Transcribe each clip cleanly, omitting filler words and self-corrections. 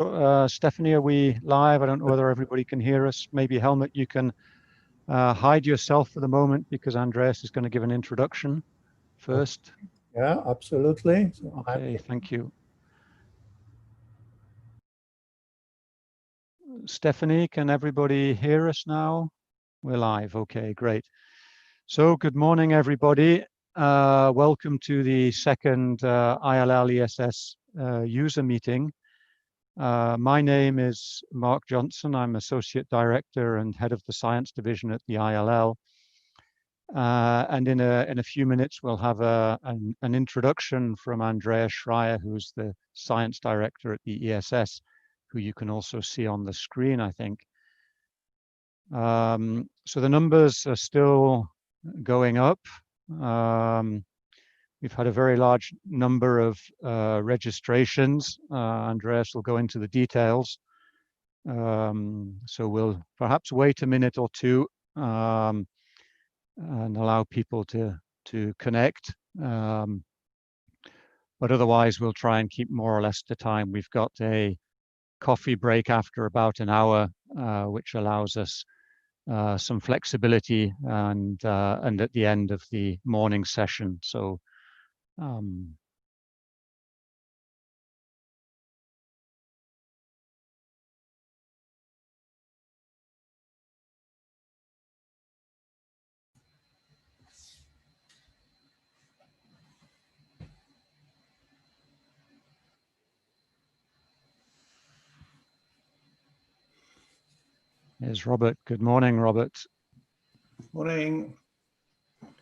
Stephanie, are we live? I don't know whether everybody can hear us. Maybe Helmut, you can hide yourself for the moment because Andreas is going to give an introduction first. Yeah, absolutely. So okay, thank you. Stephanie, can everybody hear us now? We're live. Okay, great. So good morning, everybody. Welcome to the second ILL ESS user meeting. My name is Mark Johnson. I'm Associate Director and Head of the Science Division at the ILL. And in a few minutes, we'll have an introduction from Andreas Schreier, who's the Science Director at the ESS, who you can also see on the screen, I think. So the numbers are still going up. We've had a very large number of registrations. Andreas will go into the details. So we'll perhaps wait a minute or two and allow people to connect. But otherwise, we'll try and keep more or less to time. We've got a coffee break after about an hour, which allows us some flexibility and at the end of the morning session. So Here's Robert. Good morning, Robert. Morning.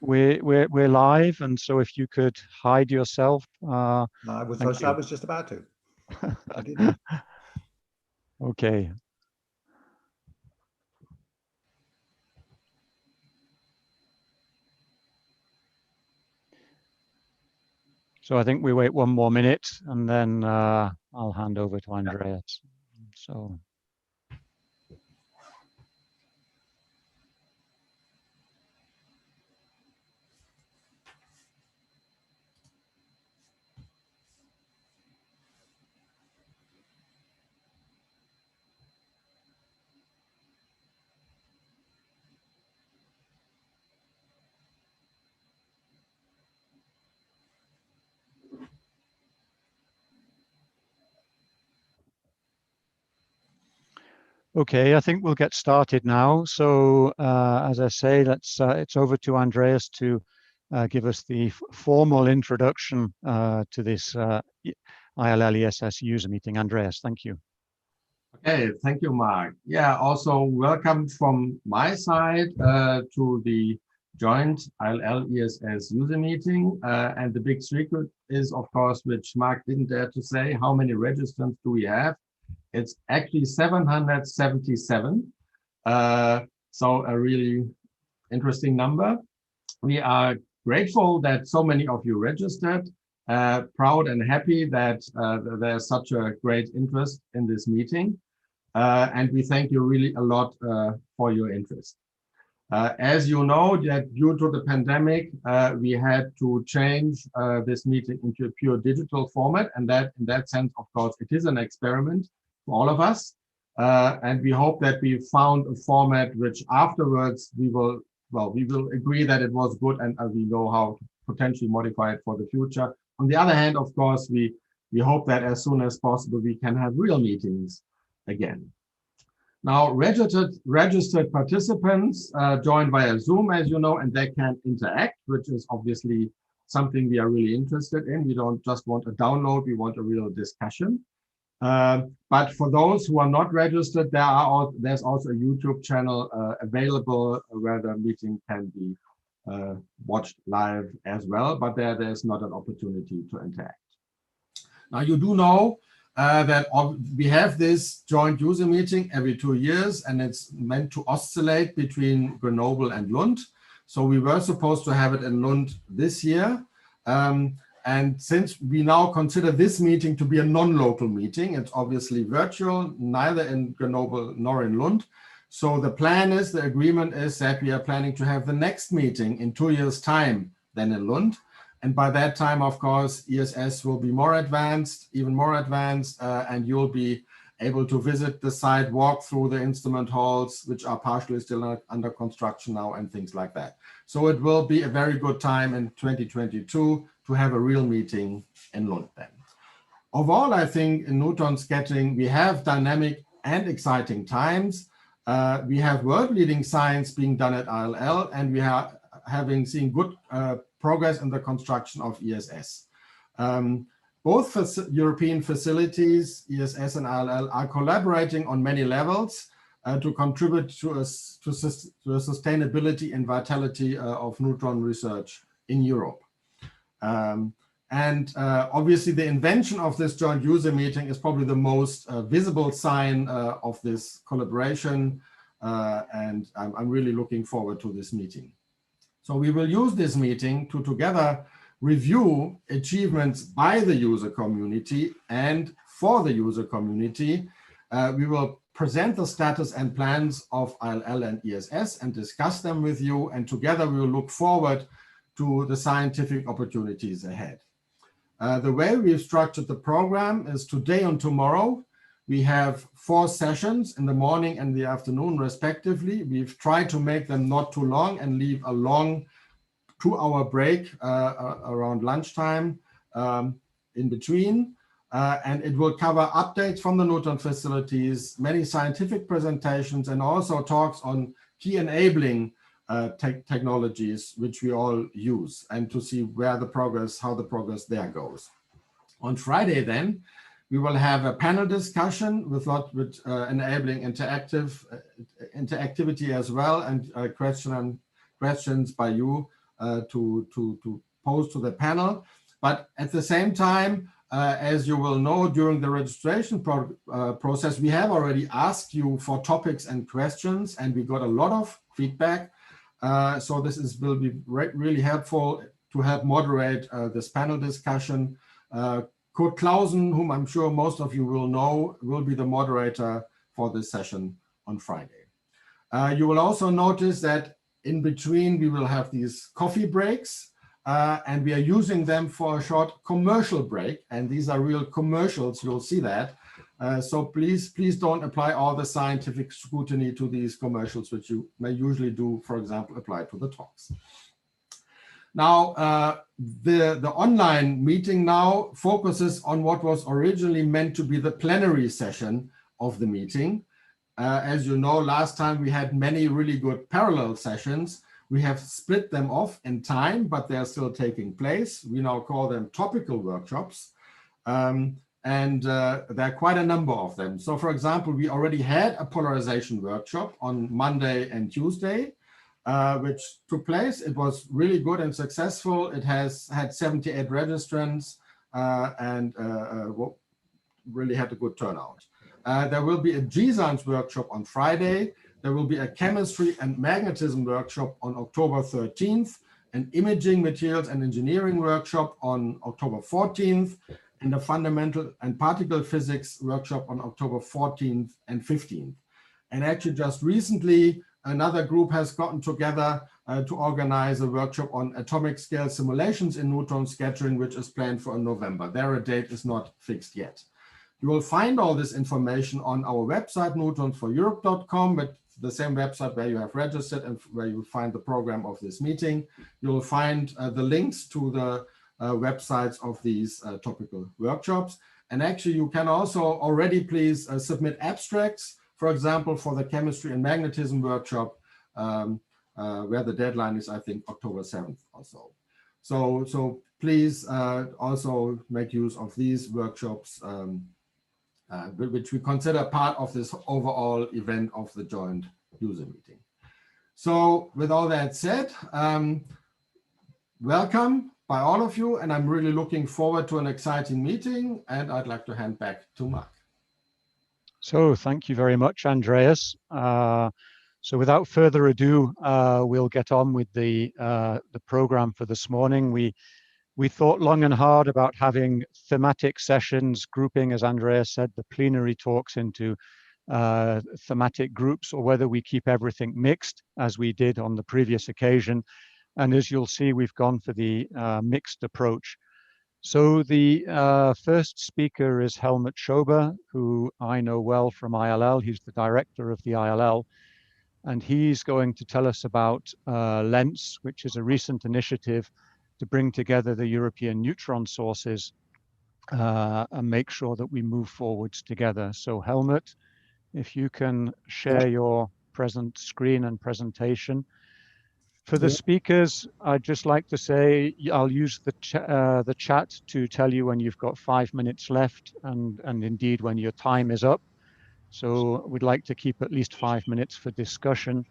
We're live, and so if you could hide yourself. I was just about to. I didn't. Okay. So I think we wait one more minute, and then I'll hand over to Andreas. So. Okay, I think we'll get started now. So as I say, it's over to Andreas to give us the formal introduction to this ILL ESS user meeting. Andreas, thank you. Okay, thank you, Mark. Yeah, also welcome from my side to the joint ILL ESS user meeting. And the big secret is, of course, which Mark didn't dare to say, how many registrants do we have? It's actually 777. So a really interesting number. We are grateful that so many of you registered, proud and happy that there's such a great interest in this meeting. And we thank you really a lot for your interest. As you know, that due to the pandemic, we had to change this meeting into a pure digital format. And that, in that sense, of course, it is an experiment for all of us. And we hope that we found a format which afterwards we will agree that it was good and we know how to potentially modify it for the future. On the other hand, of course, we hope that as soon as possible, we can have real meetings again. Now, registered participants join via Zoom, as you know, and they can interact, which is obviously something we are really interested in. We don't just want a download, we want a real discussion. But for those who are not registered, there's also a YouTube channel available where the meeting can be watched live as well, but there's not an opportunity to interact. Now, you do know that we have this joint user meeting every 2 years, and it's meant to oscillate between Grenoble and Lund. So we were supposed to have it in Lund this year. And since we now consider this meeting to be a non-local meeting, it's obviously virtual, neither in Grenoble nor in Lund. So the plan is, the agreement is that we are planning to have the next meeting in 2 years' time than in Lund. And by that time, of course, ESS will be more advanced, even more advanced, and you'll be able to visit the site, walk through the instrument halls, which are partially still under construction now, and things like that. So it will be a very good time in 2022 to have a real meeting in Lund then. Overall, I think in Neutron scattering, we have dynamic and exciting times. We have world-leading science being done at ILL, and we are having seen good progress in the construction of ESS. Both European facilities, ESS and ILL, are collaborating on many levels to contribute to the sustainability and vitality of neutron research in Europe. Obviously, the invention of this joint user meeting is probably the most visible sign of this collaboration, and I'm really looking forward to this meeting. So we will use this meeting to together review achievements by the user community and for the user community. We will present the status and plans of ILL and ESS and discuss them with you, and together we will look forward to the scientific opportunities ahead. The way we've structured the program is today and tomorrow. We have 4 sessions in the morning and the afternoon, respectively. We've tried to make them not too long and leave a long 2-hour break around lunchtime in between. And it will cover updates from the Neutron facilities, many scientific presentations, and also talks on key enabling technologies which we all use, and to see where the progress, how the progress there goes. On Friday then, we will have a panel discussion with enabling interactivity as well, and questions by you to pose to the panel. But at the same time, as you will know, during the registration process, we have already asked you for topics and questions, and we got a lot of feedback. So this will be really helpful to help moderate this panel discussion. Kurt Clausen, whom I'm sure most of you will know, will be the moderator for this session on Friday. You will also notice that in between we will have these coffee breaks, and we are using them for a short commercial break, and these are real commercials, you'll see that. So please don't apply all the scientific scrutiny to these commercials, which you may usually do, for example, apply to the talks. Now, the online meeting now focuses on what was originally meant to be the plenary session of the meeting. As you know, last time we had many really good parallel sessions. We have split them off in time, but they're still taking place. We now call them topical workshops. And there are quite a number of them. So for example, we already had a polarization workshop on Monday and Tuesday, which took place. It was really good and successful. It has had 78 registrants and really had a good turnout. There will be a G-Science workshop on Friday. There will be a chemistry and magnetism workshop on October 13th, an imaging materials and engineering workshop on October 14th, and a fundamental and particle physics workshop on October 14th and 15th. And actually just recently, another group has gotten together to organize a workshop on atomic scale simulations in neutron scattering, which is planned for November. Their date is not fixed yet. You will find all this information on our website, neutronforeurope.com, but the same website where you have registered and where you will find the program of this meeting. You will find the links to the websites of these topical workshops. And actually, you can also already please submit abstracts, for example, for the chemistry and magnetism workshop, where the deadline is, I think, October 7th or so. So please also make use of these workshops, which we consider part of this overall event of the joint user meeting. So with all that said, welcome by all of you, and I'm really looking forward to an exciting meeting, and I'd like to hand back to Mark. So thank you very much, Andreas. So without further ado, we'll get on with the program for this morning. We thought long and hard about having thematic sessions, grouping, as Andreas said, the plenary talks into thematic groups, or whether we keep everything mixed, as we did on the previous occasion. And as you'll see, we've gone for the mixed approach. So the first speaker is Helmut Schober, who I know well from ILL. He's the director of the ILL, and he's going to tell us about LENS, which is a recent initiative to bring together the European neutron sources and make sure that we move forwards together. So Helmut, if you can share your present screen and presentation. For the speakers, I'd just like to say I'll use the chat to tell you when you've got 5 minutes left, and indeed when your time is up. So we'd like to keep at least 5 minutes for discussion.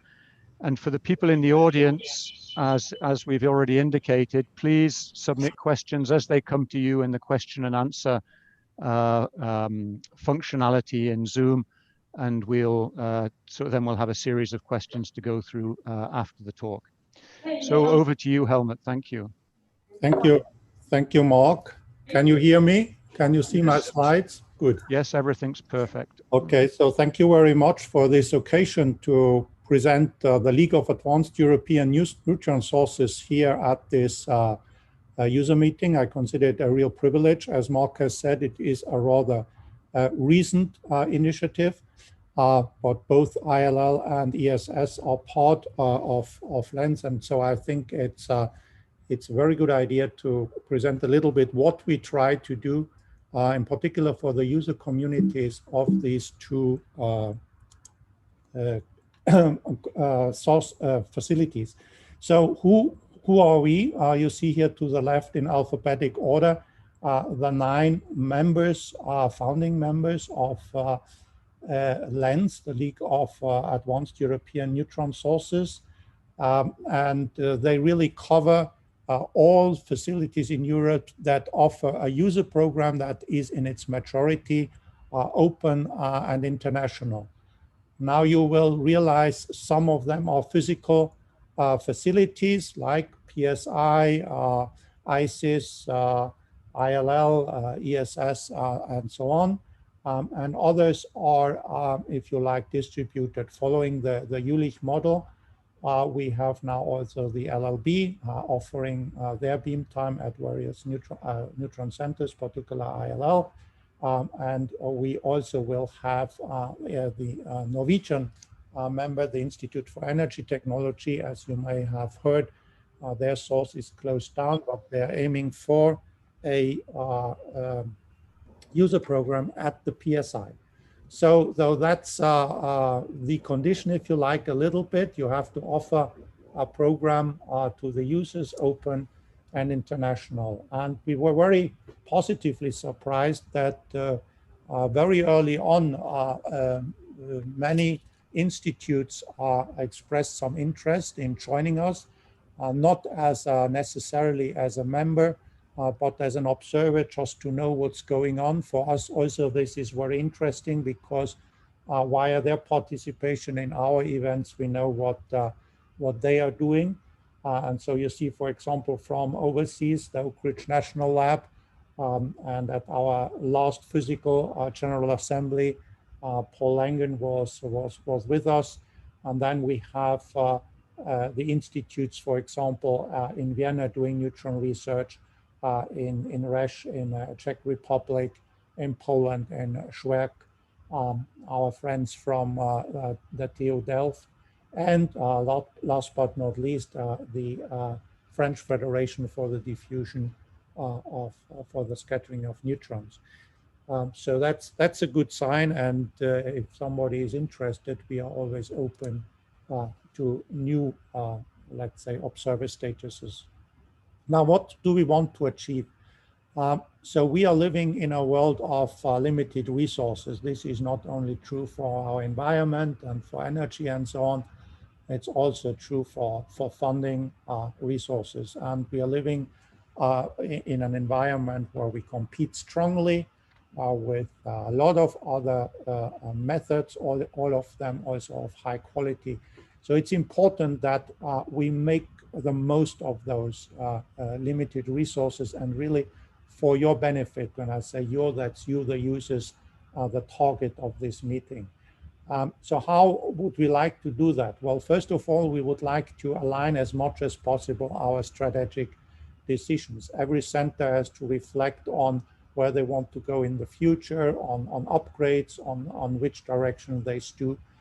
And for the people in the audience, as we've already indicated, please submit questions as they come to you in the question and answer functionality in Zoom, and then we'll have a series of questions to go through after the talk. So over to you, Helmut. Thank you. Thank you. Thank you, Mark. Can you hear me? Can you see my slides? Good. Yes, everything's perfect. Okay, so thank you very much for this occasion to present the League of Advanced European Neutron Sources here at this user meeting. I consider it a real privilege. As Mark has said, it is a rather recent initiative, but both ILL and ESS are part of LENS, and so I think it's a very good idea to present a little bit what we try to do, in particular for the user communities of these two source facilities. So who are we? You see here to the left in alphabetic order the 9 members, founding members of LENS, the League of Advanced European Neutron Sources, and they really cover all facilities in Europe that offer a user program that is in its majority open and international. Now you will realize some of them are physical facilities like PSI, ISIS, ILL, ESS, and so on. And others are, if you like, distributed following the Jülich model. We have now also the LLB offering their beam time at various neutron centers, particularly ILL. And we also will have the Norwegian member, the Institute for Energy Technology. As you may have heard, their source is closed down, but they're aiming for a user program at the PSI. So though that's the condition, if you like, a little bit, you have to offer a program to the users, open and international. And we were very positively surprised that very early on, many institutes expressed some interest in joining us, not as necessarily as a member, but as an observer, just to know what's going on. For us also, this is very interesting because via their participation in our events, we know what they are doing. And so you see, for example, from overseas, the Oak Ridge National Lab, and at our last physical General Assembly, Paul Langen was with us. And then we have the institutes, for example, in Vienna doing neutron research, in Resz, in Czech Republic, in Poland, and Schwerk, our friends from the TU Delft, and last but not least, the French Federation for the Diffusion for the Scattering of Neutrons. So that's a good sign, and if somebody is interested, we are always open to new, let's say, observer statuses. Now, what do we want to achieve? So we are living in a world of limited resources. This is not only true for our environment and for energy and so on, it's also true for funding resources. And we are living in an environment where we compete strongly with a lot of other methods, all of them also of high quality. So it's important that we make the most of those limited resources, and really for your benefit. When I say your, that's you, the users, the target of this meeting. So how would we like to do that? Well, first of all, we would like to align as much as possible our strategic decisions. Every center has to reflect on where they want to go in the future, on upgrades, on which direction they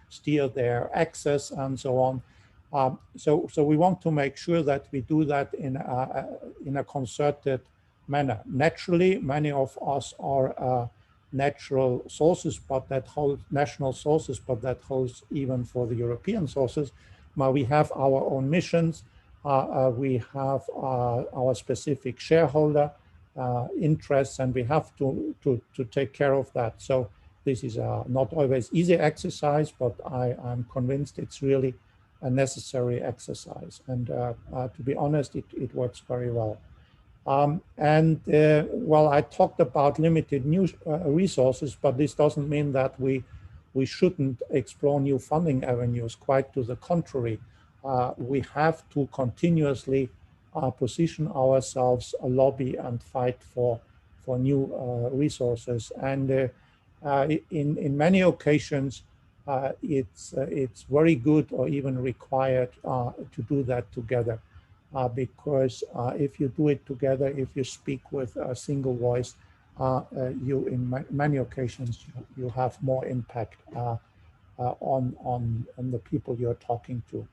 steer their access and so on. So we want to make sure that we do that in a concerted manner. Naturally, many of us are natural sources, but that holds national sources, but that holds even for the European sources. Now we have our own missions, we have our specific shareholder interests, and we have to take care of that. So this is not always easy exercise, but I'm convinced it's really a necessary exercise. And to be honest, it works very well. Well, I talked about limited new resources, but this doesn't mean that we shouldn't explore new funding avenues. Quite to the contrary, we have to continuously position ourselves, lobby and fight for new resources. And in many occasions, it's very good or even required to do that together. Because if you do it together, if you speak with a single voice, you in many occasions you have more impact on the people you're talking to.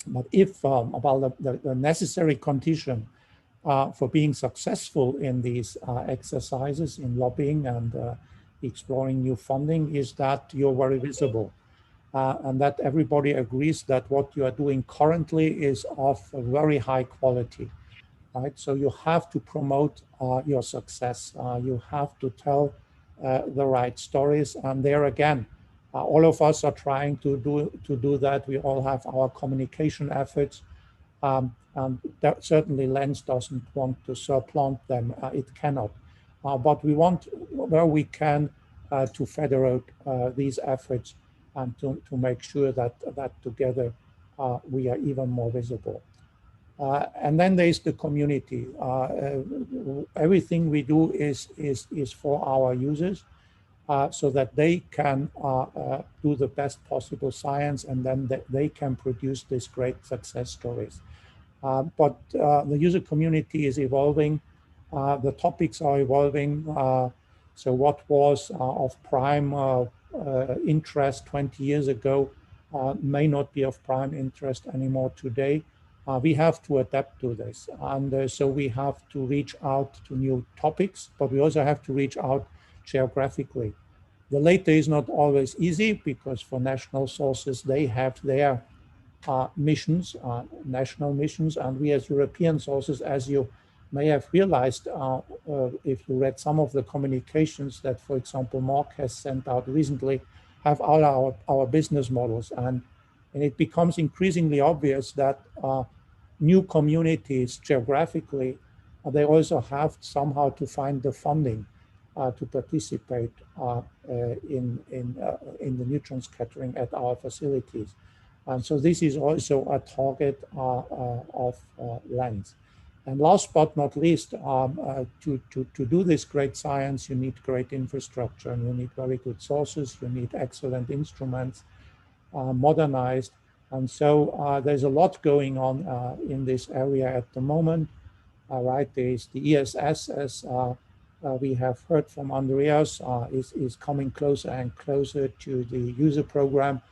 But if about the necessary condition for being successful in these exercises in lobbying and exploring new funding is that you're very visible. And that everybody agrees that what you are doing currently is of a very high quality, right? So you have to promote your success. You have to tell the right stories. And there again, all of us are trying to do that. We all have our communication efforts. And that certainly Lens doesn't want to supplant them. It cannot. But we want, where we can, to federate these efforts and to make sure that together we are even more visible. And then there's the community. Everything we do is for our users, so that they can do the best possible science, and then they can produce these great success stories. But the user community is evolving. The topics are evolving. So what was of prime interest 20 years ago may not be of prime interest anymore today. We have to adapt to this. And so we have to reach out to new topics, but we also have to reach out geographically. The latter is not always easy, because for national sources, they have their missions, national missions, and we as European sources, as you may have realized if you read some of the communications that, for example, Mark has sent out recently, have all our business models. And it becomes increasingly obvious that new communities geographically, they also have somehow to find the funding to participate in the neutron scattering at our facilities. And so this is also a target of Lens. And last but not least, to do this great science, you need great infrastructure, and you need very good sources, you need excellent instruments, modernized. And so there's a lot going on in this area at the moment. Right, there's the ESS, as we have heard from Andreas, is coming closer and closer to the user program.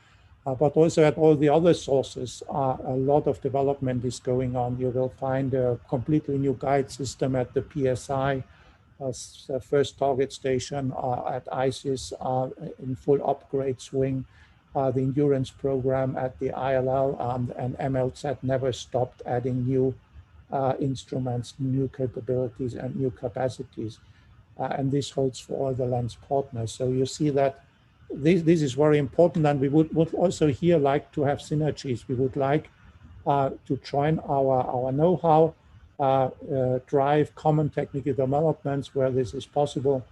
But also at all the other sources, a lot of development is going on. You will find a completely new guide system at the PSI, first target station at ISIS in full upgrade swing. The endurance program at the ILL and MLZ never stopped adding new instruments, new capabilities, and new capacities. And this holds for all the Lens partners. So you see that this is very important, and we would also here like to have synergies. We would like to join our know-how, drive common technical developments where this is possible,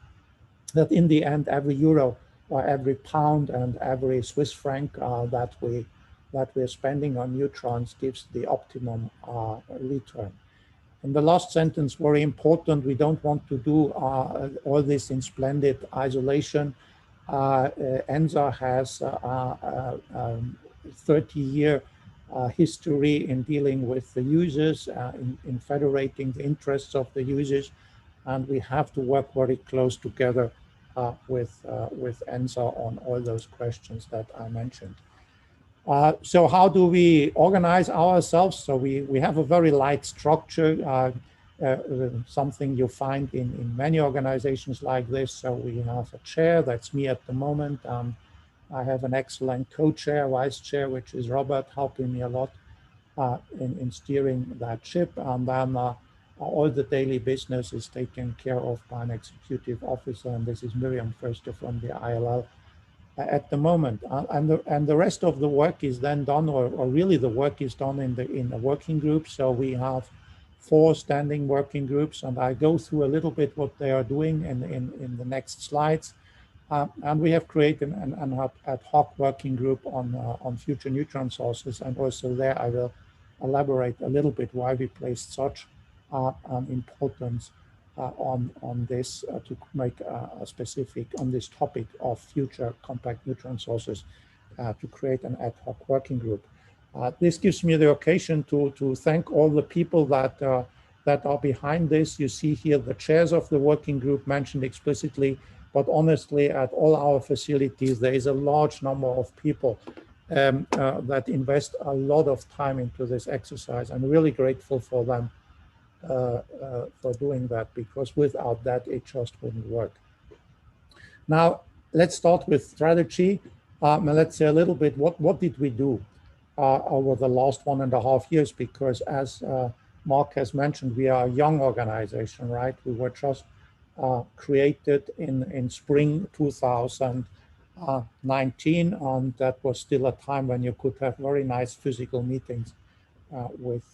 that in the end every euro or every pound and every Swiss franc that we're spending on neutrons gives the optimum return. And the last sentence, very important, we don't want to do all this in splendid isolation. ENSA has 30-year history in dealing with the users, in federating the interests of the users, and we have to work very close together with ENSA on all those questions that I mentioned. So how do we organize ourselves? So we have a very light structure, something you find in many organizations like this. So we have a chair, that's me at the moment. I have an excellent co-chair, vice chair, which is Robert, helping me a lot in steering that ship. And then all the daily business is taken care of by an executive officer, and this is Miriam Förster from the ILL at the moment. And the rest of the work is then done, or really the work is done in a working group. So we have 4 standing working groups, and I go through a little bit what they are doing in the next slides. And we have created an ad hoc working group on future neutron sources, and also there I will elaborate a little bit why we placed such an importance on this to make a specific on this topic of future compact neutron sources to create an ad hoc working group. This gives me the occasion to thank all the people that are behind this. You see here the chairs of the working group mentioned explicitly, but honestly, at all our facilities, there is a large number of people that invest a lot of time into this exercise. I'm really grateful for them for doing that, because without that, it just wouldn't work. Now, let's start with strategy. And let's say a little bit, what did we do over the last 1.5 years? Because as Mark has mentioned, we are a young organization, right? We were just created in spring 2019, and that was still a time when you could have very nice physical meetings with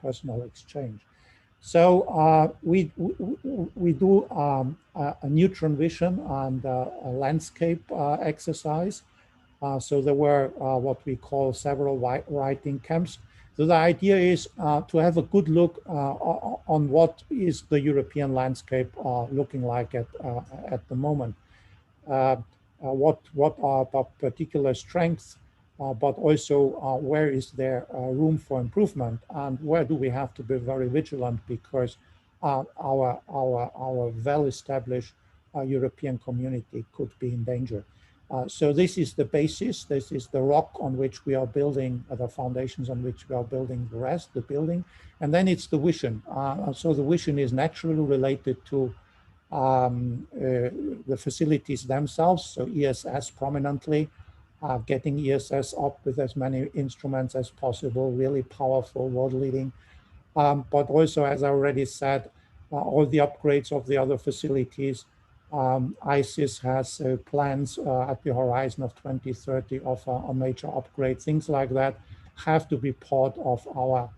personal exchange. So we do a neutron vision and a landscape exercise. So there were what we call several writing camps. So the idea is to have a good look on what is the European landscape looking like at the moment. What are the particular strengths, but also where is there room for improvement, and where do we have to be very vigilant, because our well-established European community could be in danger. So this is the basis, this is the rock on which we are building, the foundations on which we are building the rest, the building. And then it's the vision. So the vision is naturally related to the facilities themselves, so ESS prominently, getting ESS up with as many instruments as possible, really powerful, world-leading. But also, as I already said, all the upgrades of the other facilities. ISIS has plans at the horizon of 2030 of a major upgrade. Things like that have to be part of our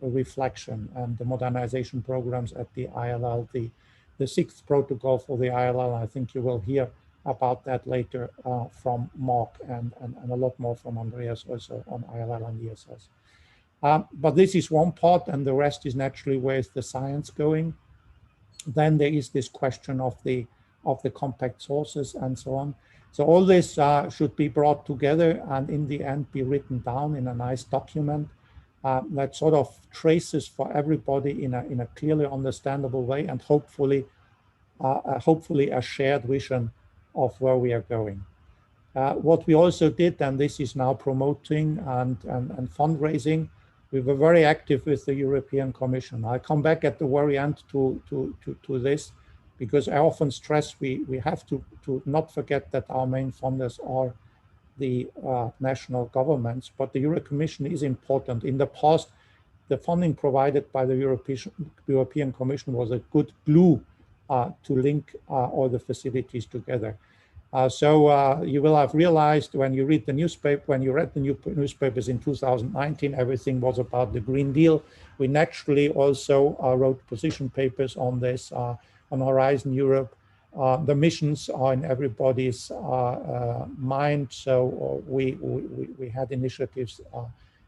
reflection and the modernization programs at the ILL. The 6th protocol for the ILL, I think you will hear about that later from Mark and a lot more from Andreas also on ILL and ESS. But this is one part, and the rest is naturally where is the science going. Then there is this question of the compact sources and so on. So all this should be brought together and in the end be written down in a nice document that sort of traces for everybody in a clearly understandable way, and hopefully a shared vision of where we are going. What we also did, and this is now promoting and fundraising, we were very active with the European Commission. I'll come back at the very end to this, because I often stress we have to not forget that our main funders are the national governments, but the European Commission is important. In the past, the funding provided by the European Commission was a good glue to link all the facilities together. So you will have realized when you read the newspaper, when you read the newspapers in 2019, everything was about the Green Deal. We naturally also wrote position papers on this, on Horizon Europe. The missions are in everybody's mind, so we had initiatives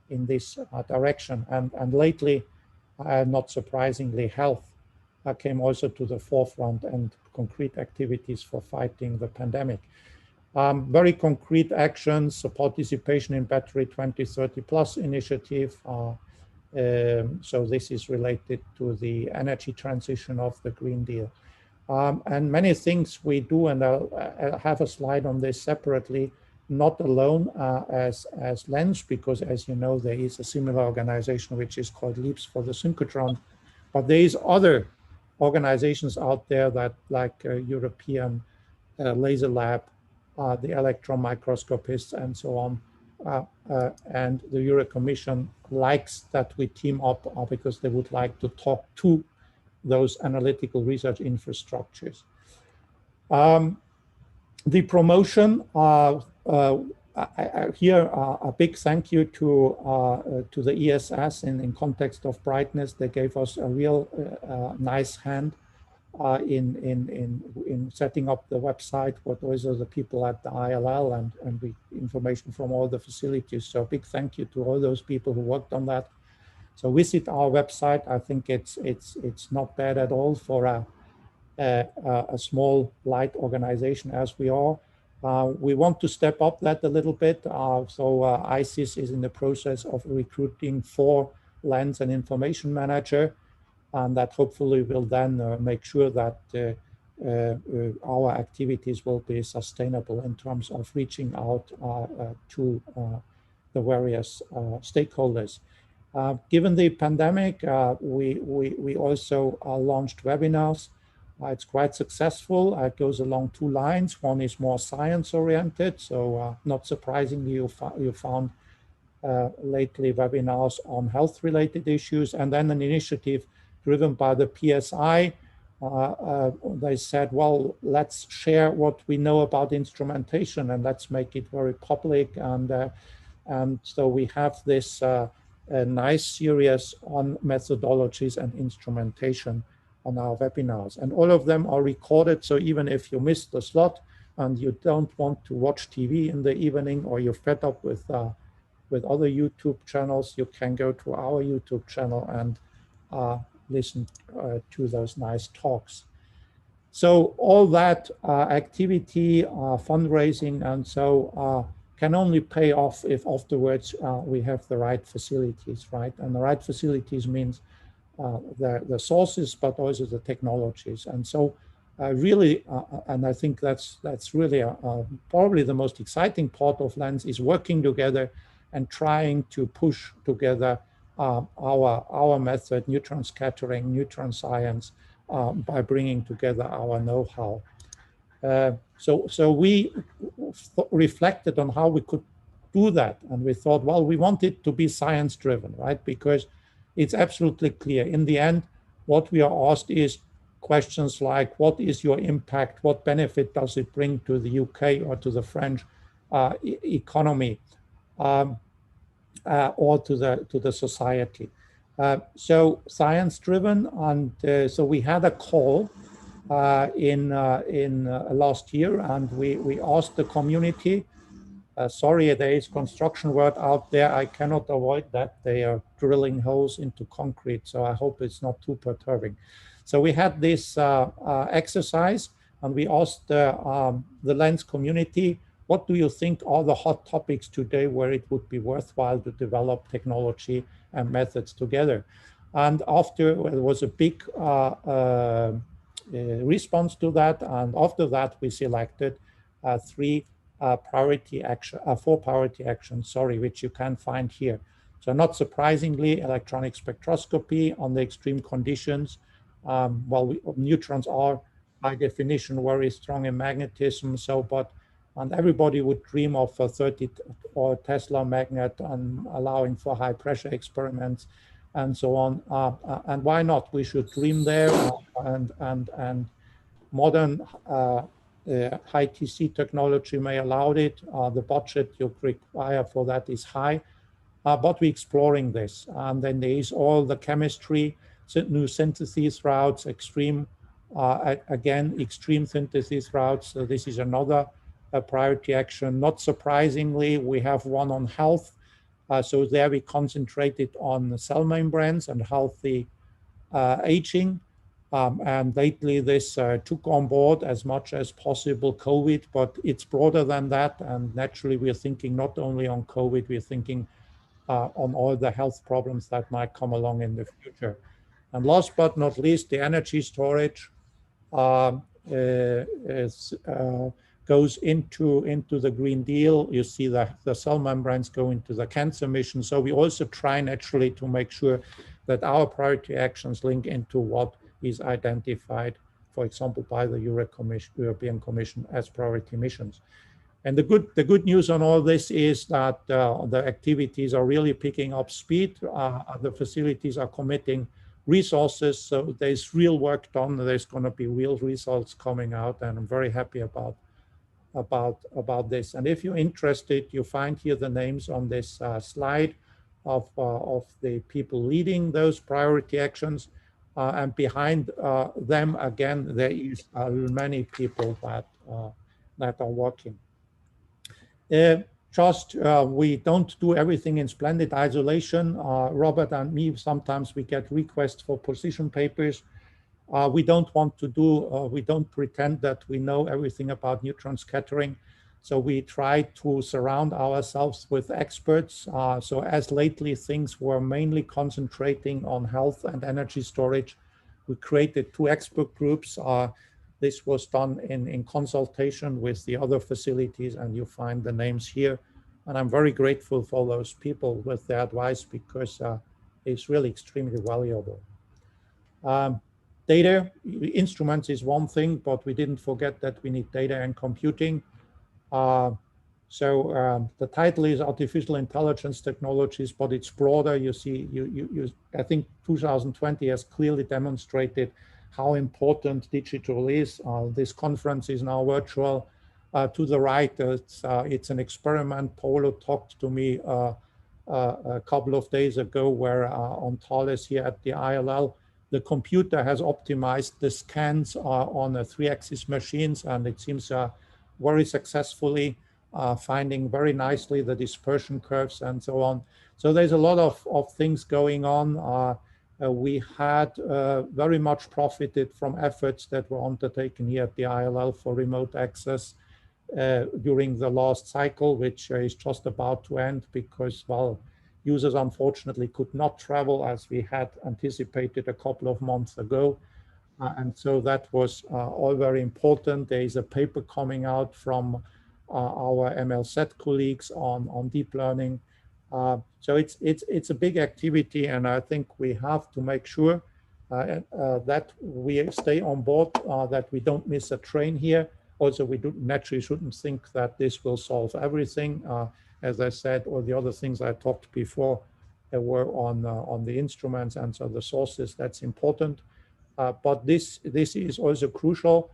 in this direction. And lately, not surprisingly, health came also to the forefront, and concrete activities for fighting the pandemic. Very concrete actions, so participation in Battery 2030 Plus initiative. So this is related to the energy transition of the Green Deal. And many things we do, and I'll have a slide on this separately, not alone as LENS, because as you know, there is a similar organization which is called Leaps for the Synchrotron, but there is other organizations out there that like European Laser Lab, the electron microscopists and so on, and the Euro Commission likes that we team up because they would like to talk to those analytical research infrastructures. The promotion, here a big thank you to the ESS in context of brightness. They gave us a real nice hand in setting up the website, but also the people at the ILL and the information from all the facilities. So big thank you to all those people who worked on that. So visit our website. I think it's not bad at all for a small, light organization as we are. We want to step up that a little bit. So ISIS is in the process of recruiting 4 LENS and information manager, and that hopefully will then make sure that our activities will be sustainable in terms of reaching out to the various stakeholders. Given the pandemic, we also launched webinars. It's quite successful. It goes along 2 lines. One is more science-oriented, so not surprisingly, you found lately webinars on health-related issues, and then an initiative driven by the PSI. They said, well, let's share what we know about instrumentation and let's make it very public. And so we have this a nice series on methodologies and instrumentation on our webinars. And all of them are recorded, so even if you missed the slot and you don't want to watch TV in the evening, or you're fed up with other YouTube channels, you can go to our YouTube channel and listen to those nice talks. So all that activity, fundraising, and so can only pay off if afterwards we have the right facilities, right? And the right facilities means the sources, but also the technologies. And so really, and I think that's really probably the most exciting part of LENS, is working together and trying to push together our method, neutron scattering, neutron science, by bringing together our know-how. So we reflected on how we could do that, and we thought, well, we want it to be science-driven, right? Because it's absolutely clear. In the end, what we are asked is questions like, what is your impact? What benefit does it bring to the UK or to the French economy? Or to the society. So science-driven, and so we had a call in last year, and we asked the community. Sorry, there is construction work out there. I cannot avoid that. They are drilling holes into concrete, so I hope it's not too perturbing. So we had this exercise, and we asked the LENS community, what do you think are the hot topics today where it would be worthwhile to develop technology and methods together? And after, there was a big response to that, and after that we selected 4 priority actions, sorry, which you can find here. So not surprisingly, electronic spectroscopy on the extreme conditions. Neutrons are by definition very strong in magnetism, and everybody would dream of a 30 or Tesla magnet and allowing for high pressure experiments and so on. And why not? We should dream there, and modern high TC technology may allow it. The budget you require for that is high, but we're exploring this. And then there is all the chemistry, new synthesis routes, extreme synthesis routes. So this is another priority action. Not surprisingly, we have one on health. So there we concentrated on cell membranes and healthy aging. And lately this took on board as much as possible COVID, but it's broader than that. And naturally, we're thinking not only on COVID, we're thinking on all the health problems that might come along in the future. And last but not least, the energy storage goes into the Green Deal. You see that the cell membranes go into the cancer mission. So we also try naturally to make sure that our priority actions link into what is identified, for example, by the European Commission as priority missions. And the good news on all this is that the activities are really picking up speed. The facilities are committing resources, so there's real work done. There's going to be real results coming out, and I'm very happy about this. And if you're interested, you find here the names on this slide of the people leading those priority actions, and behind them again there is many people that are working. We don't do everything in splendid isolation. Robert and me, sometimes we get requests for position papers. We don't want to we don't pretend that we know everything about neutron scattering. So we try to surround ourselves with experts. So as lately things were mainly concentrating on health and energy storage, we created 2 expert groups. This was done in consultation with the other facilities, and you find the names here. And I'm very grateful for those people with their advice, because it's really extremely valuable. Data, instruments is one thing, but we didn't forget that we need data and computing. The title is Artificial Intelligence Technologies, but it's broader. You see, I think 2020 has clearly demonstrated how important digital is. This conference is now virtual. To the right, it's an experiment. Paulo talked to me a couple of days ago where on Thales here at the ILL, the computer has optimized the scans on 3-axis machines, and it seems very successfully finding very nicely the dispersion curves and so on. So there's a lot of things going on. We had very much profited from efforts that were undertaken here at the ILL for remote access during the last cycle, which is just about to end because, well, users unfortunately could not travel as we had anticipated a couple of months ago. And so that was all very important. There is a paper coming out from our MLZ colleagues on deep learning. So it's a big activity, and I think we have to make sure that we stay on board, that we don't miss a train here. Also, we naturally shouldn't think that this will solve everything. As I said, all the other things I talked before were on the instruments and so the sources. That's important, but this is also crucial,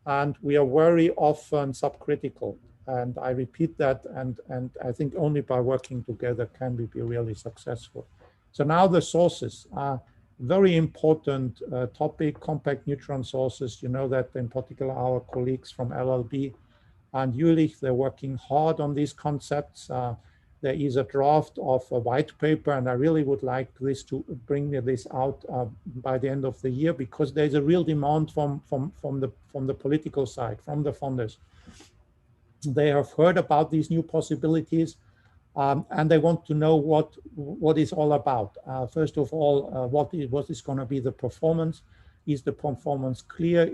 and we are very often subcritical. And I repeat that, and I think only by working together can we be really successful. So now the sources are very important topic, compact neutron sources. You know that in particular our colleagues from LLB and Jülich, they're working hard on these concepts. There is a draft of a white paper, and I really would like this to bring this out by the end of the year, because there's a real demand from the political side, from the funders. They have heard about these new possibilities, and they want to know what is all about. First of all, what is going to be the performance? Is the performance clear?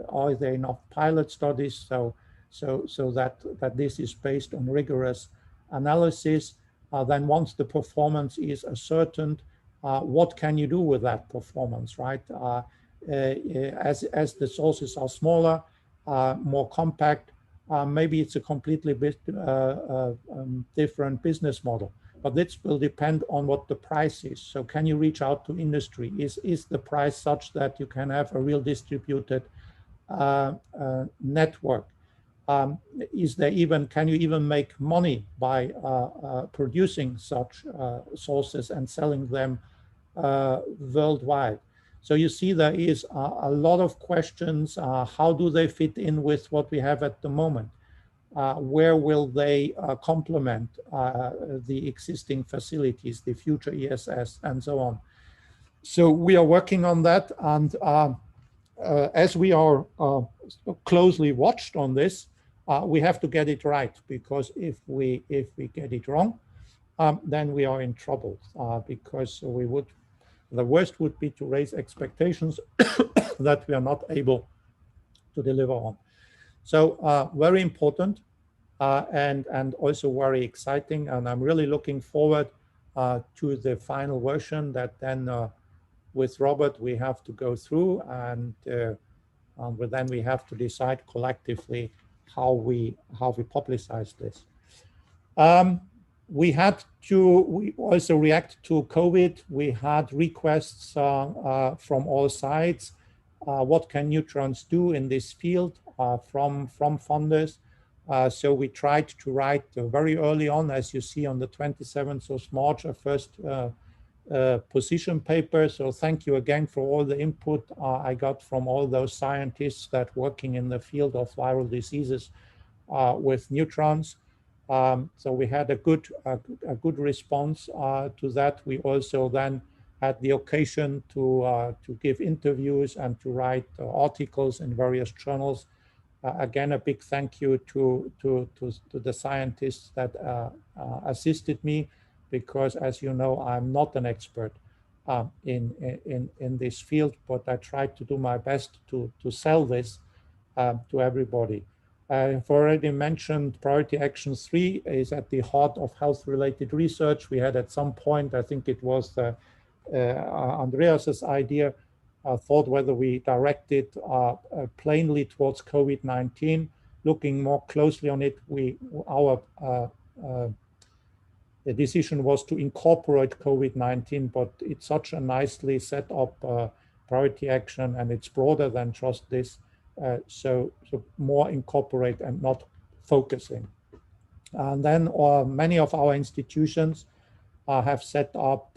Are there enough pilot studies so that this is based on rigorous analysis? Then once the performance is ascertained, what can you do with that performance, right? As the sources are smaller, more compact, maybe it's a completely different business model, but this will depend on what the price is. So can you reach out to industry? Is the price such that you can have a real distributed network? Can you even make money by producing such sources and selling them worldwide? So you see there is a lot of questions. How do they fit in with what we have at the moment? Where will they complement the existing facilities, the future ESS, and so on? So we are working on that, and as we are closely watched on this, we have to get it right, because if we get it wrong, then we are in trouble, because the worst would be to raise expectations that we are not able to deliver on. So very important, and also very exciting, and I'm really looking forward to the final version that then with Robert we have to go through, and then we have to decide collectively how we publicize this. We also react to COVID. We had requests from all sides. What can neutrons do in this field from funders? So we tried to write very early on, as you see on the 27th of March, a first position paper. So thank you again for all the input I got from all those scientists that working in the field of viral diseases with neutrons. So we had a good response to that. We also then had the occasion to give interviews and to write articles in various journals. Again, a big thank you to the scientists that assisted me, because as you know, I'm not an expert in this field, but I tried to do my best to sell this to everybody. I've already mentioned priority action 3 is at the heart of health-related research. We had at some point, I think it was Andreas's idea, thought whether we directed plainly towards COVID-19. Looking more closely on it, the decision was to incorporate COVID-19, but it's such a nicely set up priority action, and it's broader than just this. So more incorporate and not focusing. And then many of our institutions have set up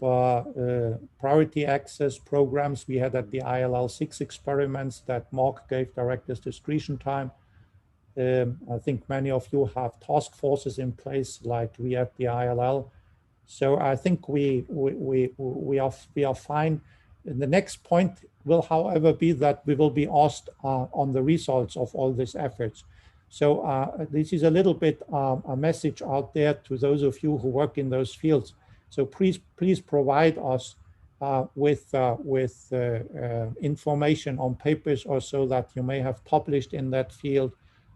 priority access programs. We had at the ILL6 experiments that Mark gave director's discretion time. I think many of you have task forces in place like we at the ILL. So I think we are fine. And the next point will, however, be that we will be asked on the results of all these efforts. So this is a little bit a message out there to those of you who work in those fields. So please provide us with information on papers or so that you may have published in that field,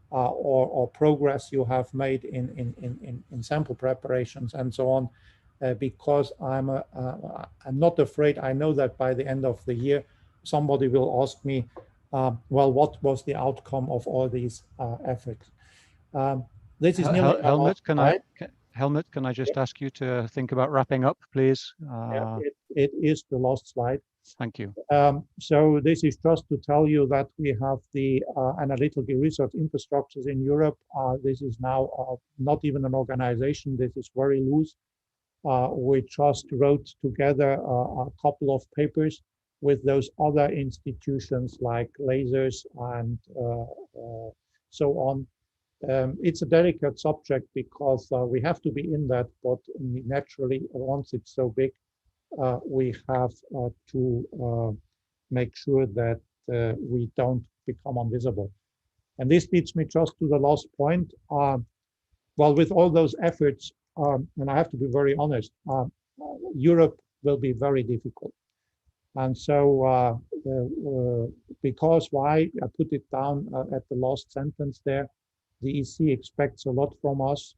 or progress you have made in sample preparations and so on. Because I'm not afraid. I know that by the end of the year, somebody will ask me, well, what was the outcome of all these efforts? This is Helmut, can I just ask you to think about wrapping up, please? Yeah, it is the last slide. Thank you. So this is just to tell you that we have the analytical research infrastructures in Europe. This is now not even an organization. This is very loose. We just wrote together a couple of papers with those other institutions like lasers and so on. It's a delicate subject because we have to be in that, but naturally, once it's so big, we have to make sure that we don't become invisible. And this leads me just to the last point. Well, with all those efforts, and I have to be very honest, Europe will be very difficult. And so, because why? I put it down at the last sentence there. The EC expects a lot from us,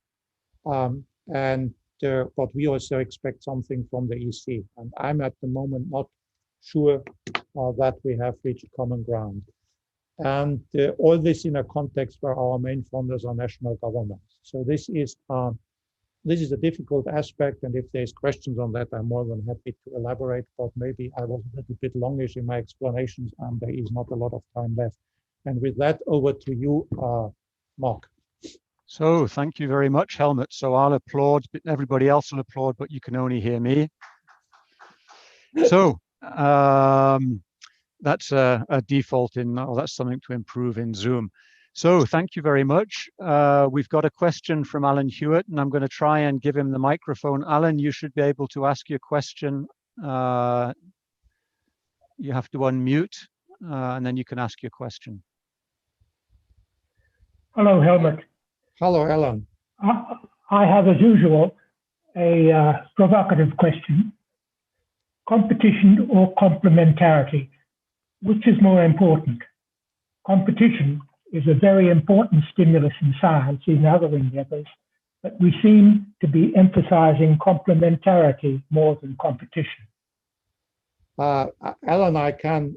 but we also expect something from the EC. And I'm at the moment not sure that we have reached common ground. And all this in a context where our main funders are national governments. So this is a difficult aspect, and if there's questions on that, I'm more than happy to elaborate, but maybe I was a little bit longish in my explanations, and there is not a lot of time left. And with that, over to you, Mark. So thank you very much, Helmut. So I'll applaud, but everybody else will applaud, but you can only hear me. So that's a default in, or that's something to improve in Zoom. So thank you very much. We've got a question from Alan Hewitt, and I'm going to try and give him the microphone. Alan, you should be able to ask your question. You have to unmute. and then you can ask your question. Hello, Helmut. Hello, Alan. I have, as usual, a provocative question. Competition or complementarity? Which is more important? Competition is a very important stimulus in science, in other endeavors, but we seem to be emphasizing complementarity more than competition. Alan, I can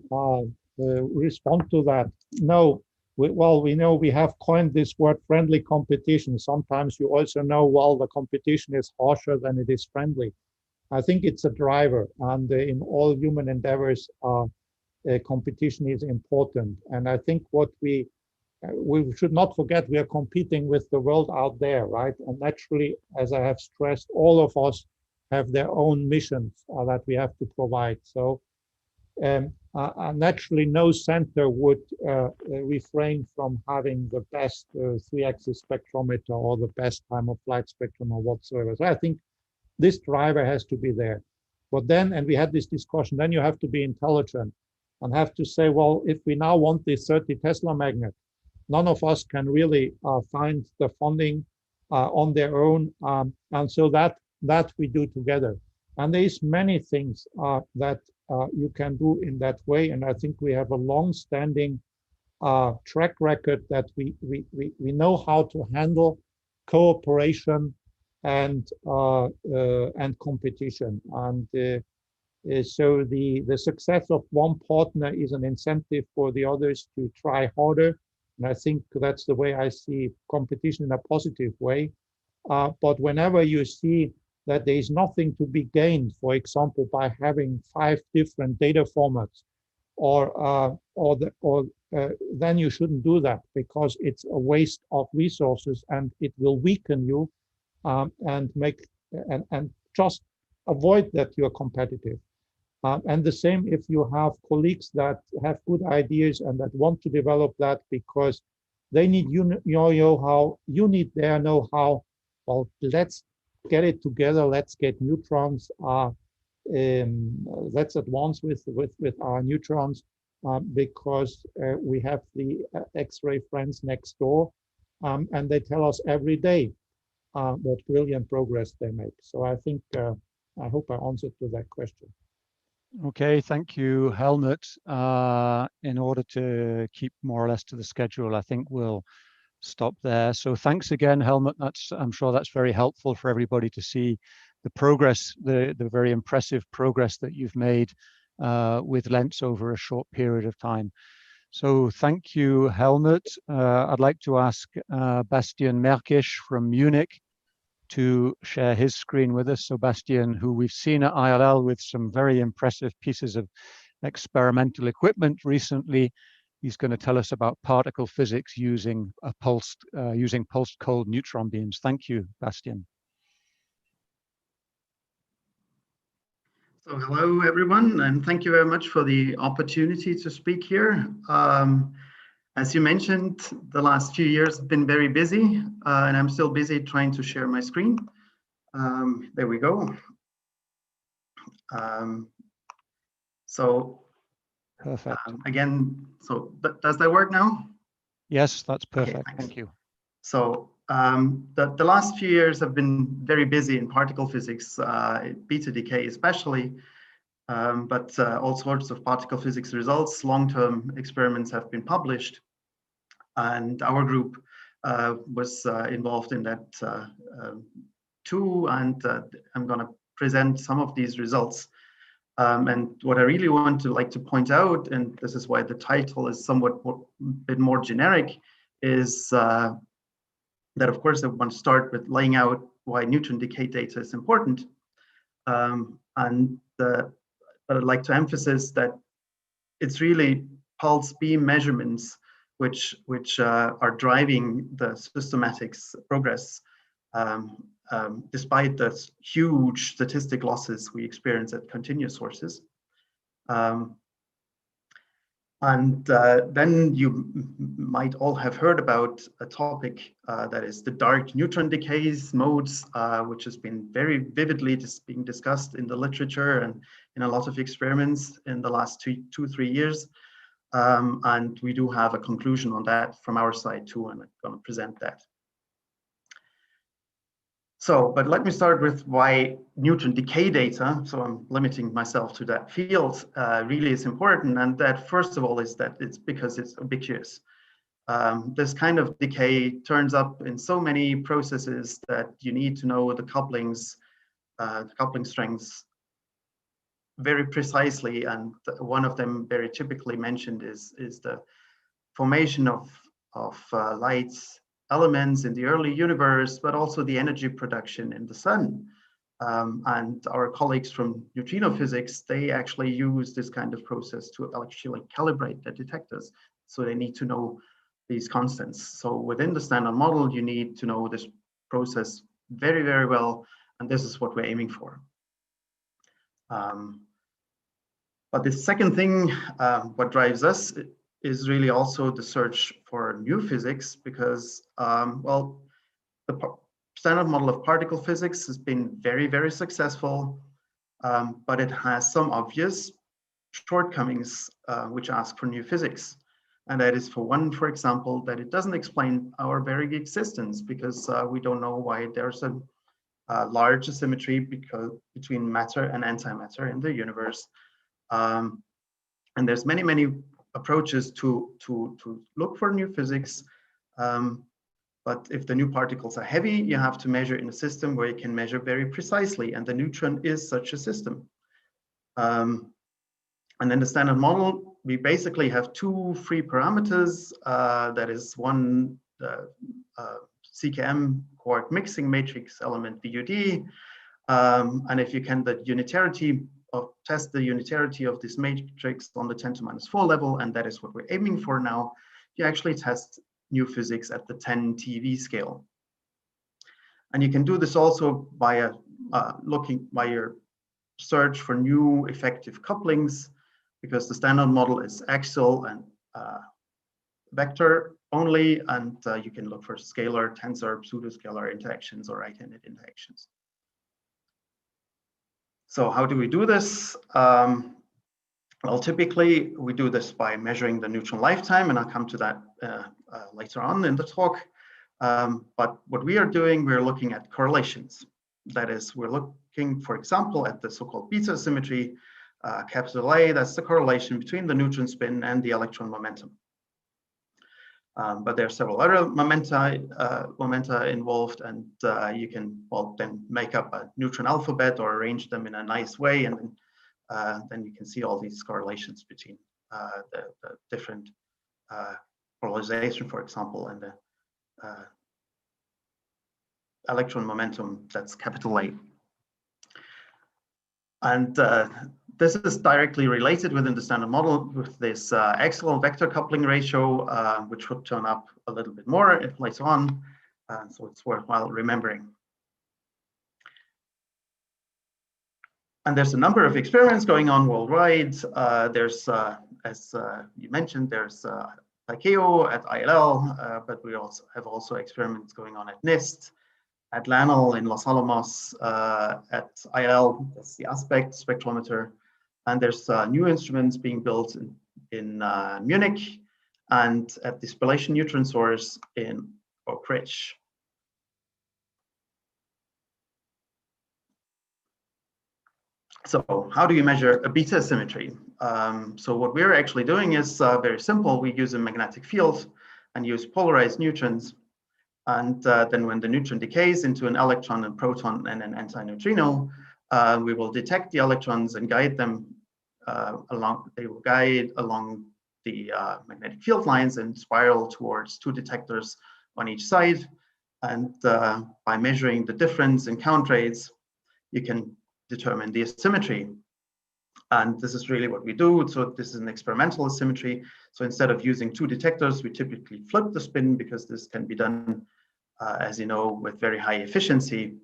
respond to that. No, we know we have coined this word friendly competition. Sometimes you also know, well, the competition is harsher than it is friendly. I think it's a driver, and in all human endeavors, competition is important. And I think what we should not forget, we are competing with the world out there, right? And naturally, as I have stressed, all of us have their own missions that we have to provide. So naturally, no center would refrain from having the best 3-axis spectrometer or the best time of flight spectrum or whatsoever. So I think this driver has to be there. But then, and we had this discussion, then you have to be intelligent and have to say, well, if we now want this 30 Tesla magnet, none of us can really find the funding on their own. And so that we do together. And there's many things that you can do in that way. And I think we have a long-standing track record that we know how to handle cooperation and competition. And so the success of one partner is an incentive for the others to try harder. And I think that's the way I see competition in a positive way. But whenever you see that there is nothing to be gained, for example, by having 5 different data formats, then you shouldn't do that, because it's a waste of resources and it will weaken you and just avoid that you're competitive. And the same if you have colleagues that have good ideas and that want to develop that because they need your know-how, you need their know-how. Well, let's get it together. Let's get neutrons. Let's advance with our neutrons because we have the X-ray friends next door, and they tell us every day what brilliant progress they make. So I think I hope I answered to that question. Okay, thank you, Helmut. In order to keep more or less to the schedule, I think we'll stop there. So thanks again, Helmut. I'm sure that's very helpful for everybody to see the progress, the very impressive progress that you've made with LENS over a short period of time. So thank you, Helmut. I'd like to ask Bastian Merkisch from Munich to share his screen with us. So Bastian, who we've seen at ILL with some very impressive pieces of experimental equipment recently, he's going to tell us about particle physics using pulsed cold neutron beams. Thank you, Bastian. So hello, everyone, and thank you very much for the opportunity to speak here. As you mentioned, the last few years have been very busy, and I'm still busy trying to share my screen. There we go. So perfect. Again, so does that work now? Yes, that's perfect. Okay, thank you. So the last few years have been very busy in particle physics, beta decay especially, but all sorts of particle physics results, long-term experiments have been published. And our group was involved in that too, and I'm going to present some of these results. And what I really want to point out, and this is why the title is somewhat bit more generic, is that of course I want to start with laying out why neutron decay data is important, but I'd like to emphasize that it's really pulse beam measurements which are driving the systematics progress, despite the huge statistic losses we experience at continuous sources. Then you might all have heard about a topic that is the dark neutron decays modes, which has been very vividly being discussed in the literature and in a lot of experiments in the last 2-3 years. And we do have a conclusion on that from our side too, and I'm going to present that. So, but let me start with why neutron decay data, so I'm limiting myself to that field, really is important. And that, first of all, is that it's because it's ubiquitous. This kind of decay turns up in so many processes that you need to know the coupling strengths very precisely. And one of them very typically mentioned is the formation of light elements in the early universe, but also the energy production in the sun. And our colleagues from neutrino physics, they actually use this kind of process to actually calibrate the detectors. So they need to know these constants. So within the standard model, you need to know this process very, very well. And this is what we're aiming for. But the second thing, what drives us is really also the search for new physics, because, well, the standard model of particle physics has been very, very successful, but it has some obvious shortcomings which ask for new physics. And that is, for example, that it doesn't explain our very existence, because we don't know why there's a large asymmetry between matter and antimatter in the universe. And there's many, many approaches to look for new physics. But if the new particles are heavy, you have to measure in a system where you can measure very precisely, and the neutron is such a system. And then the standard model, we basically have two free parameters. That is one, CKM quark mixing matrix element BUD. And if you can test the unitarity of this matrix on the 10⁻⁴ level, and that is what we're aiming for now, you actually test new physics at the 10 TeV scale. And you can do this also by your search for new effective couplings, because the standard model is axial and vector only, and you can look for scalar, tensor, pseudoscalar interactions or right-handed interactions. So how do we do this? Well, typically we do this by measuring the neutron lifetime, and I'll come to that later on in the talk. But what we are doing, we're looking at correlations. That is, we're looking, for example, at the so-called beta symmetry, capital A, that's the correlation between the neutron spin and the electron momentum. But there are several other momenta involved, and you can, well, then make up a neutron alphabet or arrange them in a nice way, and then you can see all these correlations between the different polarization, for example, and the electron momentum, that's capital A. And this is directly related within the standard model with this axial vector coupling ratio, which would turn up a little bit more later on. So it's worthwhile remembering. And there's a number of experiments going on worldwide. There's, as you mentioned, there's ICAO at ILL, but we also have experiments going on at NIST, at LANL in Los Alamos, at ILL, that's the aspect spectrometer. And there's new instruments being built in Munich, and at the spallation neutron source in Oak Ridge. So how do you measure a beta symmetry? So what we're actually doing is very simple. We use a magnetic field and use polarized neutrons. And then when the neutron decays into an electron, a proton, and an antineutrino, we will detect the electrons and guide them they will guide along the magnetic field lines and spiral towards two detectors on each side. And by measuring the difference in count rates, you can determine the asymmetry. And this is really what we do. So this is an experimental asymmetry. So instead of using two detectors, we typically flip the spin, because this can be done, as you know, with very high efficiency.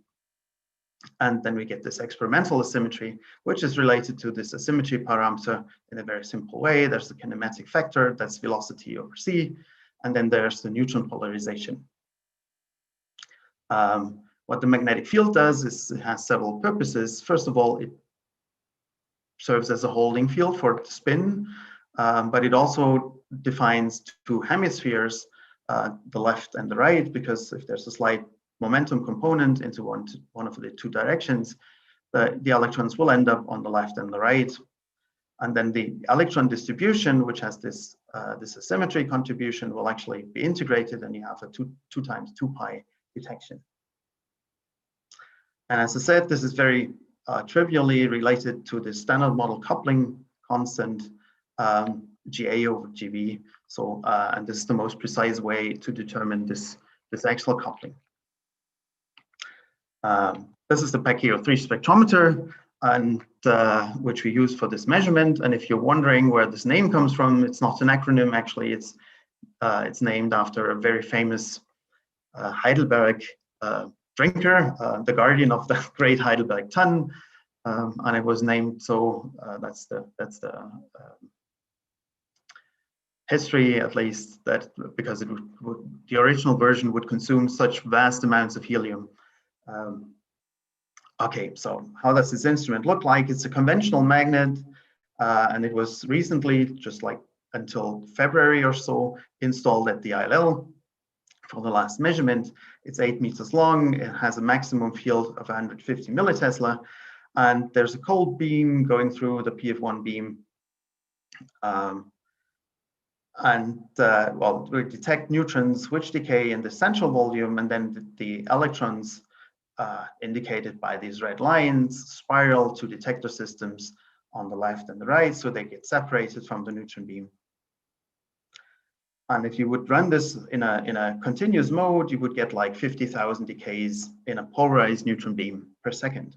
And then we get this experimental asymmetry, which is related to this asymmetry parameter in a very simple way. There's the kinematic factor, that's velocity over c, and then there's the neutron polarization. What the magnetic field does is it has several purposes. First of all, it serves as a holding field for the spin. but it also defines two hemispheres, the left and the right, because if there's a slight momentum component into one of the two directions, the electrons will end up on the left and the right. And then the electron distribution, which has this asymmetry contribution, will actually be integrated, and you have a 2 times 2 pi detection. And as I said, this is very trivially related to the standard model coupling constant, GA over GV. So, and this is the most precise way to determine this axial coupling. This is the PaCO3 spectrometer, and which we use for this measurement. And if you're wondering where this name comes from, it's not an acronym. Actually, it's named after a very famous Heidelberg drinker, the guardian of the great Heidelberg Tun, and it was named so. That's the history, at least, that because the original version would consume such vast amounts of helium. Okay, so how does this instrument look like? It's a conventional magnet, and it was recently, just like until February or so, installed at the ILL for the last measurement. It's 8 meters long. It has a maximum field of 150 millitesla, and there's a cold beam going through the PF1 beam. Well, we detect neutrons which decay in the central volume, and then the electrons indicated by these red lines spiral to detector systems on the left and the right, so they get separated from the neutron beam. And if you would run this in a continuous mode, you would get like 50,000 decays in a polarized neutron beam per second.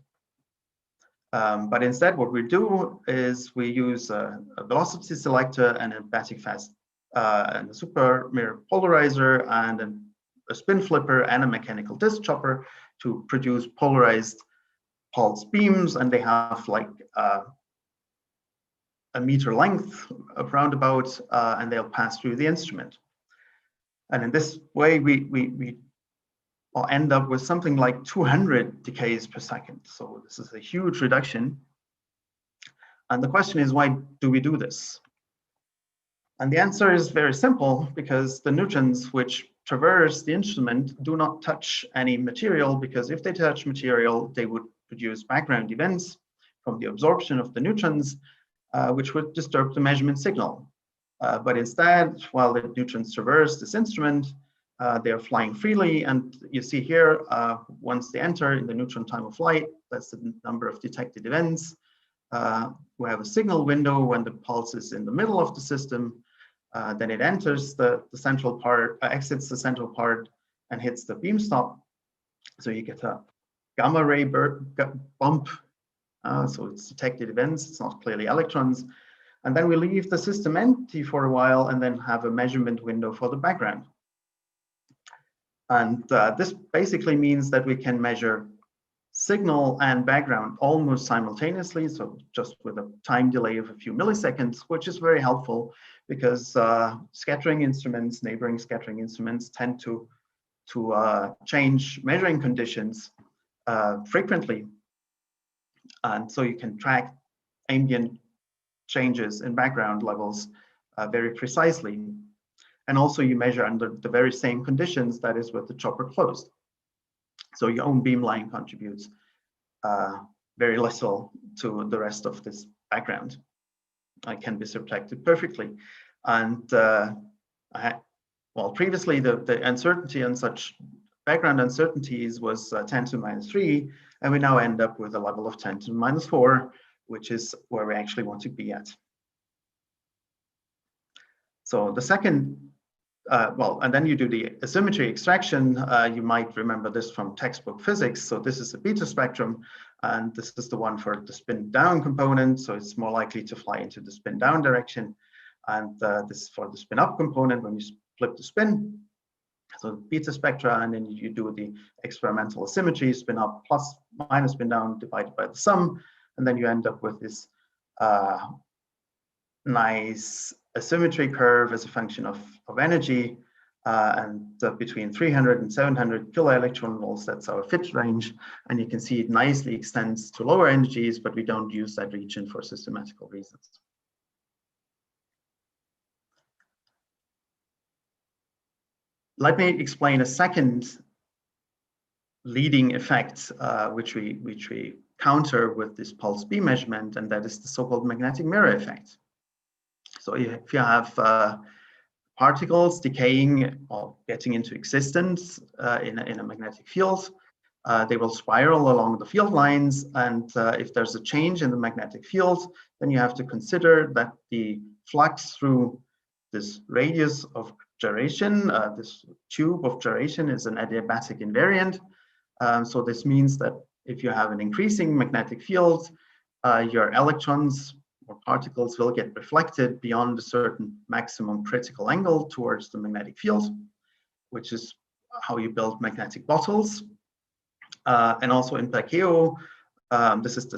But instead, what we do is we use a velocity selector and a batic fast and a super mirror polarizer and a spin flipper and a mechanical disk chopper to produce polarized pulse beams, and they have like a meter length of roundabout, and they'll pass through the instrument. And in this way, we will end up with something like 200 decays per second. So this is a huge reduction. And the question is, why do we do this? And the answer is very simple, because the neutrons which traverse the instrument do not touch any material, because if they touch material, they would produce background events from the absorption of the neutrons, which would disturb the measurement signal. But instead, while the neutrons traverse this instrument, they are flying freely. And you see here, once they enter in the neutron time of flight, that's the number of detected events. We have a signal window when the pulse is in the middle of the system. Then it enters the central part, exits the central part, and hits the beam stop. So you get a gamma ray bump. So it's detected events, it's not clearly electrons. And then we leave the system empty for a while and then have a measurement window for the background. And this basically means that we can measure signal and background almost simultaneously, so just with a time delay of a few milliseconds, which is very helpful because scattering instruments, neighboring scattering instruments tend to change measuring conditions frequently. And so you can track ambient changes in background levels very precisely. And also you measure under the very same conditions, that is with the chopper closed. So your own beam line contributes very little to the rest of this background. It can be subtracted perfectly. And well, previously the uncertainty on such background uncertainties was 10 to the minus 3, and we now end up with a level of 10 to the minus 4, which is where we actually want to be at. So the second, well, and then you do the asymmetry extraction. You might remember this from textbook physics. So this is a beta spectrum, and this is the one for the spin down component. So it's more likely to fly into the spin down direction. And this is for the spin up component when you flip the spin. So beta spectra, and then you do the experimental asymmetry, spin up plus minus spin down divided by the sum. And then you end up with this nice asymmetry curve as a function of energy, and between 300 and 700 kiloelectron volts, that's our fit range. And you can see it nicely extends to lower energies, but we don't use that region for systematical reasons. let me explain a second leading effect, which we counter with this pulse beam measurement, and that is the so-called magnetic mirror effect. So if you have particles decaying or getting into existence in a magnetic field, they will spiral along the field lines, and if there's a change in the magnetic field, then you have to consider that the flux through this radius of gyration, this tube of gyration, is an adiabatic invariant. So this means that if you have an increasing magnetic field, your electrons or particles will get reflected beyond a certain maximum critical angle towards the magnetic field, which is how you build magnetic bottles. And also in PaKeo, this is the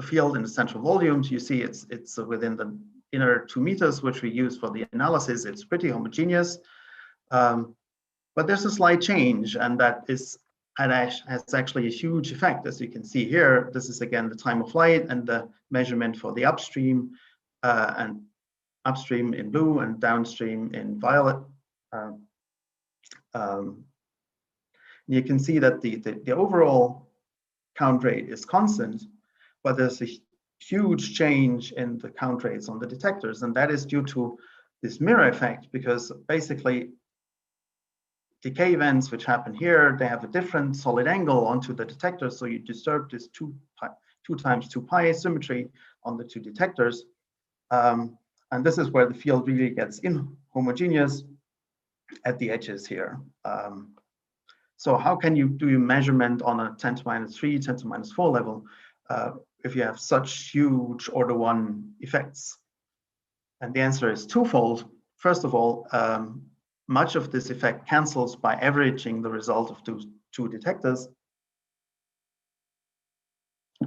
field in the central volumes. You see it's within the inner 2 meters, which we use for the analysis. It's pretty homogeneous. But there's a slight change, and that has actually a huge effect. As you can see here, this is again the time of flight and the measurement for the upstream, and upstream in blue and downstream in violet. You can see that the overall count rate is constant, but there's a huge change in the count rates on the detectors, and that is due to this mirror effect, because basically decay events which happen here, they have a different solid angle onto the detector, so you disturb this 2 times 2 pi symmetry on the 2 detectors, and this is where the field really gets inhomogeneous at the edges here. So how can you do measurement on a 10 to minus 3, 10 to minus 4 level if you have such huge order 1 effects? And the answer is twofold. First of all, much of this effect cancels by averaging the result of two detectors.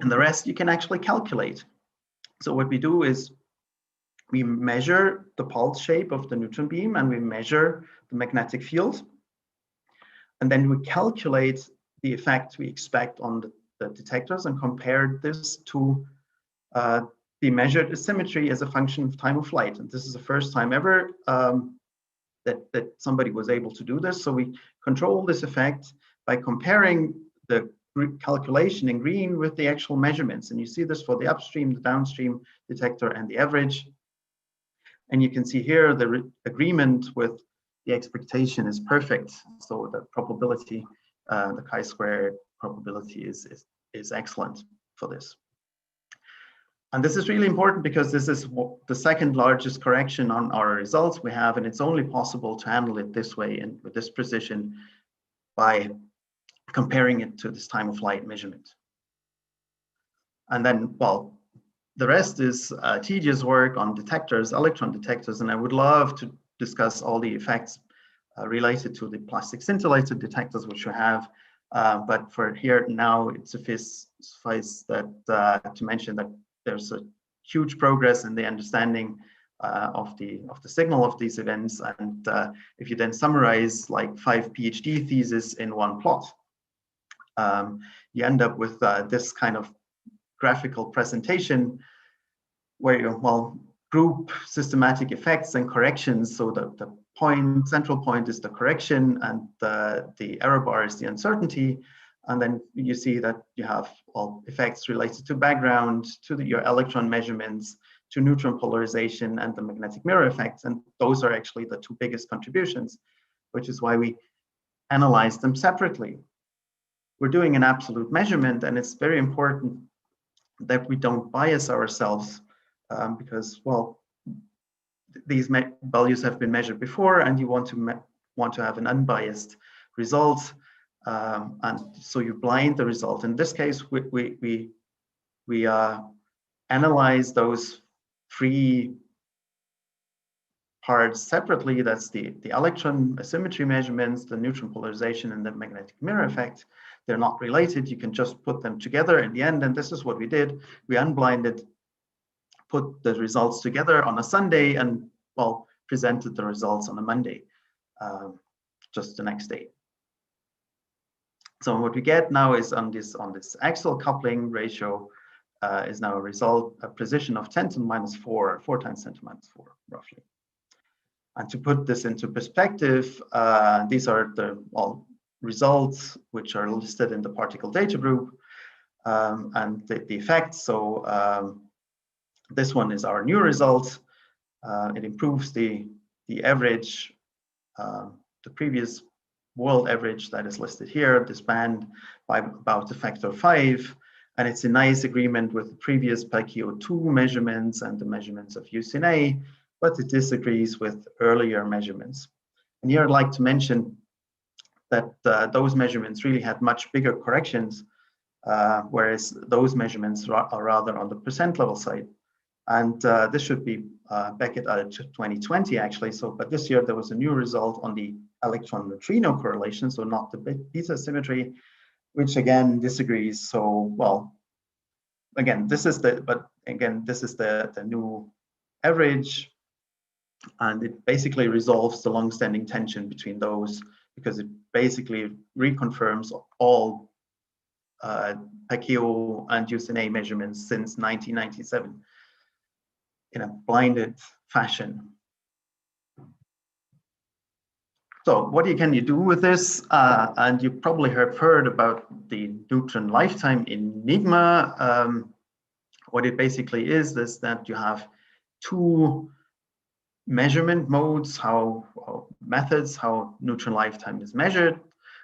And the rest you can actually calculate. So what we do is we measure the pulse shape of the neutron beam, and we measure the magnetic field. And then we calculate the effect we expect on the detectors and compare this to the measured asymmetry as a function of time of flight. And this is the first time ever that somebody was able to do this. So we control this effect by comparing the calculation in green with the actual measurements. And you see this for the upstream, the downstream detector, and the average. And you can see here the agreement with the expectation is perfect. So the probability, the chi-square probability is excellent for this. And this is really important because this is the second largest correction on our results we have, and it's only possible to handle it this way and with this precision by comparing it to this time of flight measurement. And then, well, the rest is tedious work on detectors, electron detectors, and I would love to discuss all the effects related to the plastic scintillator detectors which we have, but for here now it suffices that to mention that there's a huge progress in the understanding of the signal of these events, and if you then summarize like 5 PhD theses in one plot, you end up with this kind of graphical presentation where you group systematic effects and corrections. So the central point is the correction, and the error bar is the uncertainty. And then you see that you have effects related to background, to your electron measurements, to neutron polarization, and the magnetic mirror effects. And those are actually the two biggest contributions, which is why we analyze them separately. We're doing an absolute measurement, and it's very important that we don't bias ourselves because, well, these values have been measured before, and you want to have an unbiased result. And so you blind the result. In this case, we analyze those 3 parts separately. That's the electron asymmetry measurements, the neutron polarization, and the magnetic mirror effect. They're not related. You can just put them together in the end. And this is what we did. We unblinded, put the results together on a Sunday, and presented the results on a Monday, just the next day. So what we get now is on this axial coupling ratio is now a precision of 10 to the minus 4 times 10 to the minus 4, roughly. And to put this into perspective, these are the results which are listed in the particle data group, and the effects. So this one is our new result. It improves the average, the previous world average that is listed here, this band, by about a factor of 5. And it's a nice agreement with the previous PaKO2 measurements and the measurements of UCNA, but it disagrees with earlier measurements. And here I'd like to mention that those measurements really had much bigger corrections, whereas those measurements are rather on the percent level side. And this should be back at 2020 actually. So, but this year there was a new result on the electron neutrino correlation, so not the beta symmetry, which again disagrees. So, well, again, this is the new average, and it basically resolves the long-standing tension between those, because it basically reconfirms all PaKO and UCNA measurements since 1997 in a blinded fashion. So what can you do with this? And you probably have heard about the Neutron lifetime enigma. What it basically is that you have two measurement modes, methods, how neutron lifetime is measured.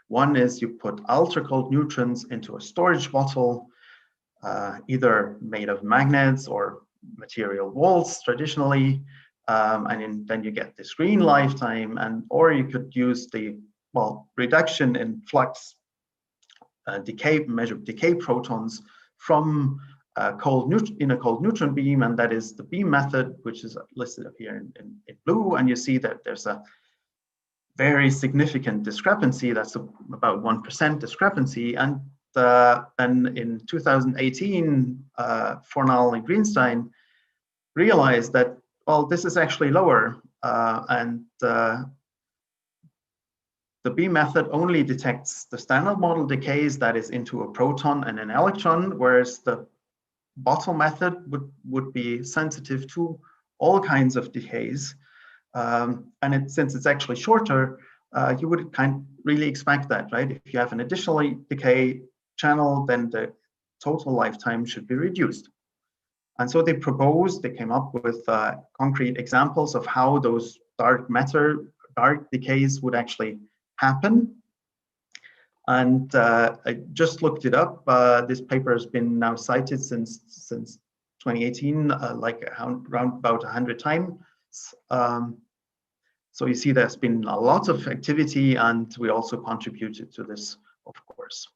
One is you put ultra cold neutrons into a storage bottle, either made of magnets or material walls traditionally, and then you get this green lifetime, or you could use the reduction in flux decay, measure decay protons from in a cold neutron beam, and that is the beam method, which is listed up here in blue. And you see that there's a very significant discrepancy. That's about 1% discrepancy. And then in 2018, Fornal and Greenstein realized that, well, this is actually lower, and the beam method only detects the standard model decays, that is into a proton and an electron, whereas the bottle method would be sensitive to all kinds of decays. And since it's actually shorter, you would really expect that, right? If you have an additional decay channel, then the total lifetime should be reduced. And so they came up with concrete examples of how those dark decays would actually happen. And I just looked it up. This paper has been now cited since 2018, like around about 100 times. So you see there's been a lot of activity, and we also contributed to this, of course.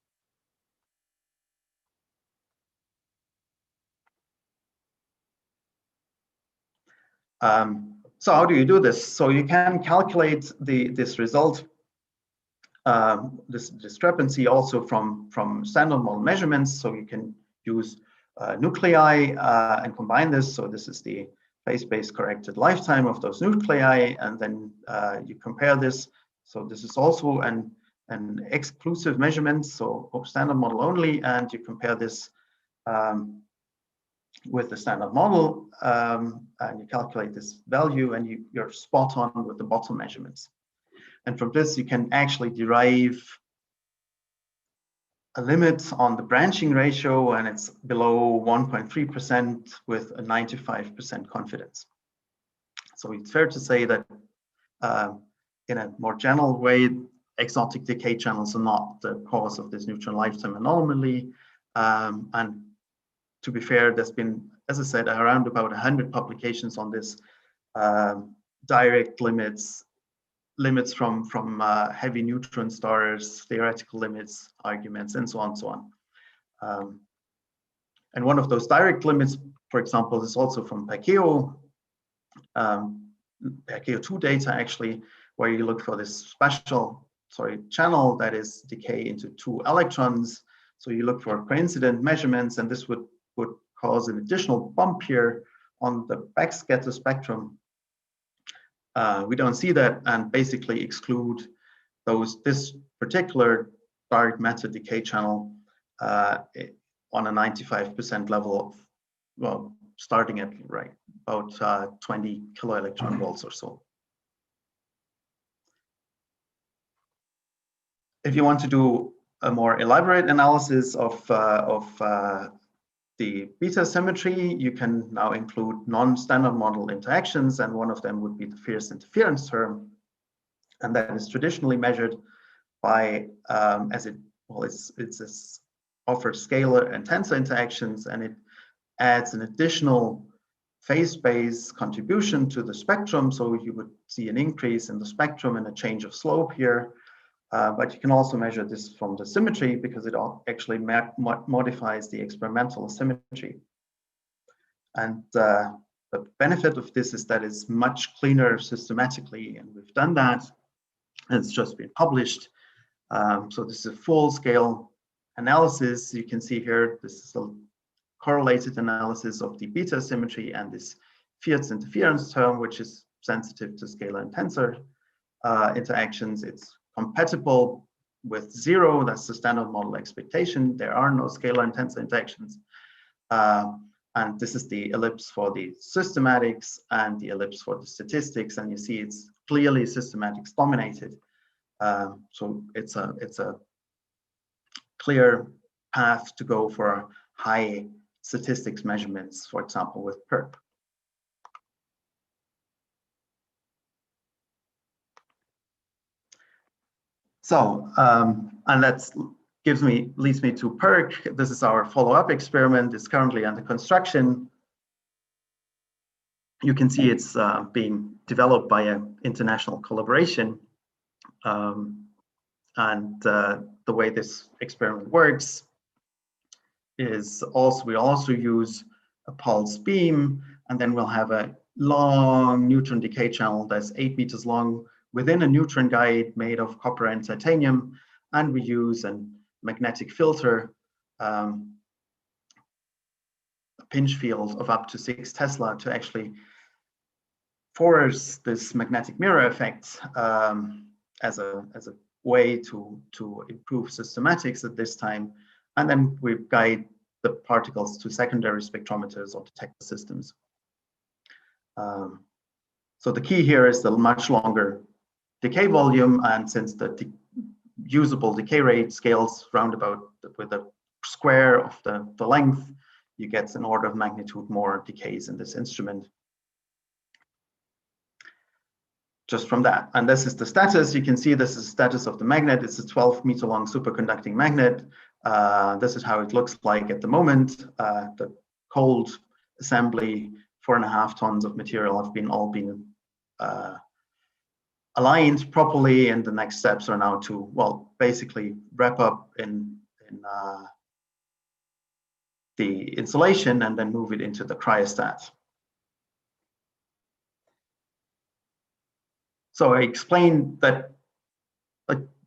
So how do you do this? So you can calculate this result, this discrepancy, also from standard model measurements. So you can use nuclei and combine this. So this is the phase-space corrected lifetime of those nuclei, and then you compare this. So this is also an exclusive measurement, so standard model only, and you compare this with the standard model, and you calculate this value, and you're spot on with the bottom measurements. And from this, you can actually derive a limit on the branching ratio, and it's below 1.3% with a 95% confidence. So it's fair to say that in a more general way, exotic decay channels are not the cause of this neutron lifetime anomaly. And to be fair, there's been, as I said, around about 100 publications on this, direct limits from heavy neutron stars, theoretical limits, arguments, and so on and so on. And one of those direct limits, for example, is also from PaKO, PaKO2 data actually, where you look for this special channel that is decay into 2 electrons. So you look for coincident measurements, and this would cause an additional bump here on the backscatter spectrum. We don't see that, and basically exclude this particular direct matter decay channel on a 95% level of, well, starting at about 20 kiloelectron volts or so. If you want to do a more elaborate analysis of the beta symmetry, you can now include non-standard model interactions, and one of them would be the fierce interference term, and that is traditionally measured by it's offers scalar and tensor interactions, and it adds an additional phase space contribution to the spectrum. So you would see an increase in the spectrum and a change of slope here. But you can also measure this from the symmetry because it actually modifies the experimental symmetry. And the benefit of this is that it's much cleaner systematically, and we've done that. And it's just been published. So this is a full-scale analysis. You can see here, this is a correlated analysis of the beta symmetry and this fierce interference term, which is sensitive to scalar and tensor interactions. It's compatible with 0. That's the standard model expectation. There are no scalar and tensor interactions. And this is the ellipse for the systematics and the ellipse for the statistics. And you see it's clearly systematics dominated. So it's a clear path to go for high statistics measurements, for example, with PERC. So, and that leads me to PERC. This is our follow-up experiment. It's currently under construction. You can see it's being developed by an international collaboration. The way this experiment works is we also use a pulse beam, and then we'll have a long neutron decay channel that's 8 meters long within a neutron guide made of copper and titanium, and we use a magnetic filter, a pinch field of up to 6 Tesla to actually force this magnetic mirror effect as a way to improve systematics at this time. And then we guide the particles to secondary spectrometers or detector systems. So the key here is the much longer decay volume, and since the usable decay rate scales roundabout with a square of the length, you get an order of magnitude more decays in this instrument. Just from that. And this is the status. You can see this is the status of the magnet. It's a 12-meter long superconducting magnet. This is how it looks like at the moment. The cold assembly, 4.5 tons of material have all been aligned properly, and the next steps are now to, well, basically wrap up in the insulation and then move it into the cryostat. So I explained that,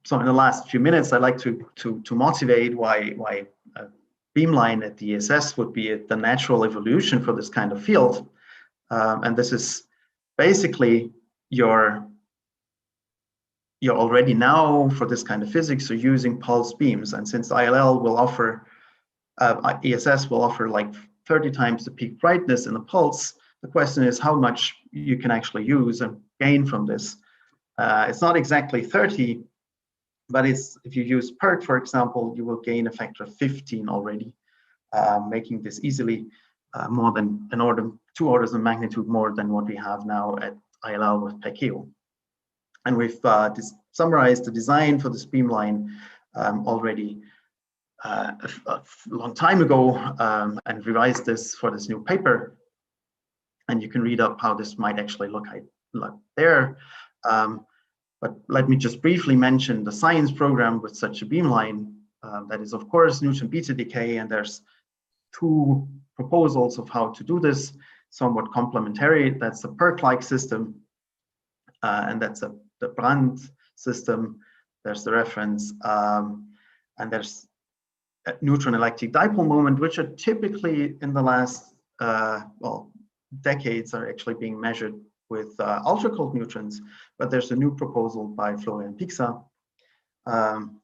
so in the last few minutes, I'd like to motivate why a beamline at the ESS would be the natural evolution for this kind of field. And this is basically you're already now for this kind of physics, so using pulse beams. And since ILL will offer, ESS will offer like 30 times the peak brightness in a pulse, the question is how much you can actually use and gain from this. It's not exactly 30, but it's, if you use PERC, for example, you will gain a factor of 15 already, making this easily more than 2 orders of magnitude more than what we have now at ILL with PaKeo. And we've summarized the design for this beamline already a long time ago, and revised this for this new paper. And you can read up how this might actually look there. But let me just briefly mention the science program with such a beamline. That is, of course, neutron beta decay, and there's 2 proposals of how to do this, somewhat complementary. That's a PERC-like system, and that's the Brandt system. There's the reference, and there's a neutron electric dipole moment, which are typically in the last decades are actually being measured with ultra cold neutrons, but there's a new proposal by Florian Pixa. And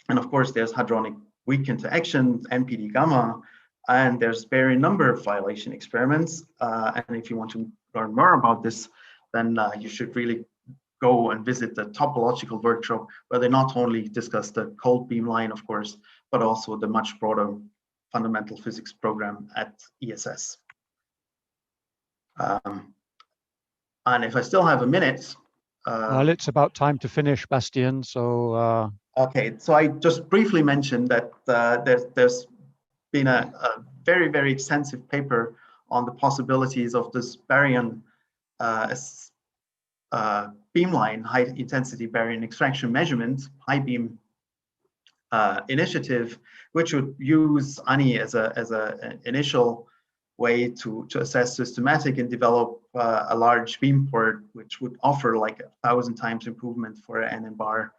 of course, there's hadronic weak interaction, MPD gamma, and there's very number of violation experiments. And if you want to learn more about this, then you should really go and visit the topological workshop, where they not only discuss the cold beam line, of course, but also the much broader fundamental physics program at ESS. And if I still have a minute. Well, it's about time to finish, Bastian. So. Okay, so I just briefly mentioned that there's been a very, very extensive paper on the possibilities of this baryon beamline, high intensity baryon extraction measurement, high beam initiative, which would use ANI as an initial way to assess systematic and develop a large beam port, which would offer like 1,000 times improvement for an n-bar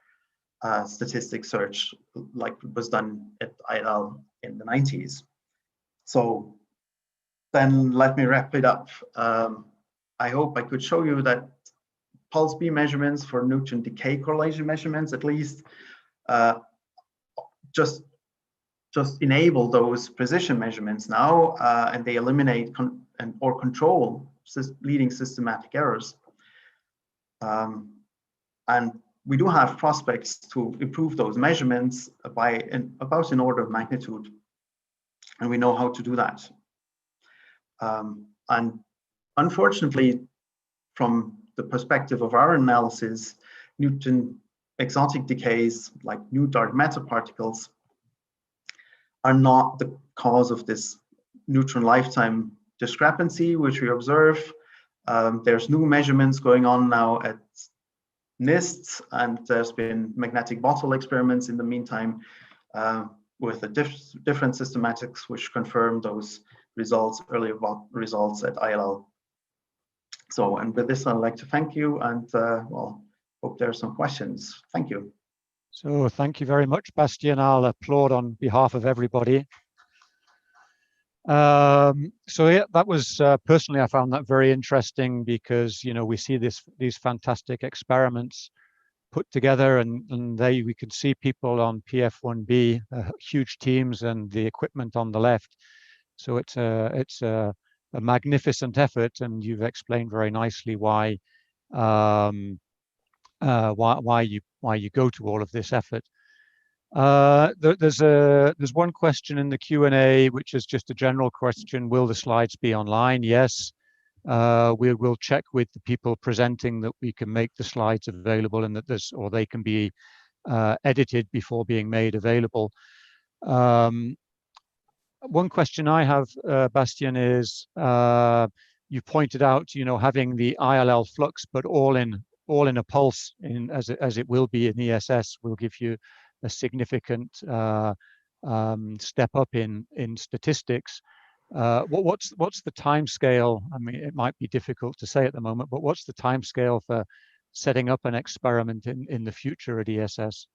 statistic search, like was done at ILL in the 90s. So then let me wrap it up. I hope I could show you that pulse beam measurements for neutron decay correlation measurements, at least, just enable those precision measurements now, and they eliminate or control leading systematic errors. And we do have prospects to improve those measurements by about an order of magnitude, and we know how to do that. And unfortunately, from the perspective of our analysis, neutron exotic decays like new dark matter particles are not the cause of this neutron lifetime discrepancy, which we observe. There's new measurements going on now at NIST, and there's been magnetic bottle experiments in the meantime with different systematics which confirm those results, earlier results at ILL. So, and with this, I'd like to thank you, and well, hope there are some questions. Thank you. So thank you very much, Bastian. I'll applaud on behalf of everybody. So yeah, that was personally, I found that very interesting because, you know, we see these fantastic experiments put together, and we could see people on PF1B, huge teams, and the equipment on the left. So it's a magnificent effort, and you've explained very nicely why you go to all of this effort. There's one question in the Q&A, which is just a general question. Will the slides be online? Yes. We will check with the people presenting that we can make the slides available, and that they can be edited before being made available. One question I have, Bastian, is you pointed out, you know, having the ILL flux, but all in a pulse, as it will be in ESS, will give you a significant step up in statistics. What's the time scale? I mean, it might be difficult to say at the moment, but what's the time scale for setting up an experiment in the future at ESS?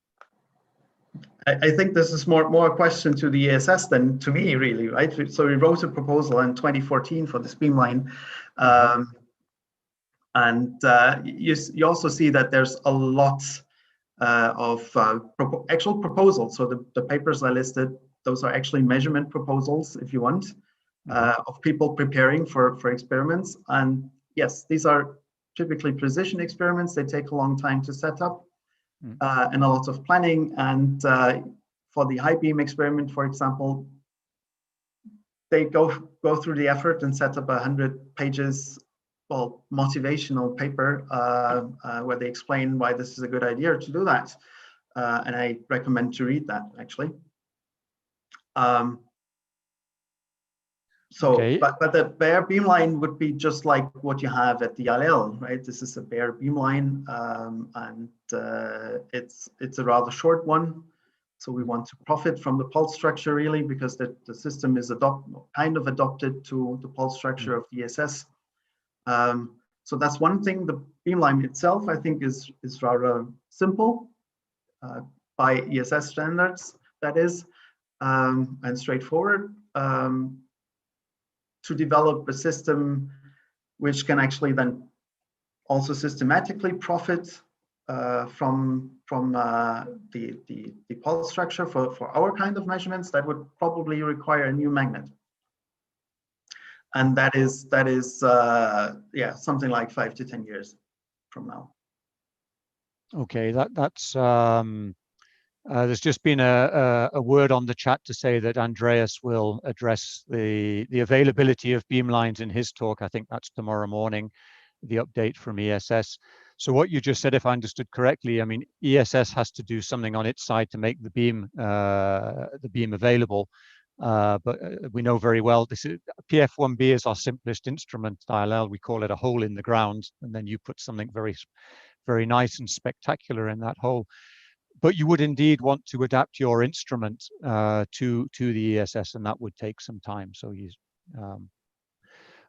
I think this is more a question to the ESS than to me, really, right? So we wrote a proposal in 2014 for this beamline. And you also see that there's a lot of actual proposals. So the papers I listed, those are actually measurement proposals, if you want, of people preparing for experiments. And yes, these are typically precision experiments. They take a long time to set up, and a lot of planning. And for the high beam experiment, for example, they go through the effort and set up 100 pages, well, motivational paper where they explain why this is a good idea to do that. And I recommend to read that, actually. Okay. But the bare beamline would be just like what you have at the ILL, right? This is a bare beamline, and it's a rather short one. So we want to profit from the pulse structure, really, because the system is kind of adopted to the pulse structure of the ESS. So that's one thing. The beamline itself, I think, is rather simple by ESS standards, that is, and straightforward. To develop a system which can actually then also systematically profit from the pulse structure for our kind of measurements, that would probably require a new magnet. And that is yeah, something like 5 to 10 years from now. Okay, that's there's just been a word on the chat to say that Andreas will address the availability of beamlines in his talk. I think that's tomorrow morning, the update from ESS. So what you just said, if I understood correctly, I mean, ESS has to do something on its side to make the beam available. But we know very well this is PF1B is our simplest instrument, ILL. We call it a hole in the ground, and then you put something very nice and spectacular in that hole. But you would indeed want to adapt your instrument to the ESS, and that would take some time. So you,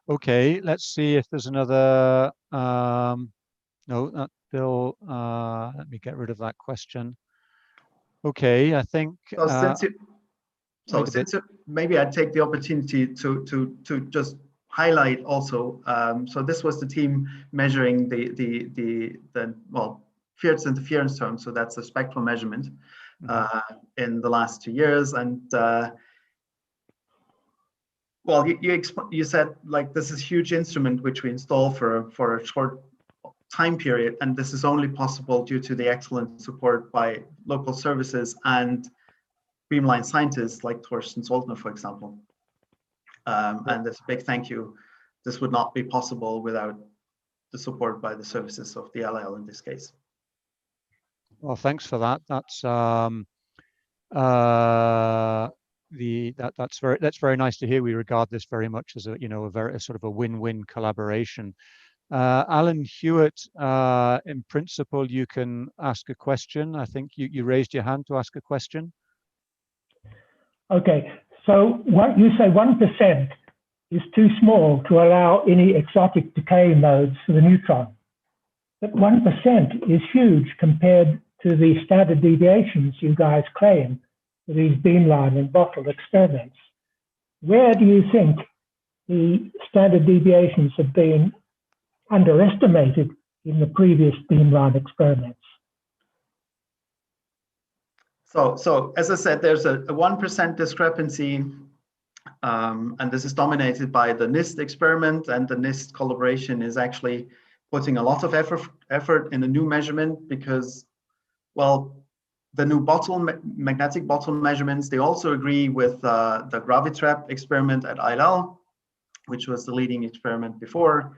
okay, let's see if there's another. No, that's still. Let me get rid of that question. Okay, I think. Maybe I'd take the opportunity to just highlight also. So this was the team measuring the Fierz interference term, so that's a spectral measurement in the last 2 years. And well, you said like this is a huge instrument which we install for a short time period, and this is only possible due to the excellent support by local services and beamline scientists like Thorsten Soltner, for example. And this big thank you. This would not be possible without the support by the services of the ILL in this case. Well, thanks for that. That's that's very nice to hear. We regard this very much as a a sort of a win-win collaboration. Alan Hewitt, in principle, you can ask a question. I think you raised your hand to ask a question. Okay, so what you say 1% is too small to allow any exotic decay modes for the neutron. But 1% is huge compared to the standard deviations you guys claim for these beamline and bottle experiments. Where do you think the standard deviations have been underestimated in the previous beamline experiments? So as I said, there's a 1% discrepancy, and this is dominated by the NIST experiment, and the NIST collaboration is actually putting a lot of effort in the new measurement because, well, the new magnetic bottle measurements, they also agree with the Gravitrap experiment at ILL, which was the leading experiment before.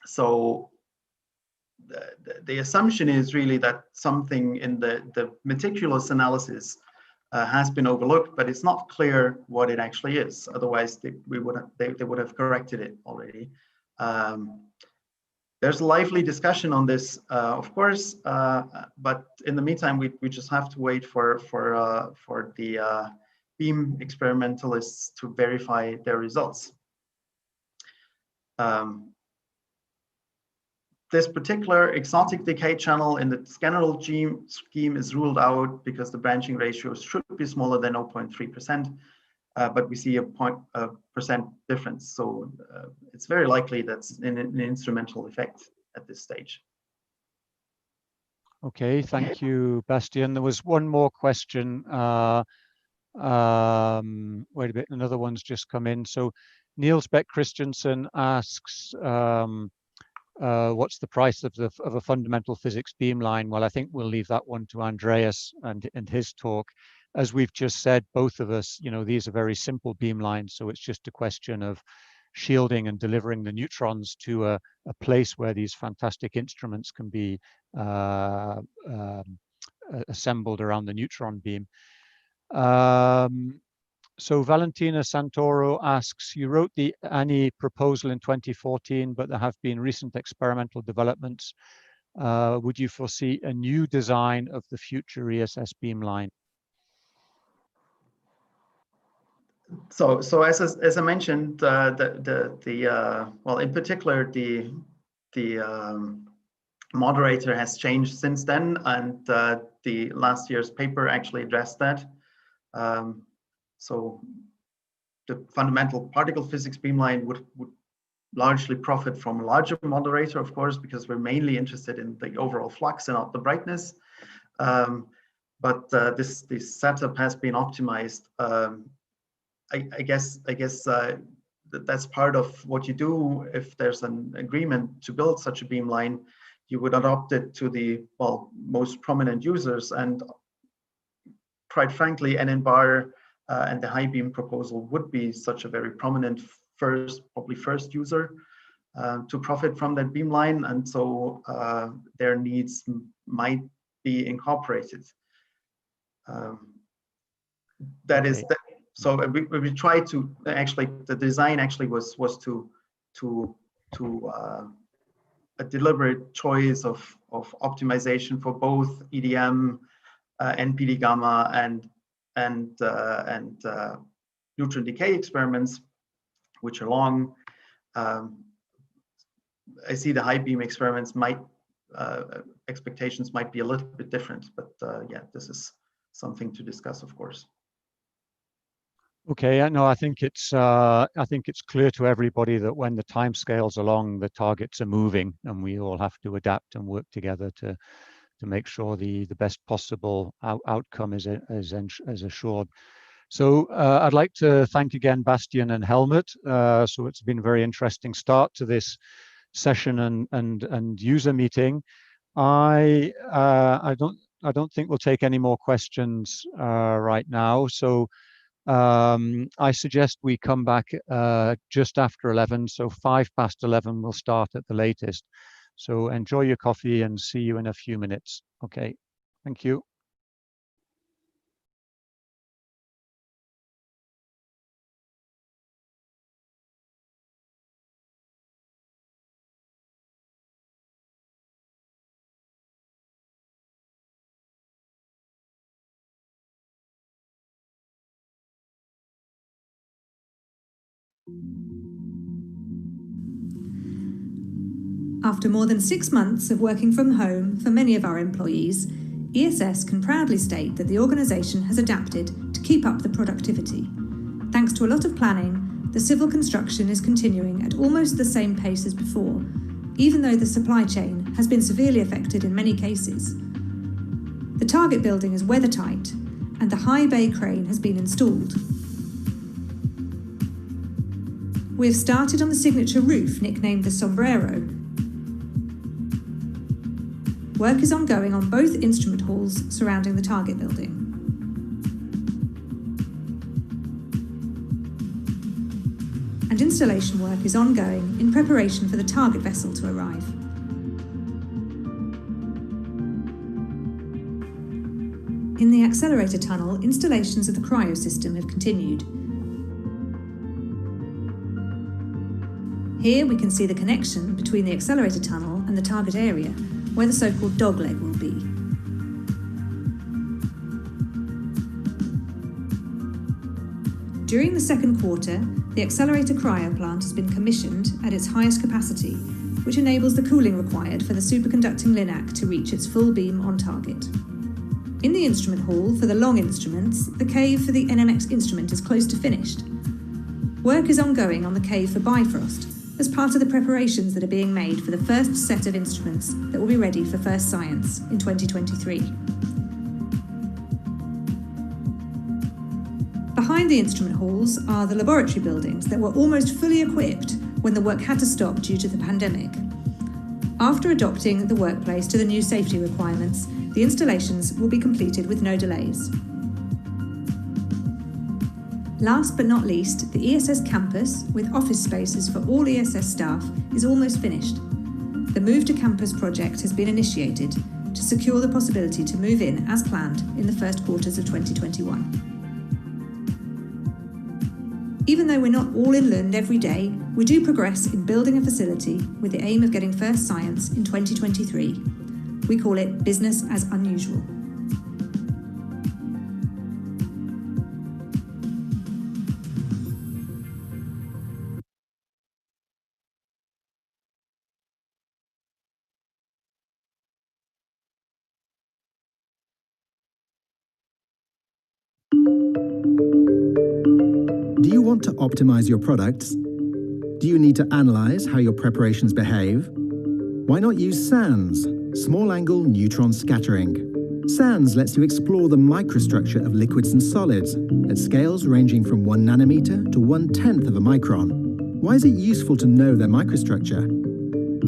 So the assumption is really that something in the meticulous analysis has been overlooked, but it's not clear what it actually is. Otherwise, they would have corrected it already. There's a lively discussion on this, of course, but in the meantime, we just have to wait for the beam experimentalists to verify their results. This particular exotic decay channel in the Grenoble scheme is ruled out because the branching ratio should be smaller than 0.3%, but we see a 0.1% difference. So it's very likely that's an instrumental effect at this stage. Okay, thank you, Bastian. There was one more question. Wait a bit, another one's just come in. So Niels Beck Christensen asks, what's the price of a fundamental physics beamline? Well, I think we'll leave that one to Andreas and his talk. As we've just said, both of us, these are very simple beamlines, so it's just a question of shielding and delivering the neutrons to a place where these fantastic instruments can be assembled around the neutron beam. So Valentina Santoro asks, you wrote the ANI proposal in 2014, but there have been recent experimental developments. Would you foresee a new design of the future ESS beamline? So as I mentioned, well, in particular, the moderator has changed since then, and the last year's paper actually addressed that. So the fundamental particle physics beamline would largely profit from a larger moderator, of course, because we're mainly interested in the overall flux and not the brightness. But this setup has been optimized. I guess that's part of what you do if there's an agreement to build such a beamline. you would adopt it to the most prominent users. And quite frankly, NN-bar and the high beam proposal would be such a very prominent probably first user to profit from that beamline, and so their needs might be incorporated. So we try to actually, the design actually was to a deliberate choice of optimization for both EDM, NPD gamma, and neutron decay experiments, which are long. I see the high beam experiments expectations might be a little bit different, but yeah, this is something to discuss, of course. Okay, no, I think it's clear to everybody that when the time scales along, the targets are moving, and we all have to adapt and work together to make sure the best possible outcome is assured. So I'd like to thank again Bastian and Helmut. So it's been a very interesting start to this session and user meeting. I don't think we'll take any more questions right now. So I suggest we come back just after 11. So 11:05 we'll start at the latest. So enjoy your coffee and see you in a few minutes. Okay, thank you. After more than 6 months of working from home for many of our employees, ESS can proudly state that the organisation has adapted to keep up the productivity. Thanks to a lot of planning, the civil construction is continuing at almost the same pace as before, even though the supply chain has been severely affected in many cases. The target building is weathertight, and the high bay crane has been installed. We have started on the signature roof, nicknamed the Sombrero. Work is ongoing on both instrument halls surrounding the target building. And installation work is ongoing in preparation for the target vessel to arrive. In the accelerator tunnel, installations of the cryo system have continued. Here we can see the connection between the accelerator tunnel and the target area, where the so-called dogleg will be. During the second quarter, the accelerator cryo plant has been commissioned at its highest capacity, which enables the cooling required for the superconducting LINAC to reach its full beam on target. In the instrument hall for the long instruments, the cave for the NMX instrument is close to finished. Work is ongoing on the cave for Bifrost, as part of the preparations that are being made for the first set of instruments that will be ready for first science in 2023. Behind the instrument halls are the laboratory buildings that were almost fully equipped when the work had to stop due to the pandemic. After adopting the workplace to the new safety requirements, the installations will be completed with no delays. Last but not least, the ESS campus, with office spaces for all ESS staff, is almost finished. The Move to Campus project has been initiated to secure the possibility to move in as planned in the first quarters of 2021. Even though we're not all in Lund every day, we do progress in building a facility with the aim of getting first science in 2023. We call it business as unusual. Do you want to optimize your products? Do you need to analyze how your preparations behave? Why not use SANS, Small Angle Neutron Scattering? SANS lets you explore the microstructure of liquids and solids at scales ranging from 1 nanometer to 1/10 of a micron. Why is it useful to know their microstructure?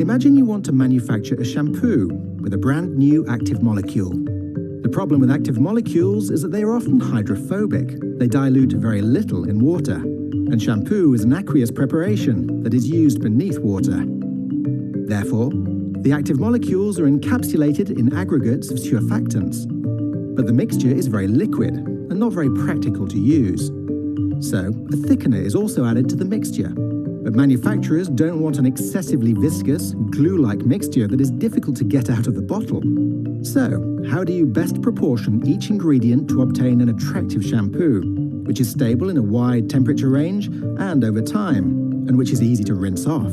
Imagine you want to manufacture a shampoo with a brand new active molecule. The problem with active molecules is that they are often hydrophobic. They dilute very little in water, and shampoo is an aqueous preparation that is used beneath water. Therefore, the active molecules are encapsulated in aggregates of surfactants, but the mixture is very liquid and not very practical to use. So, a thickener is also added to the mixture. But manufacturers don't want an excessively viscous, glue-like mixture that is difficult to get out of the bottle. So, how do you best proportion each ingredient to obtain an attractive shampoo, which is stable in a wide temperature range and over time, and which is easy to rinse off?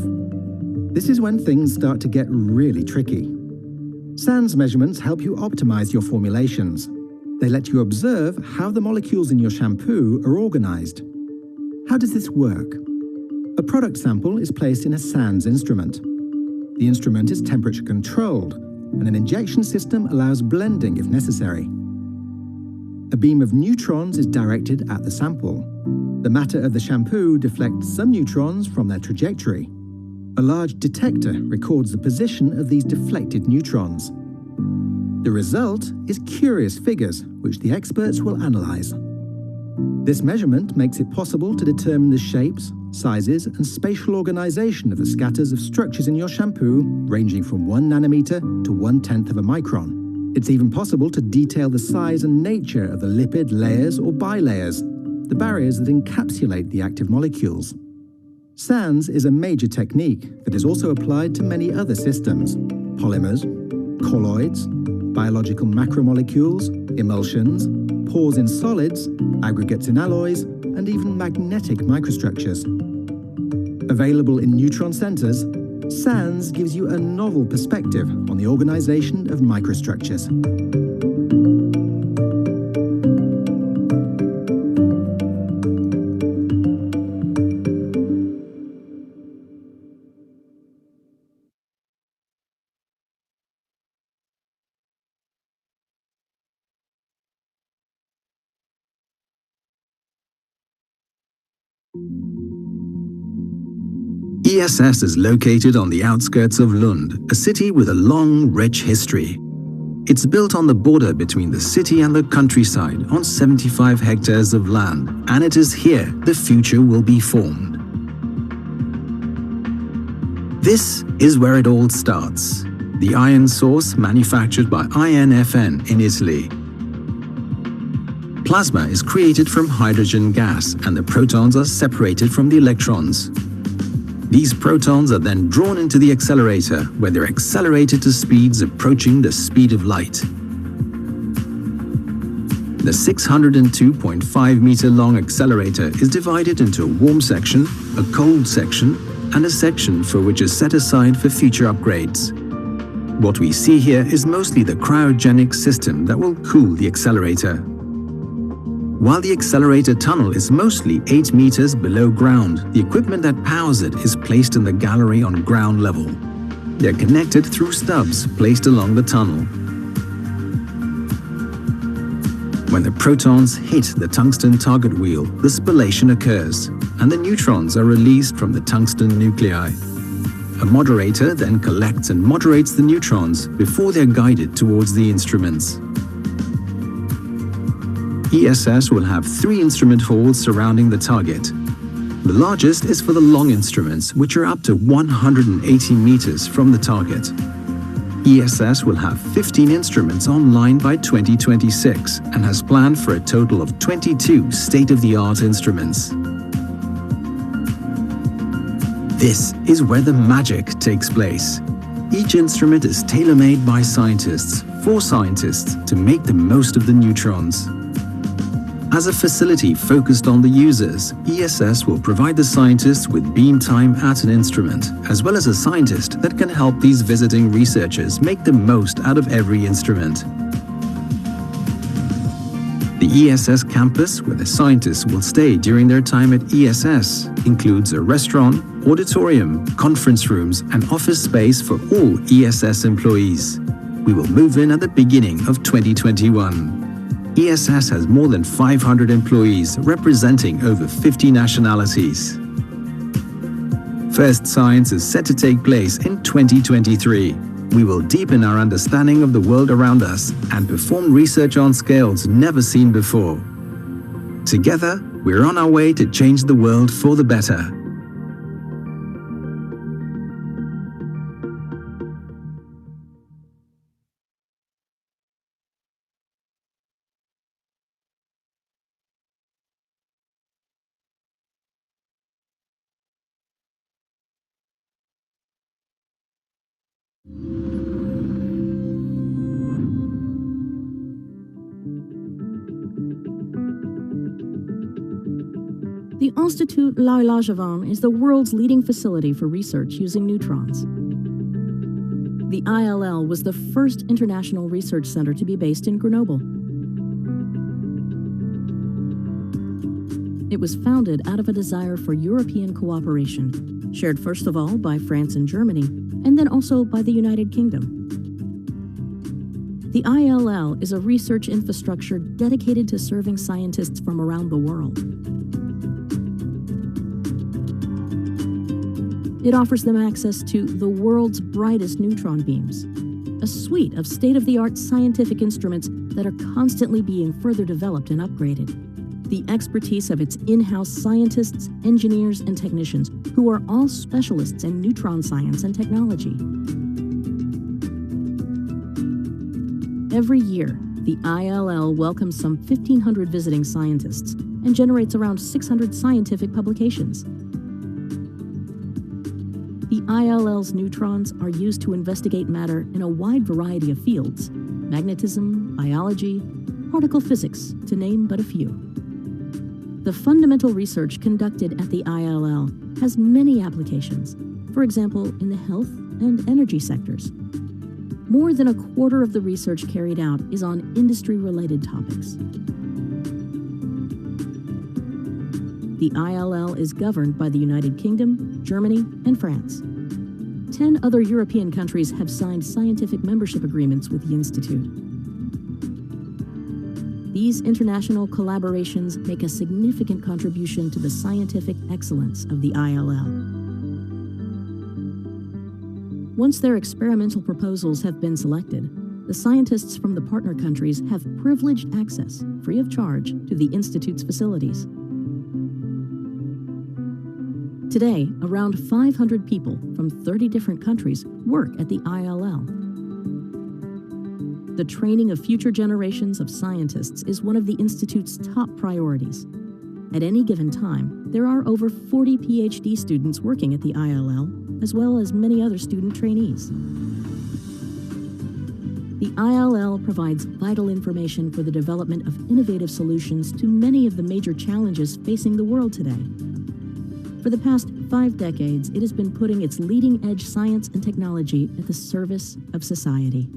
This is when things start to get really tricky. SANS measurements help you optimize your formulations. They let you observe how the molecules in your shampoo are organized. How does this work? A product sample is placed in a SANS instrument. The instrument is temperature controlled, and an injection system allows blending if necessary. A beam of neutrons is directed at the sample. The matter of the shampoo deflects some neutrons from their trajectory. A large detector records the position of these deflected neutrons. The result is curious figures, which the experts will analyze. This measurement makes it possible to determine the shapes, sizes, and spatial organization of the scatters of structures in your shampoo, ranging from 1 nanometer to 1/10 of a micron. It's even possible to detail the size and nature of the lipid layers or bilayers, the barriers that encapsulate the active molecules. SANS is a major technique that is also applied to many other systems: polymers, colloids, biological macromolecules, emulsions, pores in solids, aggregates in alloys, and even magnetic microstructures. Available in neutron centers, SANS gives you a novel perspective on the organization of microstructures. ESS is located on the outskirts of Lund, a city with a long, rich history. It's built on the border between the city and the countryside on 75 hectares of land, and it is here the future will be formed. This is where it all starts. The iron source manufactured by INFN in Italy. Plasma is created from hydrogen gas, and the protons are separated from the electrons. These protons are then drawn into the accelerator, where they're accelerated to speeds approaching the speed of light. The 602.5 meter long accelerator is divided into a warm section, a cold section, and a section for which is set aside for future upgrades. What we see here is mostly the cryogenic system that will cool the accelerator. While the accelerator tunnel is mostly 8 meters below ground, the equipment that powers it is placed in the gallery on ground level. They're connected through stubs placed along the tunnel. When the protons hit the tungsten target wheel, the spallation occurs, and the neutrons are released from the tungsten nuclei. A moderator then collects and moderates the neutrons before they're guided towards the instruments. ESS will have 3 instrument halls surrounding the target. The largest is for the long instruments, which are up to 180 meters from the target. ESS will have 15 instruments online by 2026 and has planned for a total of 22 state-of-the-art instruments. This is where the magic takes place. Each instrument is tailor-made by scientists, for scientists, to make the most of the neutrons. As a facility focused on the users, ESS will provide the scientists with beam time at an instrument, as well as a scientist that can help these visiting researchers make the most out of every instrument. The ESS campus, where the scientists will stay during their time at ESS, includes a restaurant, auditorium, conference rooms, and office space for all ESS employees. We will move in at the beginning of 2021. ESS has more than 500 employees representing over 50 nationalities. First science is set to take place in 2023. We will deepen our understanding of the world around us and perform research on scales never seen before. Together, we're on our way to change the world for the better. The Institut L'Oeil-Langevin is the world's leading facility for research using neutrons. The ILL was the first international research center to be based in Grenoble. It was founded out of a desire for European cooperation, shared first of all by France and Germany, and then also by the United Kingdom. The ILL is a research infrastructure dedicated to serving scientists from around the world. It offers them access to the world's brightest neutron beams, a suite of state-of-the-art scientific instruments that are constantly being further developed and upgraded. The expertise of its in-house scientists, engineers, and technicians, who are all specialists in neutron science and technology. Every year, the ILL welcomes some 1,500 visiting scientists and generates around 600 scientific publications. The ILL's neutrons are used to investigate matter in a wide variety of fields: magnetism, biology, particle physics, to name but a few. The fundamental research conducted at the ILL has many applications, for example, in the health and energy sectors. More than a quarter of the research carried out is on industry-related topics. The ILL is governed by the United Kingdom, Germany, and France. 10 other European countries have signed scientific membership agreements with the Institute. These international collaborations make a significant contribution to the scientific excellence of the ILL. Once their experimental proposals have been selected, the scientists from the partner countries have privileged access, free of charge, to the Institute's facilities. Today, around 500 people from 30 different countries work at the ILL. The training of future generations of scientists is one of the Institute's top priorities. At any given time, there are over 40 PhD students working at the ILL, as well as many other student trainees. The ILL provides vital information for the development of innovative solutions to many of the major challenges facing the world today. For the past 5 decades, it has been putting its leading-edge science and technology at the service of society.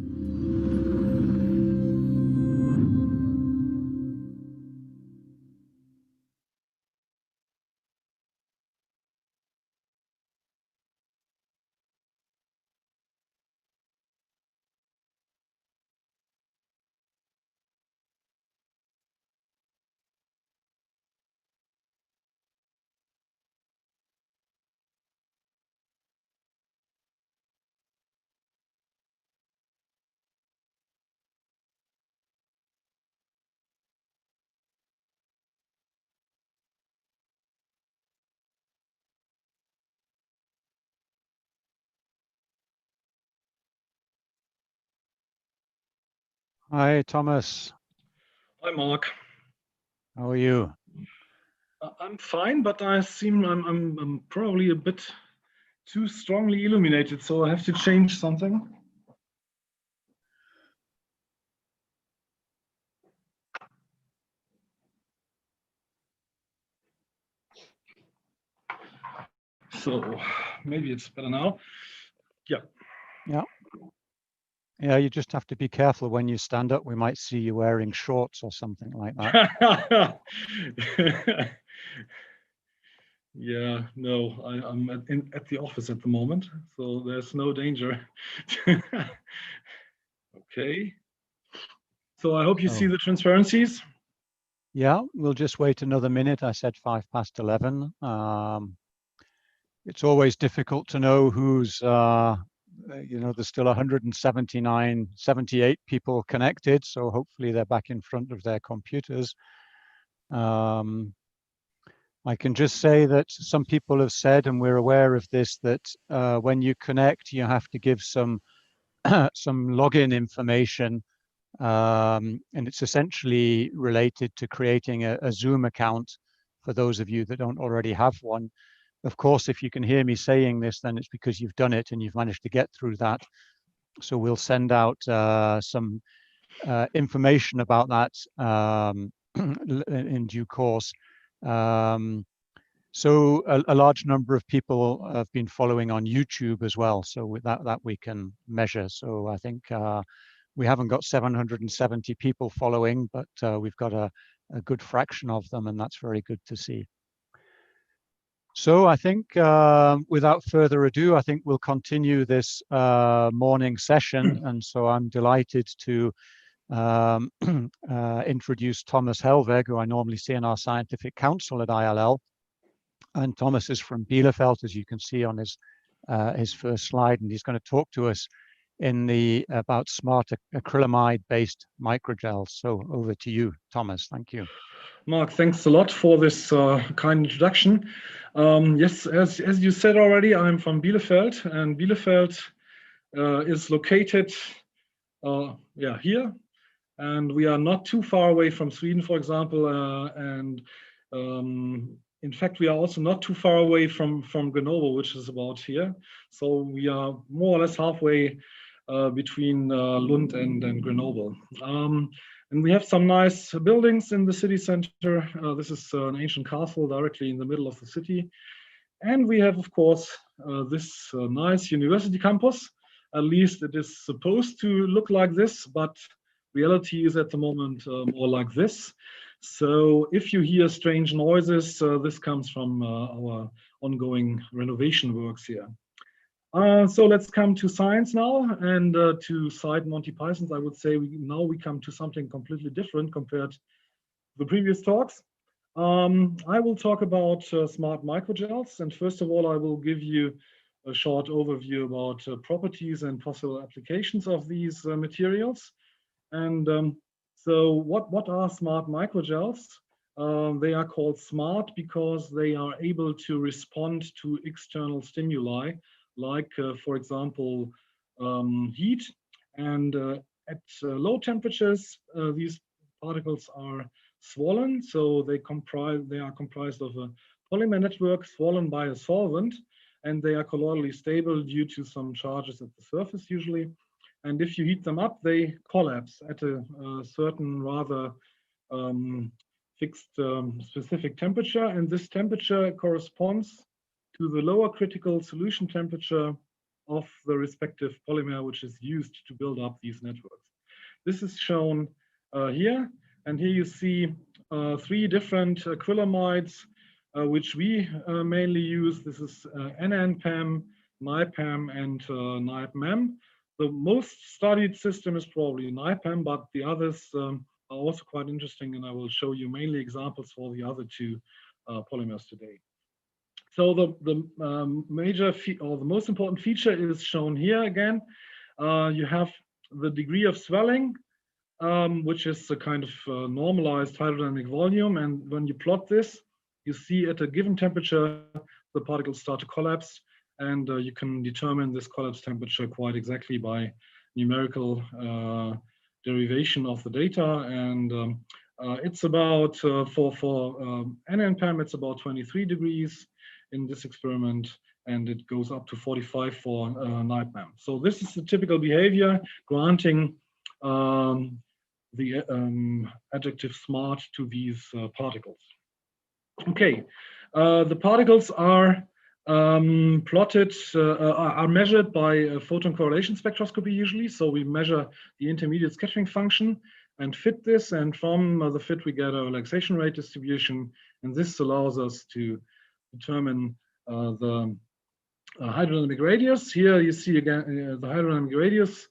Hi, Thomas. Hi, Mark. How are you? I'm fine, but I'm probably a bit too strongly illuminated, so I have to change something. So maybe it's better now. Yeah. Yeah. Yeah, you just have to be careful when you stand up. We might see you wearing shorts or something like that. Yeah, no, I'm at the office at the moment, so there's no danger. Okay. So I hope you see the transparencies. Yeah, we'll just wait another minute. I said 11:05. it's always difficult to know who's, there's still 78 people connected, so hopefully they're back in front of their computers. I can just say that some people have said, and we're aware of this, that when you connect, you have to give some login information, and it's essentially related to creating a Zoom account for those of you that don't already have one. Of course, if you can hear me saying this, then it's because you've done it and you've managed to get through that. So we'll send out some information about that in due course. So a large number of people have been following on YouTube as well. So with that we can measure. So I think we haven't got 770 people following, but we've got a good fraction of them, and that's very good to see. So I think without further ado, I think we'll continue this morning session. And so I'm delighted to introduce Thomas Helweg, who I normally see in our scientific council at ILL. And Thomas is from Bielefeld, as you can see on his first slide, and he's going to talk to us about smart acrylamide-based microgels. So over to you, Thomas. Thank you. Mark, thanks a lot for this kind introduction. Yes, as you said already, I'm from Bielefeld, and Bielefeld is located here, and we are not too far away from Sweden, for example, and in fact, we are also not too far away from Grenoble, which is about here. So we are more or less halfway between Lund and Grenoble. And we have some nice buildings in the city center. This is an ancient castle directly in the middle of the city. And we have, of course, this nice university campus. At least it is supposed to look like this, but reality is at the moment more like this. So if you hear strange noises, this comes from our ongoing renovation works here. So let's come to science now, and to cite Monty Python's, I would say now we come to something completely different compared to the previous talks. I will talk about smart microgels, and first of all, I will give you a short overview about properties and possible applications of these materials. And so what are smart microgels? They are called smart because they are able to respond to external stimuli, like, for example, heat. And at low temperatures, these particles are swollen. So they are comprised of a polymer network swollen by a solvent, and they are colloidally stable due to some charges at the surface usually. And if you heat them up, they collapse at a certain rather fixed specific temperature. And this temperature corresponds to the lower critical solution temperature of the respective polymer, which is used to build up these networks. This is shown here. And here you see 3 different acrylamides, which we mainly use. This is NNPAM, NIPAM, and NIPMAM. The most studied system is probably NIPAM, but the others are also quite interesting, and I will show you mainly examples for the other 2 polymers today. So the major or the most important feature is shown here again. You have the degree of swelling, which is a kind of normalized hydrodynamic volume, and when you plot this, you see at a given temperature the particles start to collapse. And you can determine this collapse temperature quite exactly by numerical derivation of the data. And it's about, for NNPAM, it's about 23 degrees in this experiment, and it goes up to 45 for NIPAM. So this is the typical behavior, granting the adjective smart to these particles. Okay, the particles are plotted, are measured by photon correlation spectroscopy usually. So we measure the intermediate scattering function and fit this, and from the fit we get a relaxation rate distribution, and this allows us to determine the hydrodynamic radius. Here you see again the hydrodynamic radius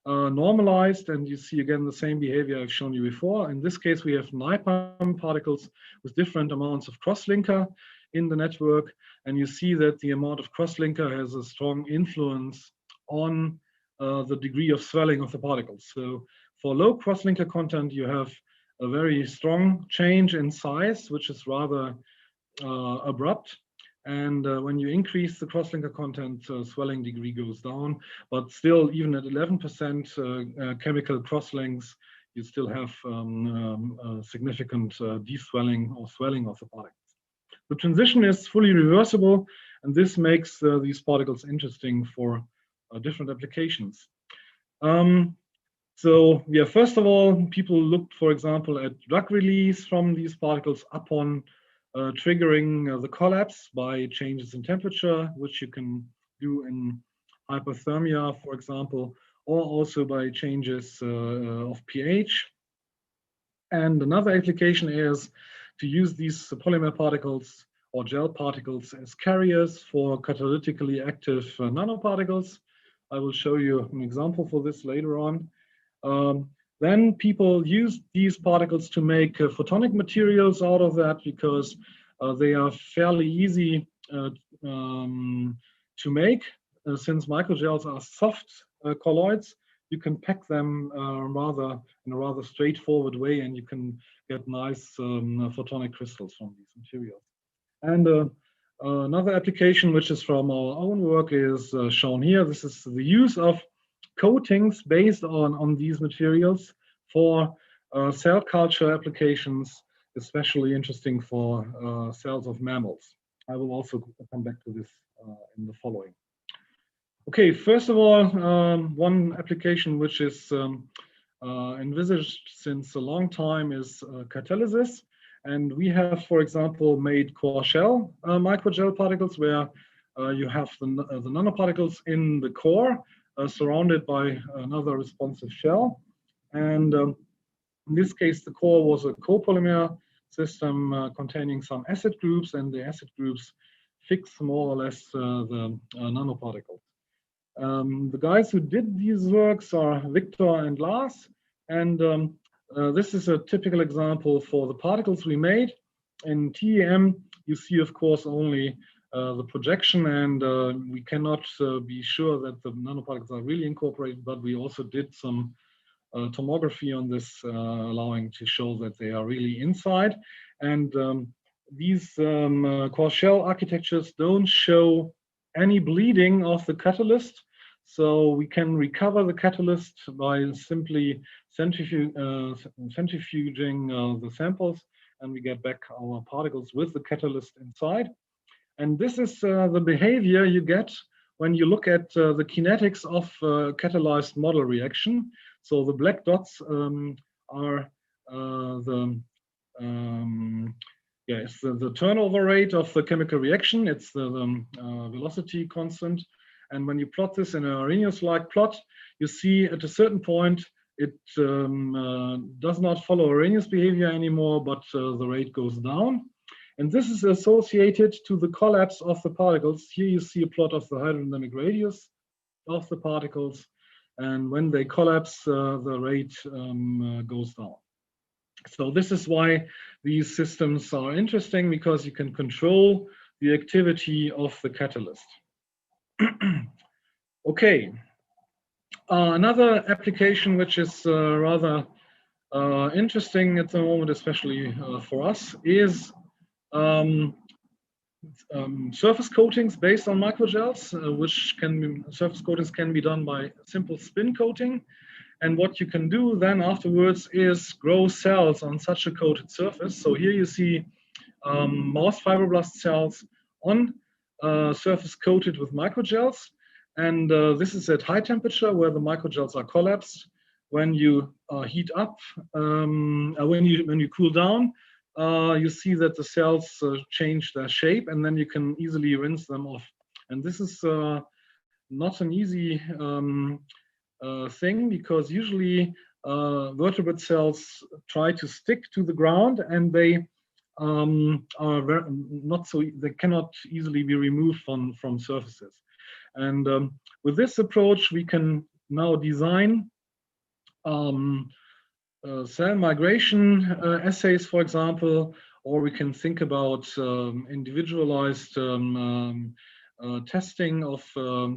normalized, and you see again the same behavior I've shown you before. In this case we have NIPAM particles with different amounts of crosslinker in the network, and you see that the amount of crosslinker has a strong influence on the degree of swelling of the particles. So for low crosslinker content, you have a very strong change in size, which is rather abrupt. And when you increase the crosslinker content, swelling degree goes down. But still, even at 11% chemical crosslinks, you still have significant deswelling or swelling of the particles. The transition is fully reversible, and this makes these particles interesting for different applications. So yeah, first of all, people looked, for example, at drug release from these particles upon triggering the collapse by changes in temperature, which you can do in hypothermia, for example, or also by changes of pH. And another application is to use these polymer particles or gel particles as carriers for catalytically active nanoparticles. I will show you an example for this later on. Then people use these particles to make photonic materials out of that, because they are fairly easy to make. Since microgels are soft colloids, you can pack them in a rather straightforward way, and you can get nice photonic crystals from these materials. And another application, which is from our own work, is shown here. This is the use of coatings based on these materials for cell culture applications, especially interesting for cells of mammals. I will also come back to this in the following. Okay, first of all, one application which is envisaged since a long time is catalysis. And we have, for example, made core shell microgel particles, where you have the nanoparticles in the core surrounded by another responsive shell. And in this case, the core was a copolymer system containing some acid groups, and the acid groups fix more or less the nanoparticle. The guys who did these works are Victor and Lars, and this is a typical example for the particles we made. In TEM, you see, of course, only the projection, and we cannot be sure that the nanoparticles are really incorporated, but we also did some tomography on this, allowing to show that they are really inside. And these core shell architectures don't show any bleeding of the catalyst, so we can recover the catalyst by simply centrifuging the samples, and we get back our particles with the catalyst inside. And this is the behavior you get when you look at the kinetics of catalyzed model reaction. So the black dots are it's the turnover rate of the chemical reaction. It's the velocity constant. And when you plot this in a Arrhenius-like plot, you see at a certain point it does not follow Arrhenius behavior anymore, but the rate goes down. And this is associated to the collapse of the particles. Here you see a plot of the hydrodynamic radius of the particles. And when they collapse, the rate goes down. So this is why these systems are interesting, because you can control the activity of the catalyst. Okay. Another application which is rather interesting at the moment, especially for us, is surface coatings based on microgels, surface coatings can be done by simple spin coating. And what you can do then afterwards is grow cells on such a coated surface. So here you see mouse fibroblast cells on surface coated with microgels. And this is at high temperature where the microgels are collapsed. When you heat up, when you cool down, you see that the cells change their shape, and then you can easily rinse them off. And this is not an easy thing, because usually vertebrate cells try to stick to the ground, and they they cannot easily be removed from surfaces. And with this approach, we can now design cell migration assays, for example, or we can think about individualized testing of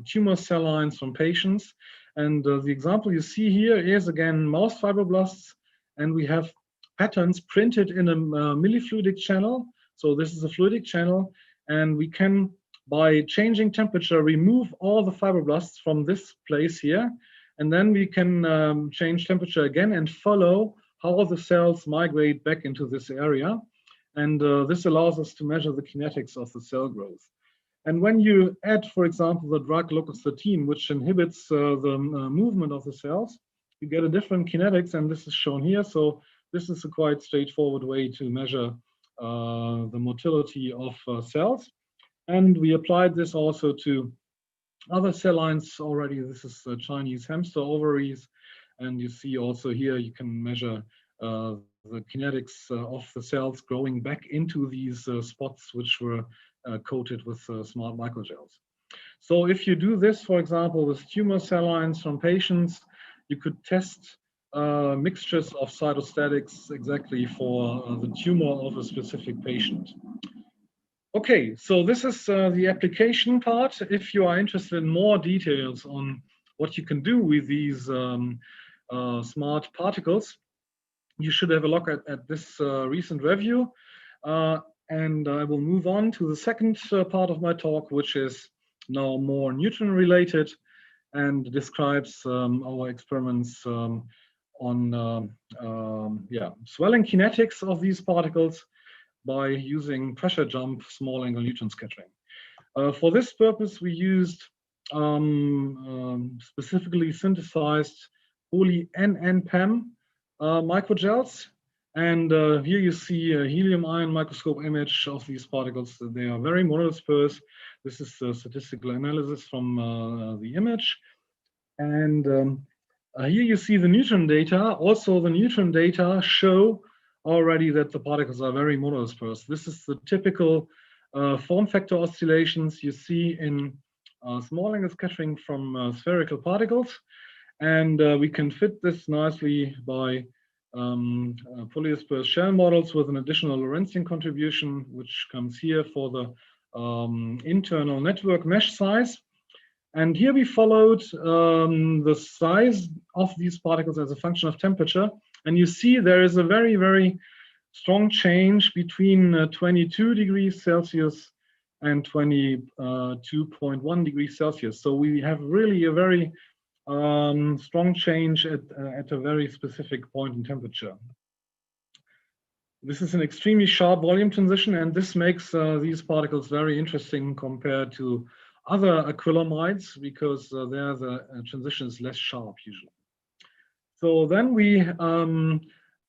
tumor cell lines from patients. And the example you see here is again mouse fibroblasts, and we have patterns printed in a millifluidic channel. So this is a fluidic channel, and we can, by changing temperature, remove all the fibroblasts from this place here, and then we can change temperature again and follow how the cells migrate back into this area. And this allows us to measure the kinetics of the cell growth. And when you add, for example, the drug locus-13, which inhibits the movement of the cells, you get a different kinetics, and this is shown here. So this is a quite straightforward way to measure the motility of cells. And we applied this also to other cell lines already. This is Chinese hamster ovaries. And you see also here, you can measure the kinetics of the cells growing back into these spots, which were coated with smart microgels. So if you do this, for example, with tumor cell lines from patients, you could test mixtures of cytostatics exactly for the tumor of a specific patient. Okay, so this is the application part. If you are interested in more details on what you can do with these smart particles, you should have a look at this recent review. And I will move on to the second part of my talk, which is now more Neutron related and describes our experiments on swelling kinetics of these particles by using pressure jump small angle neutron scattering. For this purpose, we used specifically synthesized poly-NN-PAM microgels. And here you see a helium ion microscope image of these particles. They are very monodisperse. This is a statistical analysis from the image. And here you see the neutron data. Also, the neutron data show already that the particles are very monodisperse. This is the typical form factor oscillations you see in small angle scattering from spherical particles. And we can fit this nicely by polydispersed shell models with an additional Lorentzian contribution, which comes here for the internal network mesh size. And here we followed the size of these particles as a function of temperature. And you see there is a very, very strong change between 22 degrees Celsius and 22.1 degrees Celsius. So we have really a very strong change at a very specific point in temperature. This is an extremely sharp volume transition, and this makes these particles very interesting compared to other acrylamides, because there the transition is less sharp usually. So then we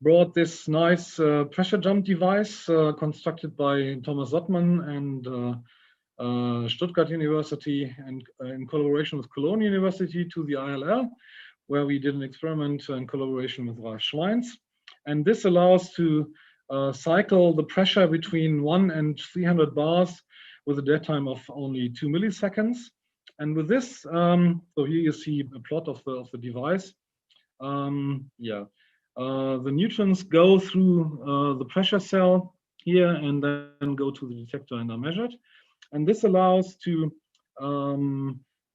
brought this nice pressure jump device constructed by Thomas Sottmann and Stuttgart University, and in collaboration with Cologne University, to the ILL, where we did an experiment in collaboration with Ralf Schweins. And this allows to cycle the pressure between 1 and 300 bars with a dead time of only 2 milliseconds. And with this, so here you see a plot of the device. The neutrons go through the pressure cell here and then go to the detector and are measured. And this allows to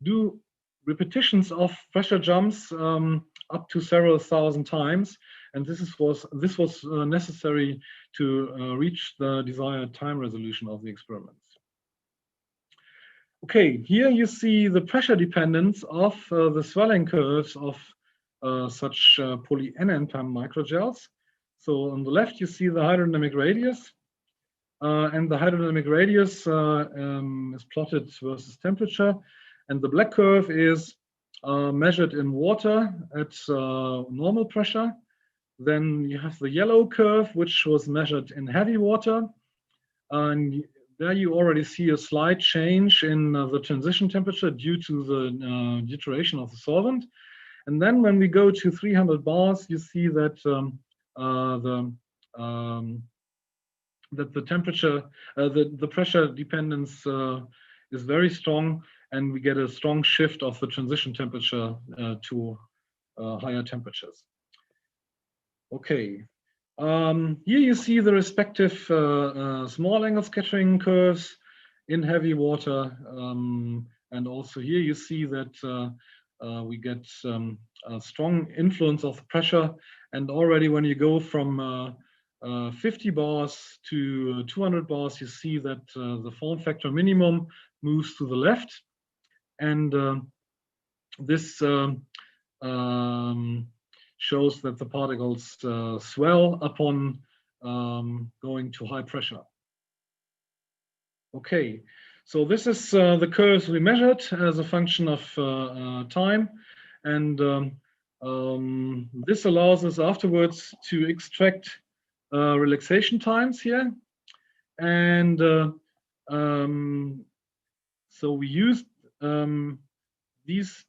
do repetitions of pressure jumps up to several thousand times. And this was necessary to reach the desired time resolution of the experiments. Okay, here you see the pressure dependence of the swelling curves of such poly-NN-PAM microgels. So on the left, you see the hydrodynamic radius. And the hydrodynamic radius is plotted versus temperature. And the black curve is measured in water at normal pressure. Then you have the yellow curve, which was measured in heavy water. And there you already see a slight change in the transition temperature due to the deuteration of the solvent. And then when we go to 300 bars, you see that the temperature, the pressure dependence is very strong, and we get a strong shift of the transition temperature to higher temperatures. Okay, Here you see the respective small angle scattering curves in heavy water. And also here you see that we get a strong influence of the pressure. And already when you go from 50 bars to 200 bars, you see that the form factor minimum moves to the left. And this shows that the particles swell upon going to high pressure. Okay, so this is the curves we measured as a function of time. And this allows us afterwards to extract relaxation times here. And so we used these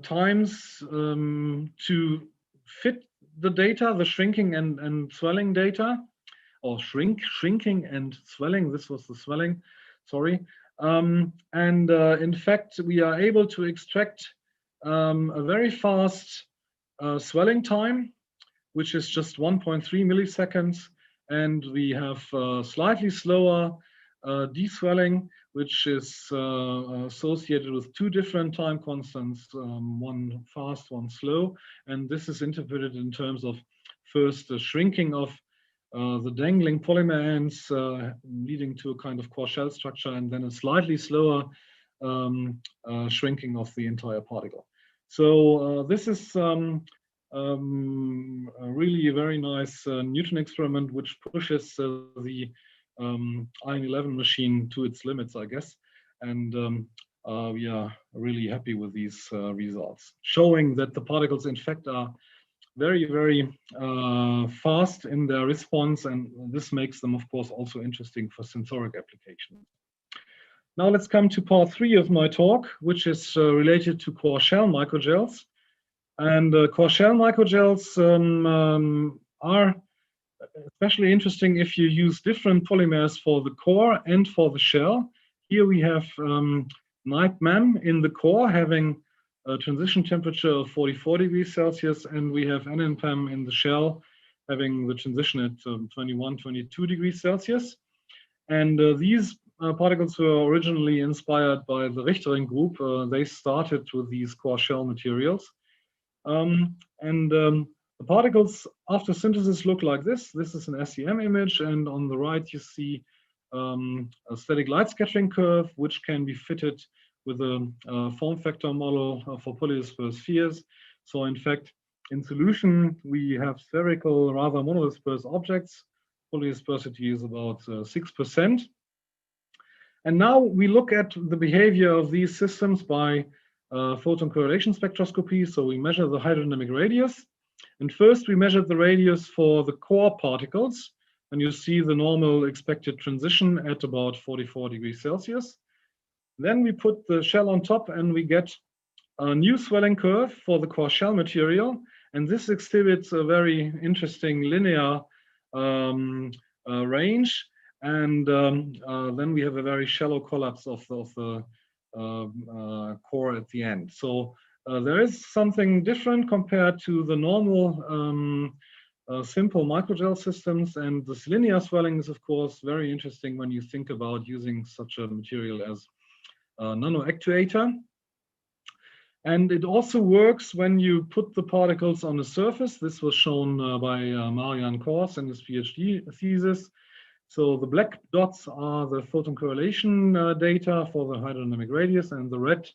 times to fit the data, the shrinking and swelling data, or shrinking and swelling. This was the swelling, sorry. In fact, we are able to extract a very fast swelling time, which is just 1.3 milliseconds. And we have slightly slower deswelling, which is associated with two different time constants, one fast, one slow. And this is interpreted in terms of first the shrinking of the dangling polymer ends, leading to a kind of core shell structure, and then a slightly slower shrinking of the entire particle. So this is really a very nice Newton experiment, which pushes the IL-11 machine to its limits, I guess. And we are really happy with these results, showing that the particles in fact are very, very fast in their response, and this makes them, of course, also interesting for sensoric applications. Now let's come to part 3 of my talk, which is related to core shell microgels. And core shell microgels are especially interesting if you use different polymers for the core and for the shell. Here we have NiPMAM in the core having a transition temperature of 44 degrees Celsius, and we have NNPAM in the shell having the transition at 21, 22 degrees Celsius. And these particles were originally inspired by the Richtering group. They started with these core shell materials. The particles after synthesis look like this. This is an SEM image, and on the right you see a static light scattering curve, which can be fitted with a form factor model for polydispersed spheres. So in fact, in solution, we have spherical, rather monodispersed objects. Polydispersity is about 6%. And now we look at the behavior of these systems by photon correlation spectroscopy. So we measure the hydrodynamic radius. And first we measured the radius for the core particles. And you see the normal expected transition at about 44 degrees Celsius. Then we put the shell on top and we get a new swelling curve for the core shell material. And this exhibits a very interesting linear range. And then we have a very shallow collapse of the core at the end. So there is something different compared to the normal simple microgel systems. And this linear swelling is, of course, very interesting when you think about using such a material as a nanoactuator. And it also works when you put the particles on the surface. This was shown by Marian Kors in his PhD thesis. So the black dots are the photon correlation data for the hydrodynamic radius, and the red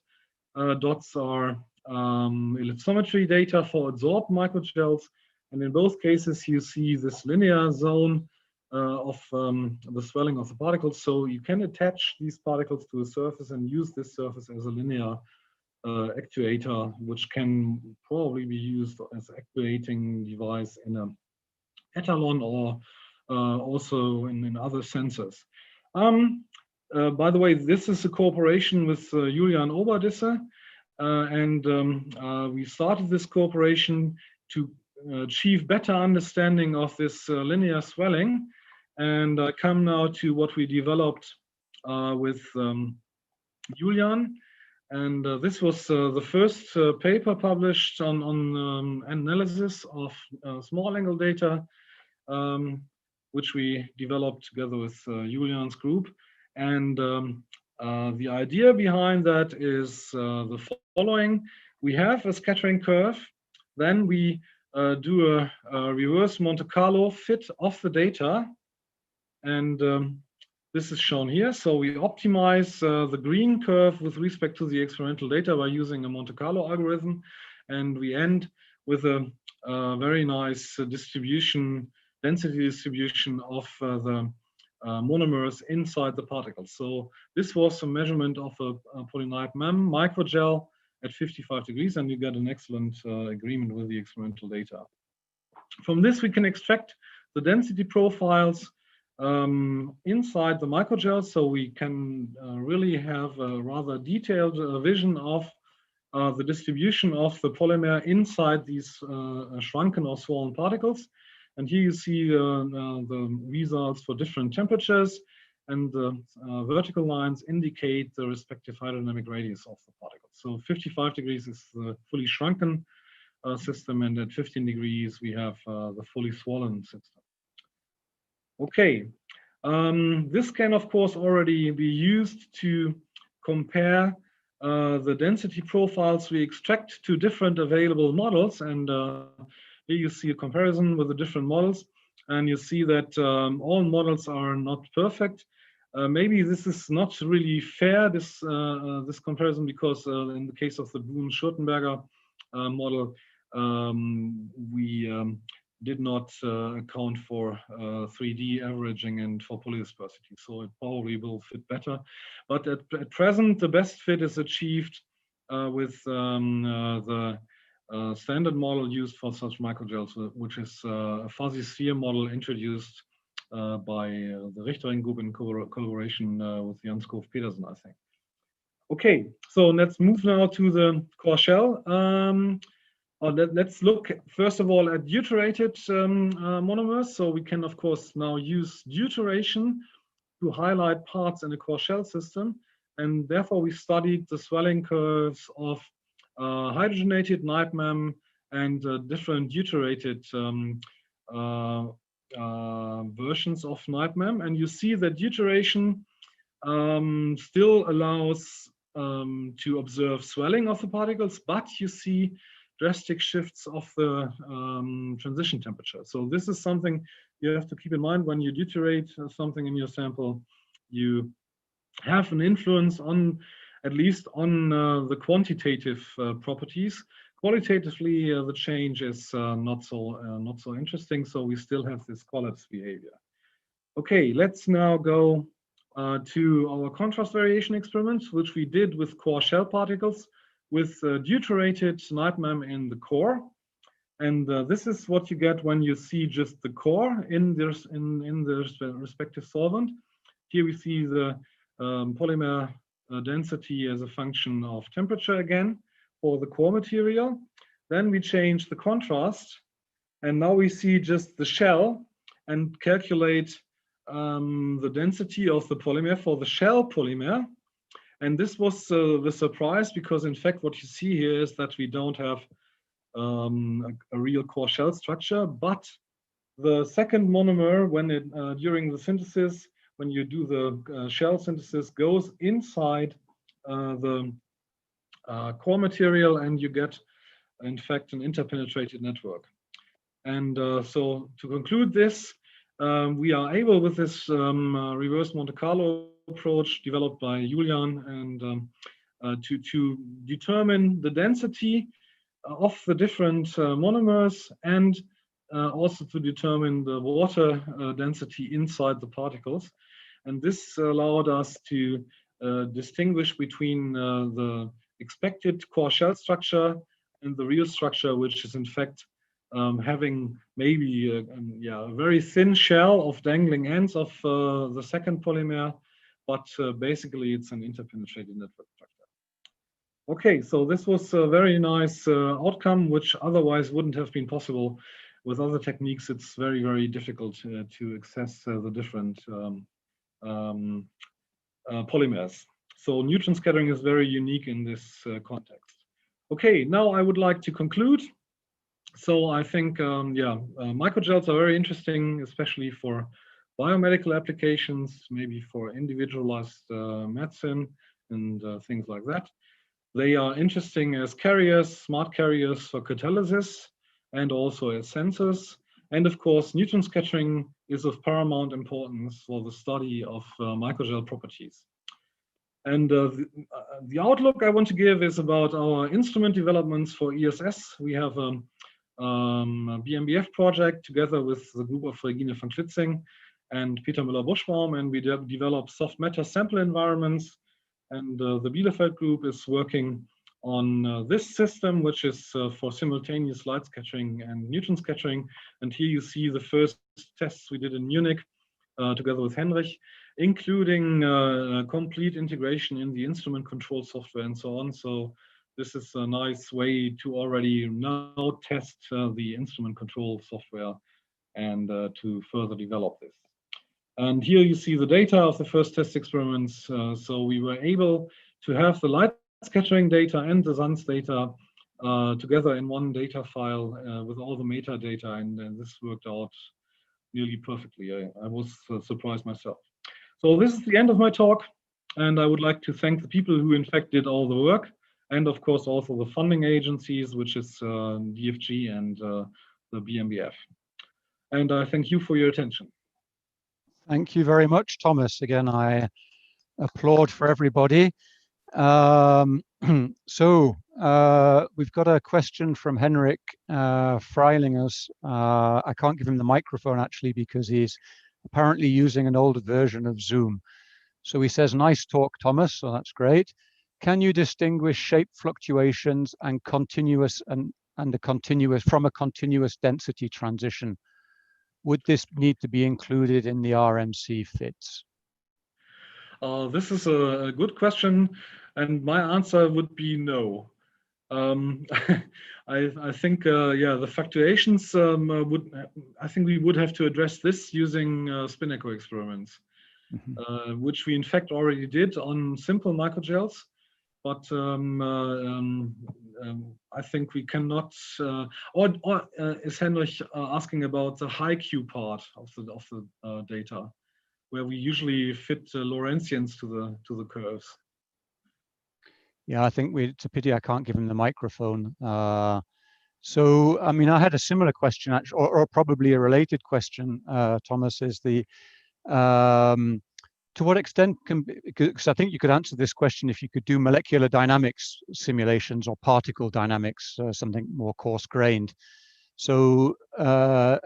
dots are ellipsometry data for adsorbed microgels. And in both cases, you see this linear zone of the swelling of the particles. So you can attach these particles to a surface and use this surface as a linear actuator, which can probably be used as an actuating device in a etalon or also in other sensors. By the way, this is a cooperation with Julian Oberdisse, and we started this cooperation to achieve better understanding of this linear swelling. And I come now to what we developed with Julian. And this was the first paper published on analysis of small angle data which we developed together with Julian's group. And the idea behind that is the following. We have a scattering curve, then we do a reverse Monte Carlo fit of the data, and this is shown here. So we optimize the green curve with respect to the experimental data by using a Monte Carlo algorithm, and we end with a very nice distribution, density distribution of the monomers inside the particles. So this was a measurement of a polynipe MEM microgel at 55 degrees, and you get an excellent agreement with the experimental data. From this, we can extract the density profiles inside the microgel, so we can really have a rather detailed vision of the distribution of the polymer inside these shrunken or swollen particles. And here you see the results for different temperatures, and the vertical lines indicate the respective hydrodynamic radius of the particles. So 55 degrees is the fully shrunken system, and at 15 degrees we have the fully swollen system. Okay, this can of course already be used to compare the density profiles we extract to different available models, and here you see a comparison with the different models, and you see that all models are not perfect. Maybe this is not really fair, this comparison, because in the case of the Boone-Schurtenberger model, we did not account for 3D averaging and for polydispersity, so it probably will fit better. But at present, the best fit is achieved with the standard model used for such microgels, which is a fuzzy sphere model introduced by the Richtering group in collaboration with Jan Skov-Petersen, I think. Okay, so let's move now to the core shell. Let's look first of all at deuterated monomers. So we can of course now use deuteration to highlight parts in the core shell system, and therefore we studied the swelling curves of hydrogenated NiPeMem and different deuterated versions of NiPeMem, and you see that deuteration still allows to observe swelling of the particles, but you see drastic shifts of the transition temperature. So this is something you have to keep in mind when you deuterate something in your sample. You have an influence on, at least on the quantitative properties. Qualitatively, the change is not so interesting. So we still have this collapse behavior. Okay, let's now go to our contrast variation experiments, which we did with core shell particles with deuterated NiPeMem in the core. And this is what you get when you see just the core in the respective solvent. Here we see the polymer density as a function of temperature again for the core material. Then we change the contrast, and now we see just the shell and calculate the density of the polymer for the shell polymer. And this was the surprise, because in fact what you see here is that we don't have a real core shell structure, but the second monomer, when it during the synthesis, when you do the shell synthesis, goes inside the core material, and you get in fact an interpenetrated network. And so to conclude this, we are able, with this reverse Monte Carlo approach developed by Julian, and to determine the density of the different monomers, and also to determine the water density inside the particles. And this allowed us to distinguish between the expected core shell structure and the real structure, which is in fact having maybe a very thin shell of dangling ends of the second polymer, but basically it's an interpenetrated network structure. Okay, so this was a very nice outcome, which otherwise wouldn't have been possible. With other techniques, it's very, very difficult to access the different polymers. So neutron scattering is very unique in this context. Okay, now I would like to conclude So I think, microgels are very interesting, especially for biomedical applications, maybe for individualized medicine and things like that. They are interesting as carriers, smart carriers for catalysis, and also as sensors. And of course, neutron scattering is of paramount importance for the study of microgel properties. And the outlook I want to give is about our instrument developments for ESS. We have a BMBF project together with the group of Regine van Klitzing and Peter Müller-Buschbaum, and we develop soft matter sample environments. And the Bielefeld group is working on this system, which is for simultaneous light scattering and neutron scattering. And here you see the first tests we did in Munich together with Henrich, including complete integration in the instrument control software and so on. So this is a nice way to already now test the instrument control software and to further develop this. And here you see the data of the first test experiments. So we were able to have the light scattering data and the SANS data together in one data file with all the metadata, and this worked out nearly perfectly. I was surprised myself. So this is the end of my talk, and I would like to thank the people who in fact did all the work, and of course also the funding agencies, which is DFG and the BMBF. And I thank you for your attention. Thank you very much, Thomas. Again, I applaud for everybody. So we've got a question from Henrik Freilingers. I can't give him the microphone actually because he's apparently using an older version of Zoom. So he says, nice talk, Thomas. So that's great. Can you distinguish shape fluctuations and continuous from a continuous density transition? Would this need to be included in the RMC fits? This is a good question, and my answer would be no. I think, the fluctuations I think we would have to address this using spin echo experiments, which we in fact already did on simple microgels. But I think we cannot, or is Henrich asking about the high Q part of the data, where we usually fit Lorentzians to the curves? Yeah, I think it's a pity I can't give him the microphone. So, I mean, I had a similar question, actually, or probably a related question, Thomas, is to what extent because I think you could answer this question if you could do molecular dynamics simulations or particle dynamics, something more coarse-grained. So are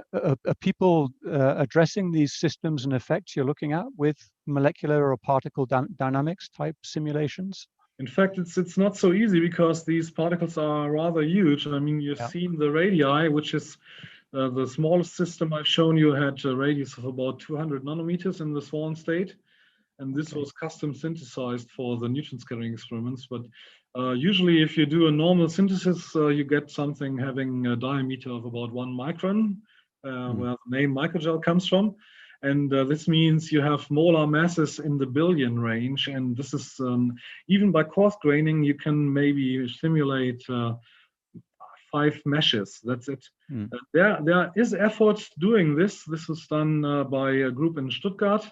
people addressing these systems and effects you're looking at with molecular or particle dynamics type simulations? In fact, it's not so easy because these particles are rather huge. I mean, you've seen the radii, which is the smallest system I've shown you had a radius of about 200 nanometers in the Swan state. And this was custom synthesized for the neutron scattering experiments. But usually if you do a normal synthesis, you get something having a diameter of about 1 micron, where the name microgel comes from. And this means you have molar masses in the billion range. And this is, even by coarse graining, you can maybe simulate 5 meshes. That's it. There is effort doing this. This was done by a group in Stuttgart.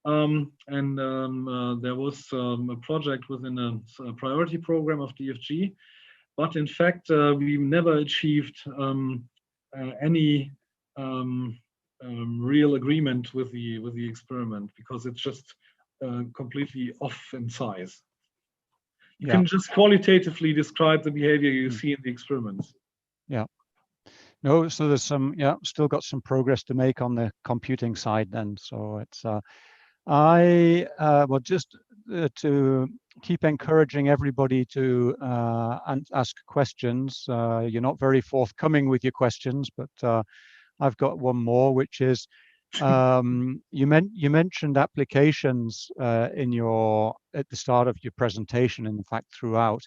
There was a project within a priority program of DFG, but in fact we never achieved any real agreement with the experiment because it's just completely off in size. You can just qualitatively describe the behavior you see in the experiments. Yeah. No, so there's some, still got some progress to make on the computing side then. So it's well, just to keep encouraging everybody to ask questions. You're not very forthcoming with your questions, but I've got one more, which is you mentioned applications at the start of your presentation, in fact throughout.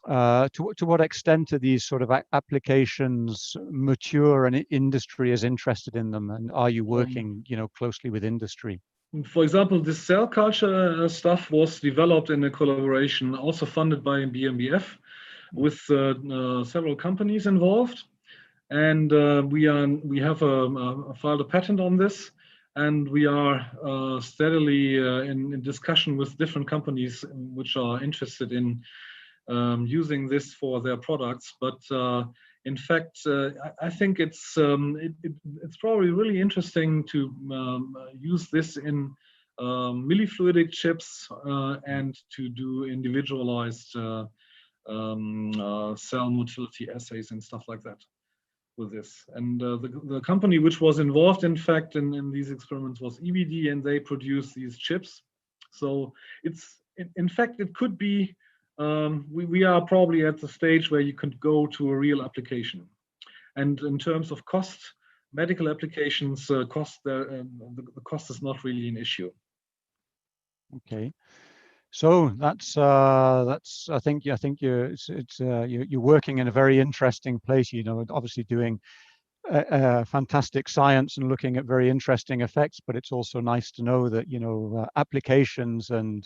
To what extent are these sort of applications mature and industry is interested in them, and are you working closely with industry? For example, this cell culture stuff was developed in a collaboration, also funded by BMBF, with several companies involved. and we have filed a patent on this, and we are steadily in discussion with different companies which are interested in using this for their products. But in fact, I think it's probably really interesting to use this in millifluidic chips and to do individualized cell motility assays and stuff like that with this. And the company which was involved, in fact, in these experiments was EBD, and they produce these chips. So it's, in fact, it could be, we are probably at the stage where you could go to a real application. And in terms of cost, medical applications, the cost is not really an issue. Okay. So that's I think you're working in a very interesting place, you know, obviously doing fantastic science and looking at very interesting effects, but it's also nice to know that, you know, applications and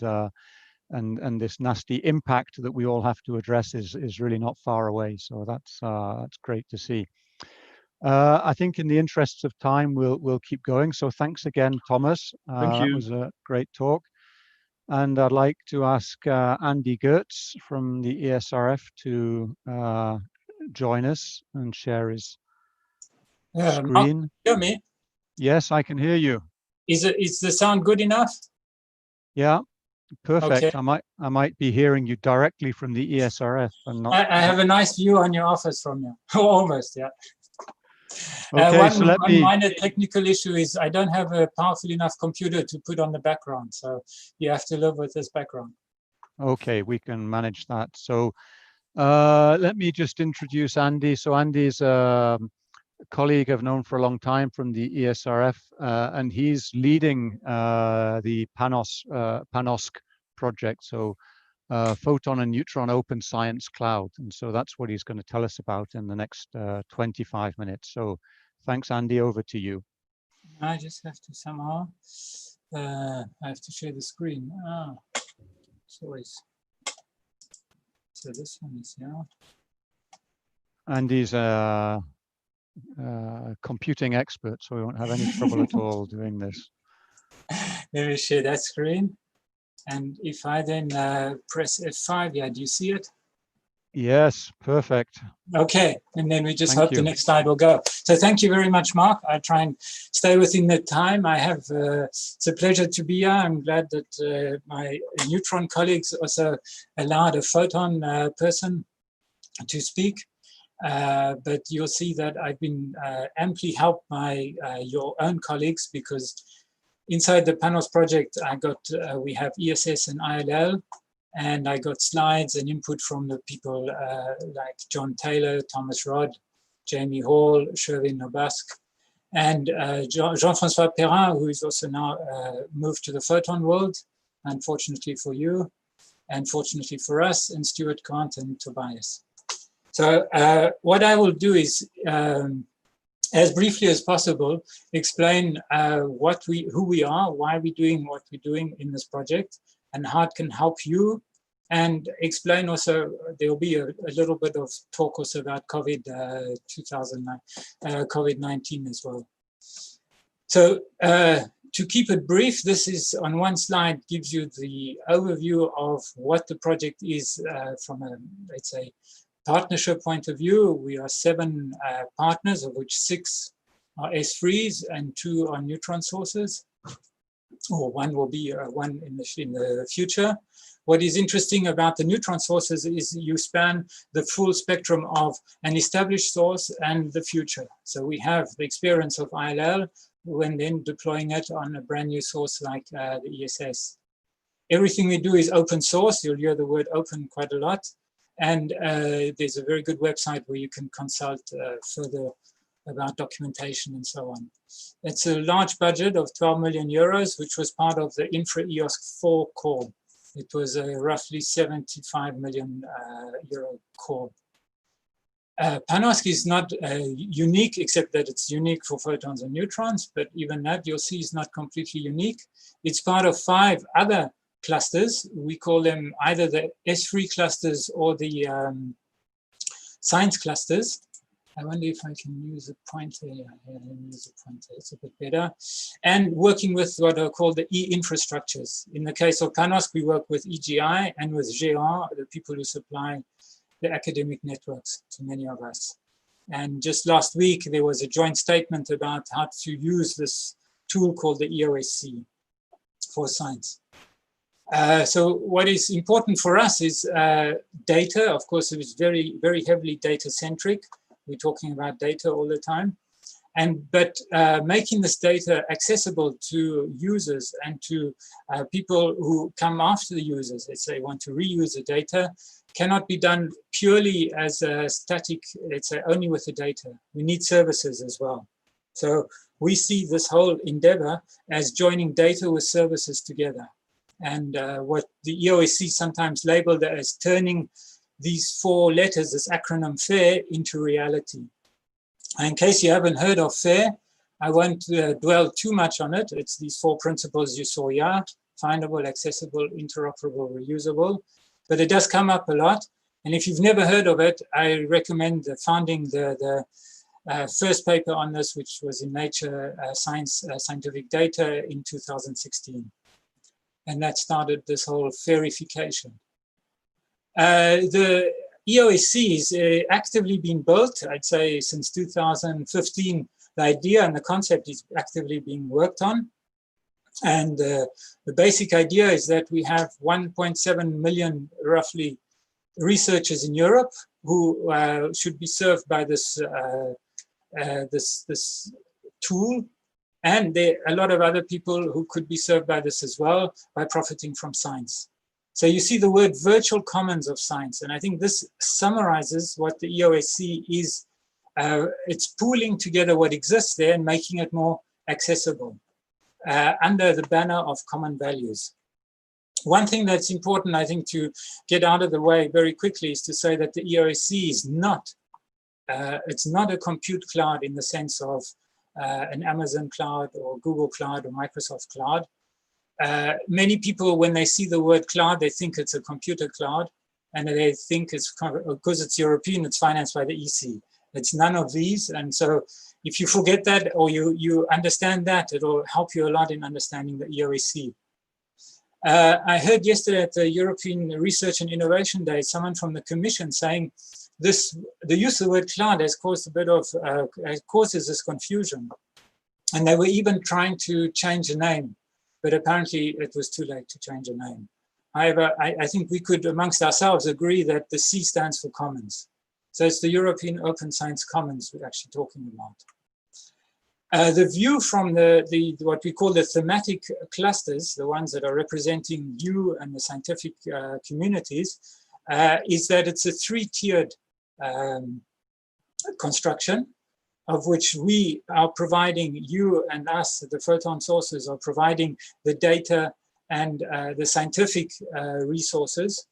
this nasty impact that we all have to address is really not far away. So that's great to see. I think in the interests of time, we'll keep going. So thanks again, Thomas. Thank you. That was a great talk. And I'd like to ask Andy Goetz from the ESRF to join us and share his screen. Mark, can you hear me? Yes, I can hear you. Is the sound good enough? Yeah, perfect. Okay. I might be hearing you directly from the ESRF and not. I have a nice view on your office from you. Almost, yeah. Okay, so let me. One minor technical issue is I don't have a powerful enough computer to put on the background, so you have to live with this background. Okay, we can manage that. So let me just introduce Andy. So Andy's a colleague I've known for a long time from the ESRF, and he's leading the PaNOSC project. So Photon and Neutron Open Science Cloud. And so that's what he's going to tell us about in the next 25 minutes. So thanks, Andy, over to you. I just have to somehow, I have to share the screen. Sorry. So this one is now. Andy's a computing expert, so we won't have any trouble at all doing this. Let me share that screen. And if I then press F5, yeah, do you see it? Yes, perfect. Okay, and then we just hope the next slide will go. So thank you very much, Mark. I'll try and stay within the time. I have, it's a pleasure to be here. I'm glad that my Neutron colleagues also allowed a Photon person to speak. But you'll see that I've been amply helped by your own colleagues, because inside the PaNOSC project, we have ESS and ILL, and I got slides and input from the people like John Taylor, Thomas Rodd, Jamie Hall, Sherwin Nobask, and Jean-François Perrin, who is also now moved to the Photon world, unfortunately for you, and fortunately for us, and Stuart Kant and Tobias. So what I will do is, as briefly as possible, explain who we are, why we're doing what we're doing in this project, and how it can help you, and explain also, there will be a little bit of talk also about COVID-19 as well. So to keep it brief, this is on one slide, gives you the overview of what the project is from a, let's say, partnership point of view. We are 7 partners, of which 6 are S3s and 2 are neutron sources, or 1 will be one in the future. What is interesting about the neutron sources is you span the full spectrum of an established source and the future. So we have the experience of ILL when then deploying it on a brand new source like the ESS. Everything we do is open source. You'll hear the word open quite a lot. And there's a very good website where you can consult further about documentation and so on. It's a large budget of 12 million euros, which was part of the Infra EOSC 4 call. It was a roughly 75 million euro call. PaNOSC is not unique, except that it's unique for photons and neutrons, but even that you'll see is not completely unique. It's part of 5 other clusters. We call them either the S3 clusters or the science clusters. I wonder if I can use a pointer. Yeah, let me use a pointer. It's a bit better. And working with what are called the e-infrastructures. In the case of PaNOSC, we work with EGI and with Géant, the people who supply the academic networks to many of us. And just last week, there was a joint statement about how to use this tool called the EOSC for science. So what is important for us is data. Of course, it is very, very heavily data-centric. We're talking about data all the time. But making this data accessible to users and to people who come after the users, let's say want to reuse the data, cannot be done purely as a static, let's say only with the data. We need services as well. So we see this whole endeavor as joining data with services together. And what the EOSC sometimes labeled as turning these 4 letters, this acronym FAIR, into reality. In case you haven't heard of FAIR, I won't dwell too much on it. It's these 4 principles you saw here: findable, accessible, interoperable, reusable. But it does come up a lot. And if you've never heard of it, I recommend founding the first paper on this, which was in Nature Scientific Data in 2016. And that started this whole FAIRification. The EOSC is actively being built, I'd say since 2015. The idea and the concept is actively being worked on. And the basic idea is that we have 1.7 million, roughly, researchers in Europe who should be served by this, this tool. And there are a lot of other people who could be served by this as well, by profiting from science. So you see the word virtual commons of science. And I think this summarizes what the EOSC is. It's pooling together what exists there and making it more accessible under the banner of common values. One thing that's important, I think, to get out of the way very quickly is to say that the EOSC is not, it's not a compute cloud in the sense of an Amazon cloud or Google cloud or Microsoft cloud. Many people, when they see the word cloud, they think it's a computer cloud, and they think it's, because it's European, it's financed by the EC. It's none of these. And so if you forget that, or you understand that, it'll help you a lot in understanding the EOSC. I heard yesterday at the European Research and Innovation Day, someone from the Commission saying the use of the word cloud has caused a bit of, causes this confusion. And they were even trying to change the name, but apparently it was too late to change the name. However, I think we could amongst ourselves agree that the C stands for Commons. So it's the European Open Science Commons we're actually talking about. The view from what we call the thematic clusters, the ones that are representing you and the scientific communities, is that it's a 3-tiered construction, of which we are providing, you and us, the photon sources, are providing the data and the scientific resources.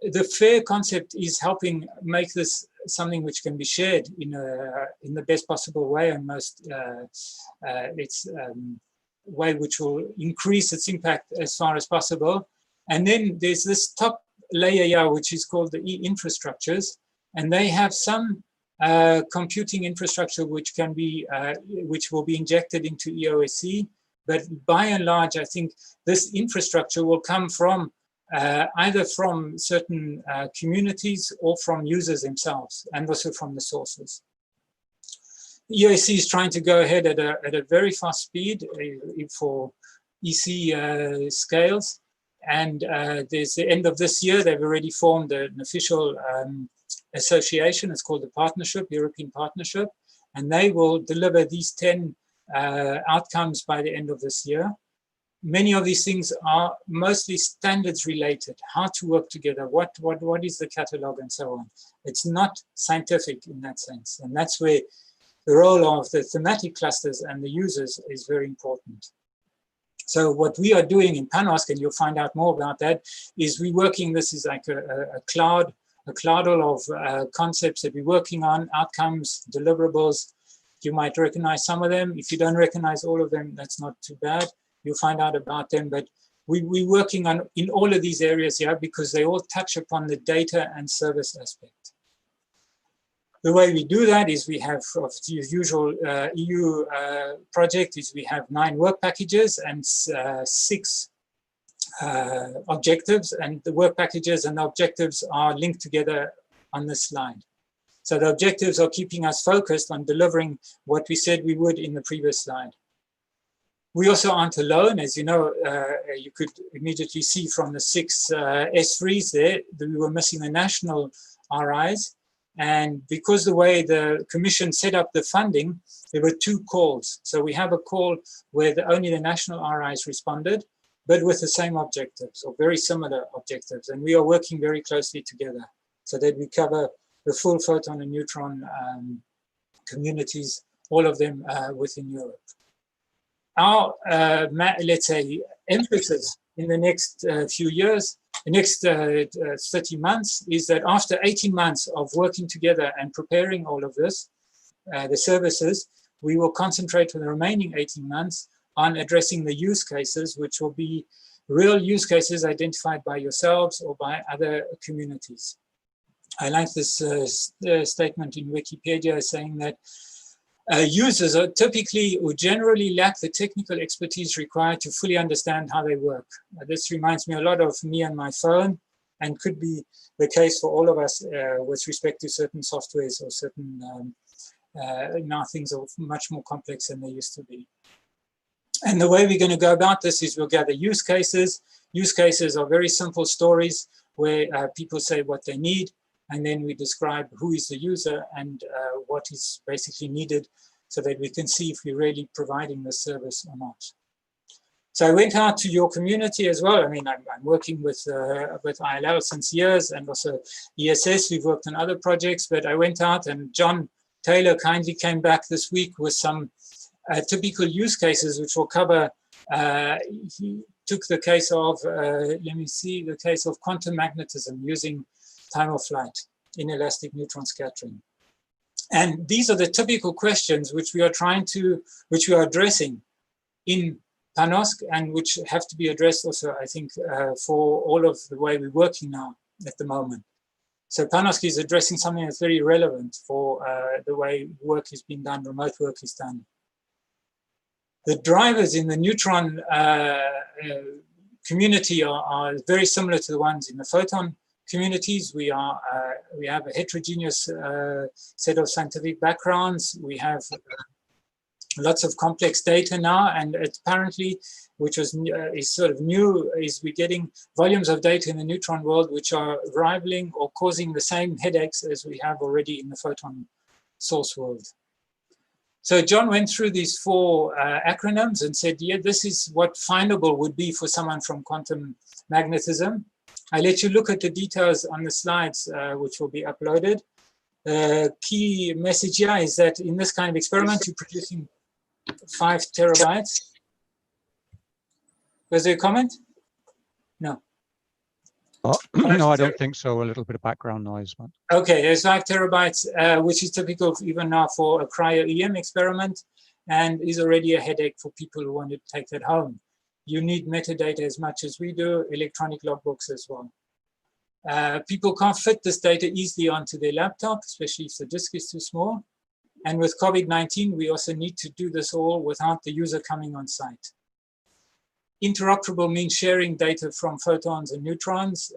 The FAIR concept is helping make this something which can be shared in the best possible way and most way which will increase its impact as far as possible. And then there's this top layer here, which is called the e-infrastructures, and they have some computing infrastructure which can be which will be injected into EOSC. But by and large, I think this infrastructure will come from either from certain communities or from users themselves, and also from the sources. EOSC is trying to go ahead at a very fast speed for EC scales. And there's the end of this year, they've already formed an official association. It's called the Partnership, European Partnership, and they will deliver these 10 outcomes by the end of this year. Many of these things are mostly standards related, how to work together, what is the catalog, and so on. It's not scientific in that sense. And that's where the role of the thematic clusters and the users is very important. So what we are doing in PaNOSC, and you'll find out more about that, is we're working, this is like a cloudle of concepts that we're working on, outcomes, deliverables. You might recognize some of them. If you don't recognize all of them, that's not too bad. You'll find out about them, but we're working on in all of these areas here because they all touch upon the data and service aspect. The way we do that is we have, of the usual EU project, is we have 9 work packages and 6 objectives, and the work packages and the objectives are linked together on this slide. So the objectives are keeping us focused on delivering what we said we would in the previous slide. We also aren't alone. As you know, you could immediately see from the 6 S3s there that we were missing the national RIs. And because the way the Commission set up the funding, there were 2 calls. So we have a call where only the national RIs responded, but with the same objectives or very similar objectives. And we are working very closely together so that we cover the full photon and neutron communities, all of them within Europe. Our, let's say, emphasis in the next few years, the next 30 months, is that after 18 months of working together and preparing all of this, the services, we will concentrate for the remaining 18 months on addressing the use cases, which will be real use cases identified by yourselves or by other communities. I like this statement in Wikipedia saying that users are typically or generally lack the technical expertise required to fully understand how they work. This reminds me a lot of me and my phone, and could be the case for all of us with respect to certain softwares or certain, now things are much more complex than they used to be. And the way we're going to go about this is we'll gather use cases. Use cases are very simple stories where people say what they need, and then we describe who is the user and what is basically needed so that we can see if we're really providing the service or not. So I went out to your community as well. I mean, I'm working with ILL since years, and also ESS. We've worked on other projects, but I went out, and John Taylor kindly came back this week with some typical use cases, which will cover, he took the case of, let me see, the case of quantum magnetism using time of flight, inelastic neutron scattering. And these are the typical questions which we are which we are addressing in PaNOSC, and which have to be addressed also, I think, for all of the way we're working now at the moment. So PaNOSC is addressing something that's very relevant for the way work is being done, remote work is done. The drivers in the neutron community are very similar to the ones in the photon communities. We have a heterogeneous set of scientific backgrounds. We have lots of complex data now, and apparently, which is sort of new, is we're getting volumes of data in the neutron world which are rivaling or causing the same headaches as we have already in the photon source world. So John went through these 4 acronyms and said, yeah, this is what findable would be for someone from quantum magnetism. I let you look at the details on the slides, which will be uploaded. The key message here is that in this kind of experiment, you're producing 5 terabytes. Was there a comment? No. No, I don't think so. A little bit of background noise. But... Okay, there's 5 terabytes, which is typical even now for a cryo-EM experiment, and is already a headache for people who want to take that home. You need metadata as much as we do, electronic logbooks as well. People can't fit this data easily onto their laptop, especially if the disk is too small. And with COVID-19, we also need to do this all without the user coming on site. Interoperable means sharing data from photons and neutrons.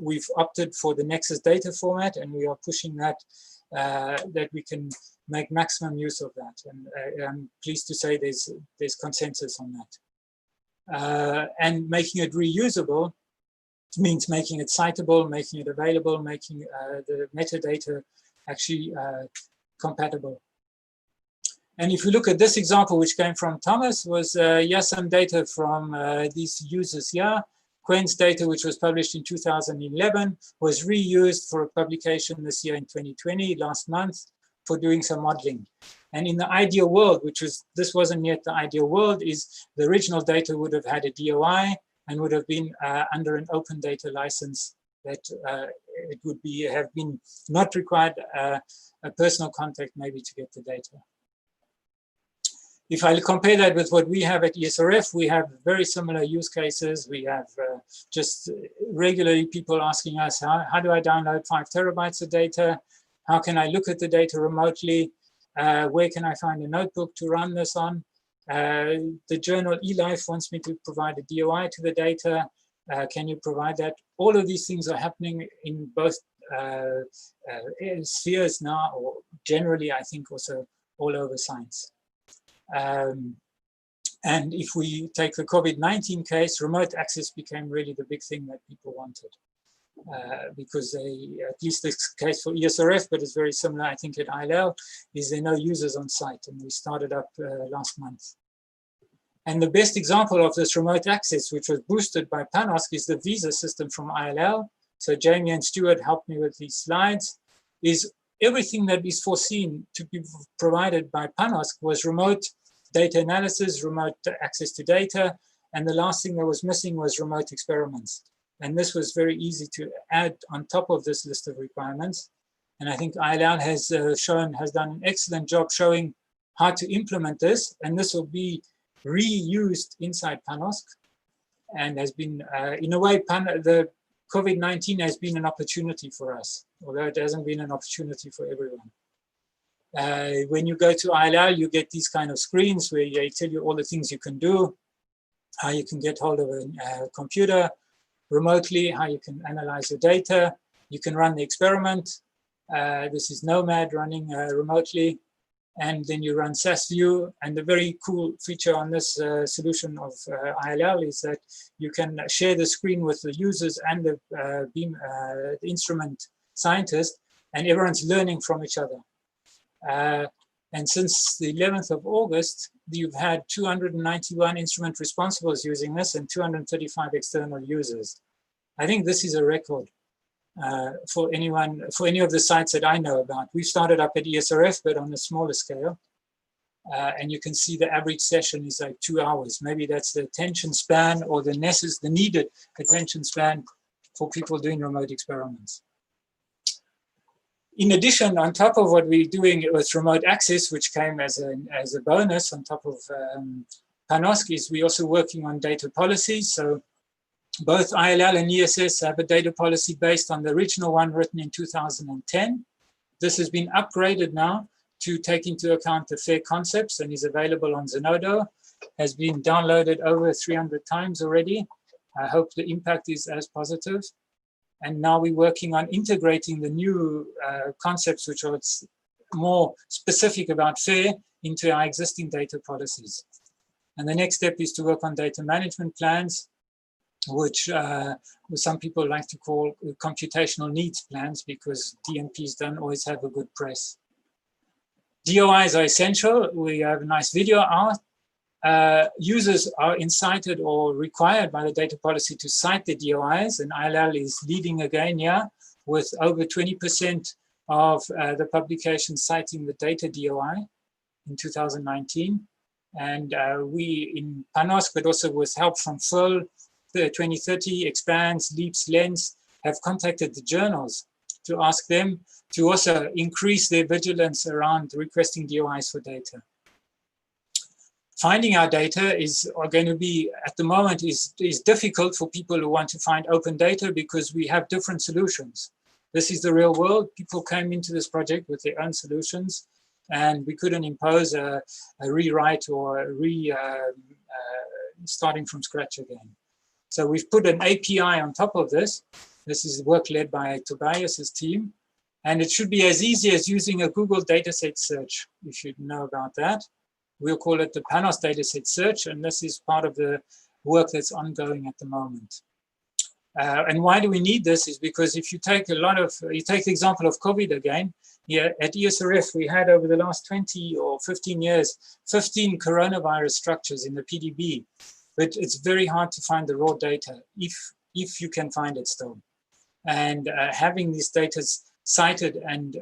We've opted for the Nexus data format, and we are pushing that, that we can make maximum use of that. And I'm pleased to say there's consensus on that. And making it reusable means making it citable, making it available, making the metadata actually compatible. And if you look at this example, which came from Thomas, was some data from these users here. Quinn's data, which was published in 2011, was reused for a publication this year in 2020, last month, for doing some modeling. And in the ideal world, this wasn't yet the ideal world, is the original data would have had a DOI and would have been under an open data license that it would have been not required a personal contact maybe to get the data. If I compare that with what we have at ESRF, we have very similar use cases. We have just regularly people asking us, how do I download 5 terabytes of data? How can I look at the data remotely? Where can I find a notebook to run this on? The journal eLife wants me to provide a DOI to the data. Can you provide that? All of these things are happening in both spheres now, or generally, I think also all over science. And if we take the COVID-19 case, remote access became really the big thing that people wanted. Because at least this case for ESRF, but it's very similar, I think, at ILL, is there are no users on site, and we started up last month. And the best example of this remote access, which was boosted by PaNOSC, is the visa system from ILL. So Jamie and Stuart helped me with these slides. Is everything that is foreseen to be provided by PaNOSC was remote data analysis, remote access to data, and the last thing that was missing was remote experiments. And this was very easy to add on top of this list of requirements. And I think ILL has done an excellent job showing how to implement this. And this will be reused inside PaNOSC, and has been, in a way, the COVID-19 has been an opportunity for us, although it hasn't been an opportunity for everyone. When you go to ILL, you get these kind of screens where they tell you all the things you can do, how you can get hold of a computer remotely, how you can analyze your data, you can run the experiment. This is Nomad running remotely, and then you run SASView. And the very cool feature on this solution of ILL is that you can share the screen with the users and the instrument scientist, and everyone's learning from each other. And since the 11th of August, you've had 291 instrument responsibles using this and 235 external users. I think this is a record for any of the sites that I know about. We've started up at ESRF, but on a smaller scale. And you can see the average session is like 2 hours. Maybe that's the attention span or the needed attention span for people doing remote experiments. In addition, on top of what we're doing with remote access, which came as a bonus on top of PaNOSC, is we're also working on data policies. So both ILL and ESS have a data policy based on the original one written in 2010. This has been upgraded now to take into account the FAIR concepts and is available on Zenodo, has been downloaded over 300 times already. I hope the impact is as positive. And now we're working on integrating the new concepts, which are more specific about FAIR, into our existing data policies. And the next step is to work on data management plans, which some people like to call computational needs plans, because DMPs don't always have a good press. DOIs are essential. We have a nice video out. Users are incited or required by the data policy to cite the DOIs, and ILL is leading again here with over 20% of the publications citing the data DOI in 2019. And we in PaNOSC, but also with help from PHL, 2030, Expands, Leaps, Lens, have contacted the journals to ask them to also increase their vigilance around requesting DOIs for data. Finding our data is going to be, at the moment, is difficult for people who want to find open data because we have different solutions. This is the real world. People came into this project with their own solutions, and we couldn't impose a rewrite or starting from scratch again. So we've put an API on top of this. This is work led by Tobias's team, and it should be as easy as using a Google dataset search. You should know about that. We'll call it the PaNOSC dataset search, and this is part of the work that's ongoing at the moment. And why do we need this is because if you take you take the example of COVID again, here at ESRF, we had over the last 20 or 15 years, 15 coronavirus structures in the PDB, but it's very hard to find the raw data if you can find it still. And having these data cited and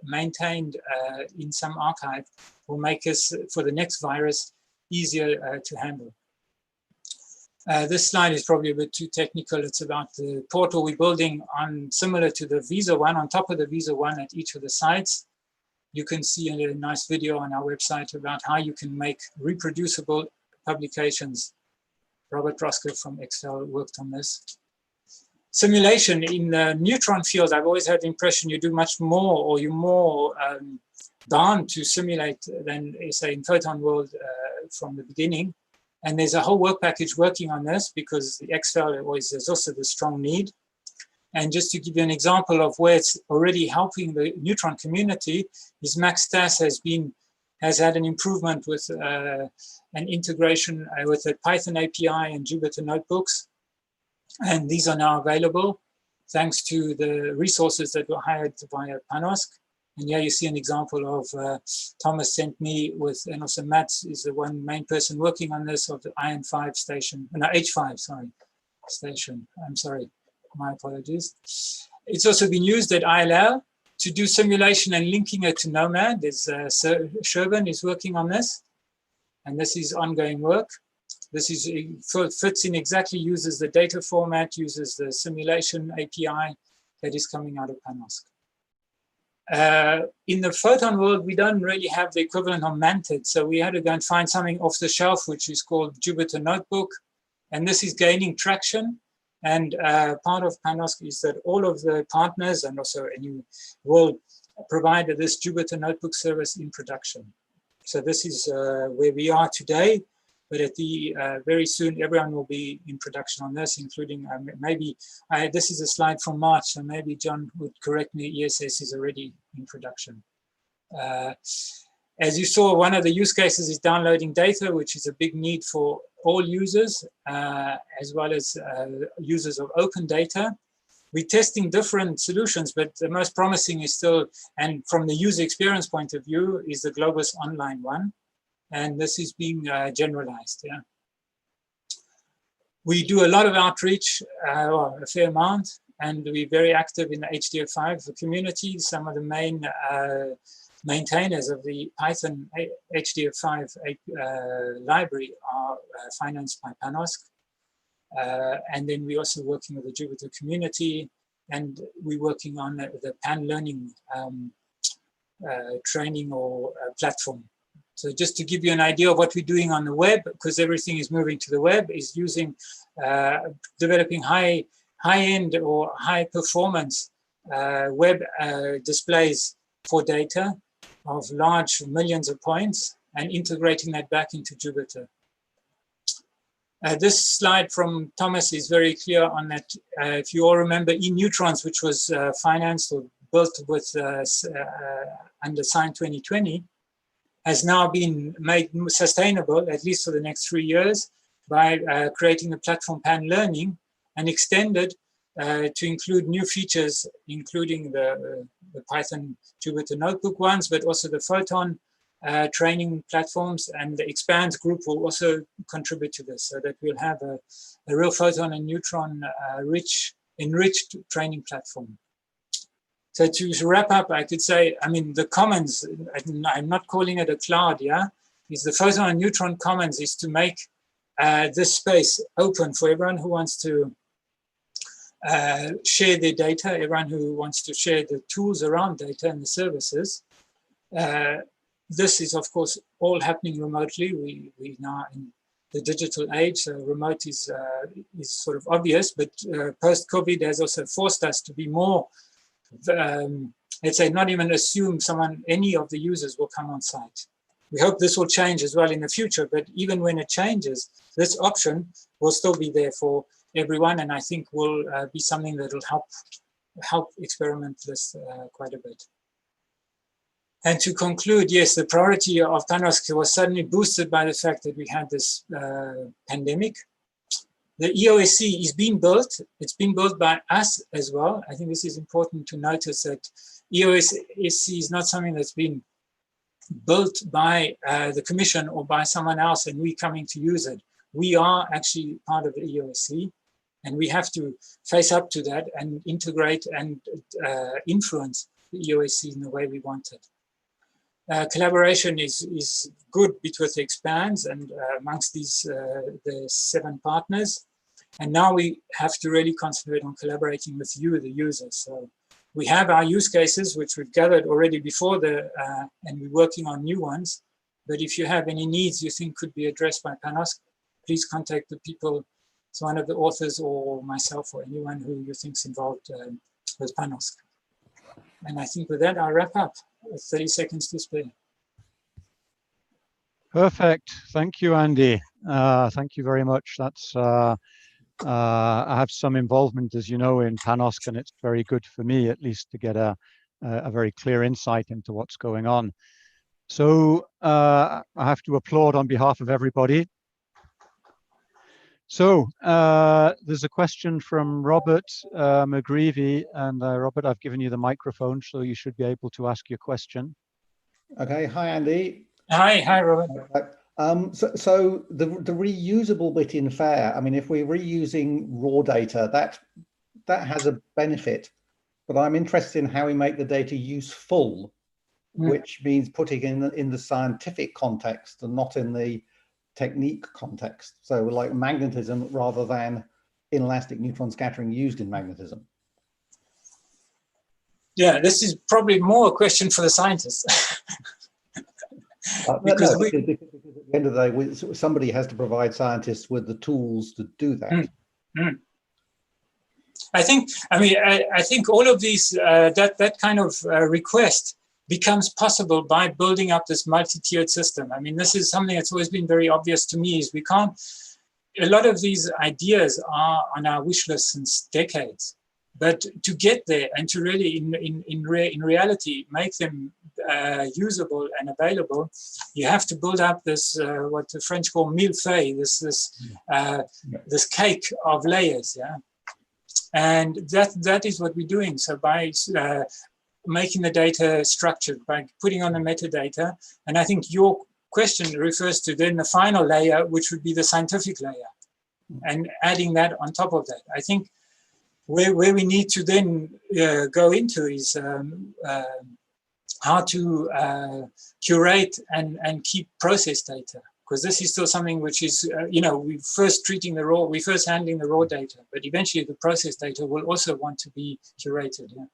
maintained in some archive will make us, for the next virus, easier to handle. This slide is probably a bit too technical. It's about the portal we're building on, similar to the Visa one, on top of the Visa one at each of the sites. You can see a nice video on our website about how you can make reproducible publications. Robert Roscoe from Excel worked on this. simulation in the neutron field, I've always had the impression you do much more, or you're more bound to simulate than, say, in photon world from the beginning. And there's a whole work package working on this because the XFEL is also the strong need. And just to give you an example of where it's already helping the neutron community, is Max Tass has had an improvement with an integration with the Python API and Jupyter notebooks. And these are now available thanks to the resources that were hired via PaNOSC. And here you see an example of Thomas sent me with, and also Matt is the one main person working on this, of the Iron 5 station, no, H5, sorry, station. I'm sorry, my apologies. It's also been used at ILL to do simulation and linking it to Nomad. There's Sherban is working on this, and this is ongoing work. This is fits in exactly, uses the data format, uses the simulation API that is coming out of PaNOSC. In the photon world, we don't really have the equivalent of Manted, so we had to go and find something off the shelf, which is called Jupyter Notebook, and this is gaining traction. And part of PaNOSC is that all of the partners and also any will provide this Jupyter Notebook service in production. So this is where we are today, but at the very soon everyone will be in production on this, including maybe this is a slide from March, so maybe John would correct me. ESS is already in production. As you saw, one of the use cases is downloading data, which is a big need for all users, as well as users of open data. We're testing different solutions, but the most promising is still, and from the user experience point of view, is the Globus Online one. And this is being generalized. Yeah. We do a lot of outreach, well, a fair amount, and we're very active in the HDF5 community. Some of the main maintainers of the Python HDF5 library are financed by PaNOSC. And then we're also working with the Jupyter community, and we're working on the PAN learning training or platform. So just to give you an idea of what we're doing on the web, because everything is moving to the web, is using, developing high-end or high-performance web displays for data of large millions of points and integrating that back into Jupyter. This slide from Thomas is very clear on that. If you all remember eNeutrons, which was financed or built with under Sign 2020, has now been made sustainable, at least for the next 3 years, by creating the platform PAN Learning and extended to include new features, including the Python Jupyter Notebook ones, but also the Photon training platforms, and the Expands group will also contribute to this, so that we'll have a real Photon and Neutron enriched training platform. So to wrap up, I could say, I mean, the commons, I'm not calling it a cloud, yeah? Is the Photon and Neutron commons is to make this space open for everyone who wants to share their data, everyone who wants to share the tools around data and the services. This is, of course, all happening remotely. We now in the digital age, so remote is sort of obvious, but post-COVID has also forced us to be more, let's say, not even assume any of the users will come on site. We hope this will change as well in the future, but even when it changes, this option will still be there for everyone, and I think will be something that will help experiment this quite a bit. And to conclude, yes, the priority of PaNOSC was suddenly boosted by the fact that we had this pandemic. The EOSC is being built. It's being built by us as well. I think this is important to notice that EOSC is not something that's been built by the Commission or by someone else and we coming to use it. We are actually part of the EOSC, and we have to face up to that and integrate and influence the EOSC in the way we want it. Collaboration is good between the Expands and amongst these the 7 partners. And now we have to really concentrate on collaborating with you, the users. So we have our use cases, which we've gathered already before and we're working on new ones. But if you have any needs you think could be addressed by PaNOSC, please contact the people to one of the authors or myself or anyone who you think's involved with PaNOSC. And I think with that, I'll wrap up. 30 seconds to spare. Perfect. Thank you, Andy. Thank you very much. That's I have some involvement, as you know, in PaNOSC, and it's very good for me, at least, to get a very clear insight into what's going on. So I have to applaud on behalf of everybody. So there's a question from Robert McGreevy, and Robert, I've given you the microphone, so you should be able to ask your question. Okay. Hi, Andy. Hi, Robert. So the reusable bit in FAIR, I mean, if we're reusing raw data, that has a benefit, but I'm interested in how we make the data useful, which means putting in the scientific context and not in the technique context. So like magnetism rather than inelastic neutron scattering used in magnetism. Yeah, this is probably more a question for the scientists. Because at the end of the day, somebody has to provide scientists with the tools to do that. I think all of these, that kind of request becomes possible by building up this multi-tiered system. I mean, this is something that's always been very obvious to me, is we can't, a lot of these ideas are on our wish list since decades, but to get there and to really, in reality, make them usable and available, you have to build up this, what the French call millefeuille, this cake of layers, yeah? And that is what we're doing. So by making the data structured, by putting on the metadata. And I think your question refers to then the final layer, which would be the scientific layer, and adding that on top of that. I think where we need to then go into is how to curate and keep process data, because this is still something which is, we're first handling the raw data, but eventually the process data will also want to be curated. Yeah.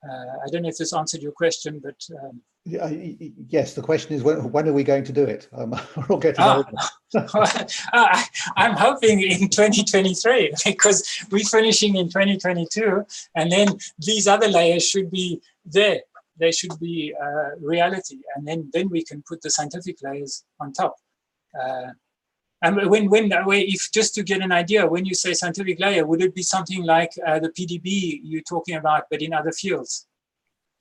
I don't know if this answered your question, but yes, the question is when are we going to do it? We're all getting older. I'm hoping in 2023, because we're finishing in 2022, and then these other layers should be there. They should be reality, and then we can put the scientific layers on top. And if just to get an idea, when you say scientific layer, would it be something like the PDB you're talking about, but in other fields?